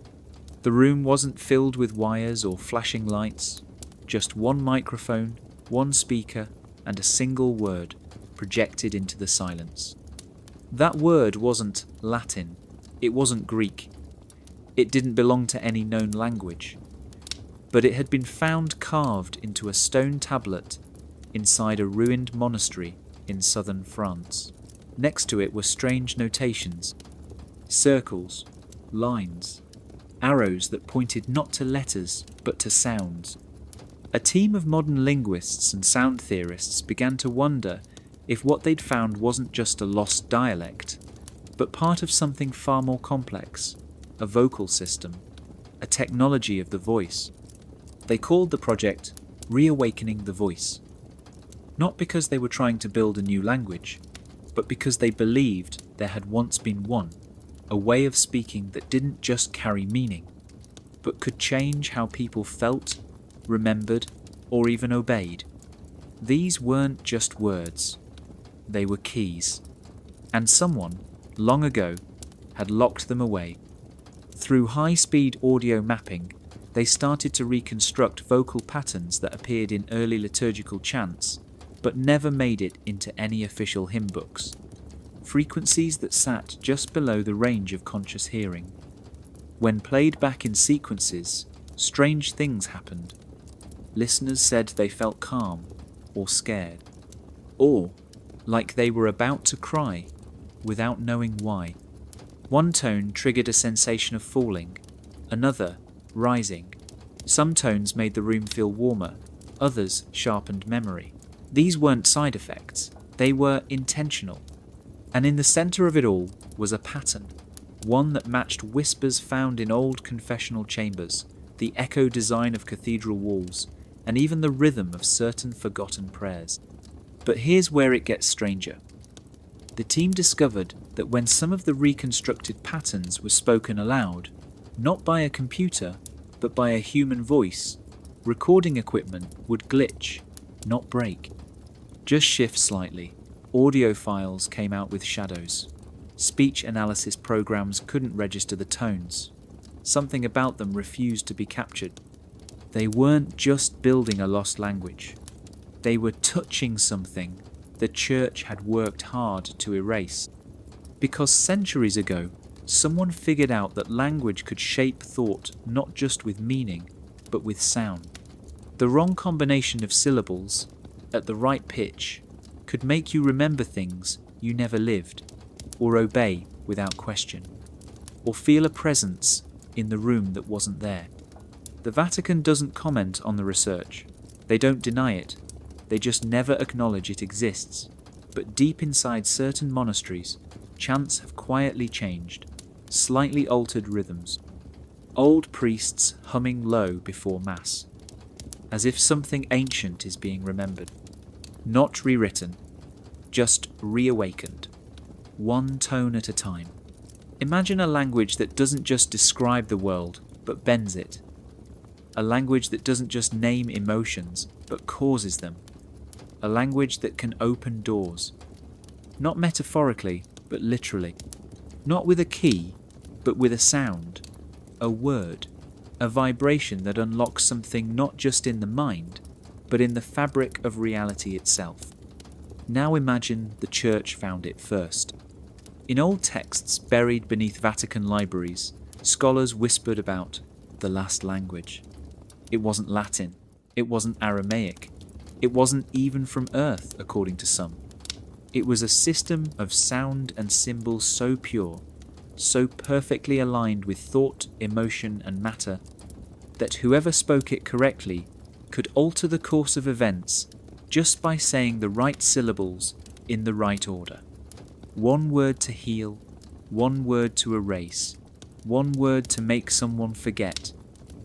The room wasn't filled with wires or flashing lights, just one microphone, one speaker, and a single word projected into the silence. That word wasn't Latin, it wasn't Greek, it didn't belong to any known language, but it had been found carved into a stone tablet inside a ruined monastery in southern France. Next to it were strange notations, circles, lines, arrows that pointed not to letters but to sounds. A team of modern linguists and sound theorists began to wonder if what they'd found wasn't just a lost dialect, but part of something far more complex, a vocal system, a technology of the voice. They called the project Reawakening the Voice. Not because they were trying to build a new language, but because they believed there had once been one, a way of speaking that didn't just carry meaning, but could change how people felt, remembered, or even obeyed. These weren't just words, they were keys, and someone, long ago, had locked them away. Through high-speed audio mapping, they started to reconstruct vocal patterns that appeared in early liturgical chants, but never made it into any official hymn books. Frequencies that sat just below the range of conscious hearing. When played back in sequences, strange things happened. Listeners said they felt calm or scared, or like they were about to cry without knowing why. One tone triggered a sensation of falling, another rising. Some tones made the room feel warmer, others sharpened memory. These weren't side effects, they were intentional. And in the centre of it all was a pattern, one that matched whispers found in old confessional chambers, the echo design of cathedral walls, and even the rhythm of certain forgotten prayers. But here's where it gets stranger. The team discovered that when some of the reconstructed patterns were spoken aloud, not by a computer, but by a human voice, recording equipment would glitch, not break. Just shift slightly. Audio files came out with shadows. Speech analysis programs couldn't register the tones. Something about them refused to be captured. They weren't just building a lost language. They were touching something the church had worked hard to erase. Because centuries ago, someone figured out that language could shape thought not just with meaning, but with sound. The wrong combination of syllables, at the right pitch, could make you remember things you never lived, or obey without question, or feel a presence in the room that wasn't there. The Vatican doesn't comment on the research. They don't deny it. They just never acknowledge it exists. But deep inside certain monasteries, chants have quietly changed, slightly altered rhythms. Old priests humming low before Mass, as if something ancient is being remembered. Not rewritten, just reawakened, one tone at a time. Imagine a language that doesn't just describe the world, but bends it. A language that doesn't just name emotions, but causes them. A language that can open doors. Not metaphorically, but literally. Not with a key, but with a sound, a word, a vibration that unlocks something not just in the mind, but in the fabric of reality itself. Now imagine the Church found it first. In old texts buried beneath Vatican libraries, scholars whispered about the last language. It wasn't Latin, it wasn't Aramaic, it wasn't even from Earth, according to some. It was a system of sound and symbols so pure, so perfectly aligned with thought, emotion, and matter, that whoever spoke it correctly could alter the course of events just by saying the right syllables in the right order. One word to heal, one word to erase, one word to make someone forget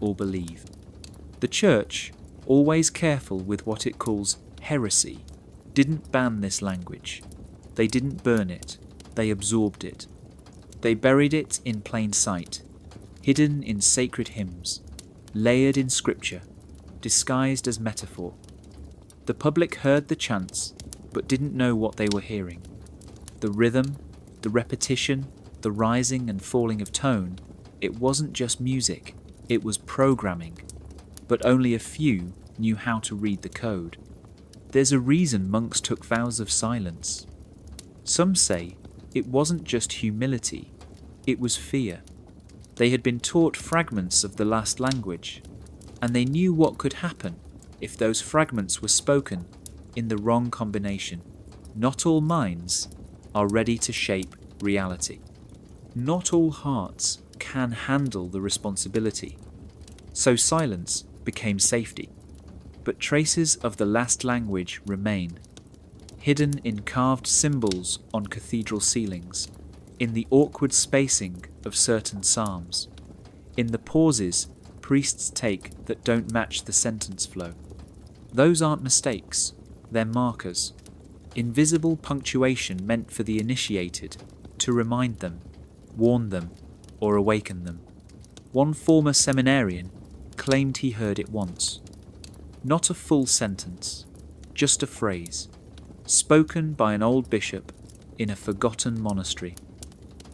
or believe. The Church, always careful with what it calls heresy, didn't ban this language. They didn't burn it, they absorbed it. They buried it in plain sight, hidden in sacred hymns, layered in scripture, disguised as metaphor. The public heard the chants, but didn't know what they were hearing. The rhythm, the repetition, the rising and falling of tone, it wasn't just music, it was programming. But only a few knew how to read the code. There's a reason monks took vows of silence. Some say it wasn't just humility, it was fear. They had been taught fragments of the last language, and they knew what could happen if those fragments were spoken in the wrong combination. Not all minds are ready to shape reality. Not all hearts can handle the responsibility. So silence became safety. But traces of the last language remain, hidden in carved symbols on cathedral ceilings, in the awkward spacing of certain psalms, in the pauses priests take that don't match the sentence flow. Those aren't mistakes, they're markers. Invisible punctuation meant for the initiated, to remind them, warn them, or awaken them. One former seminarian claimed he heard it once. Not a full sentence, just a phrase, spoken by an old bishop in a forgotten monastery.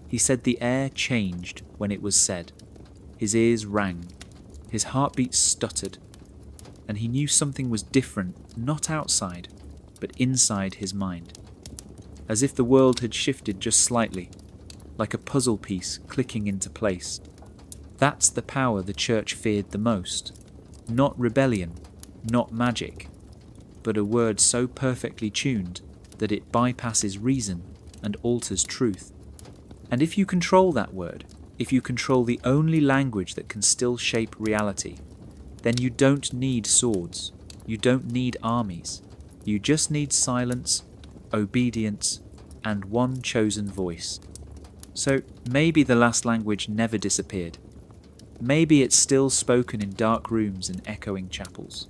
He said the air changed when it was said. His ears rang, his heartbeat stuttered, and he knew something was different, not outside, but inside his mind. As if the world had shifted just slightly, like a puzzle piece clicking into place. That's the power the church feared the most. Not rebellion, not magic, but a word so perfectly tuned that it bypasses reason and alters truth. And if you control that word, if you control the only language that can still shape reality, then you don't need swords, you don't need armies, you just need silence, obedience, and one chosen voice. So maybe the last language never disappeared. Maybe it's still spoken in dark rooms and echoing chapels.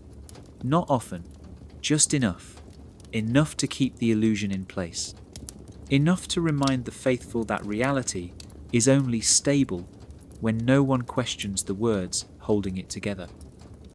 Not often, just enough. Enough to keep the illusion in place. Enough to remind the faithful that reality is only stable when no one questions the words holding it together.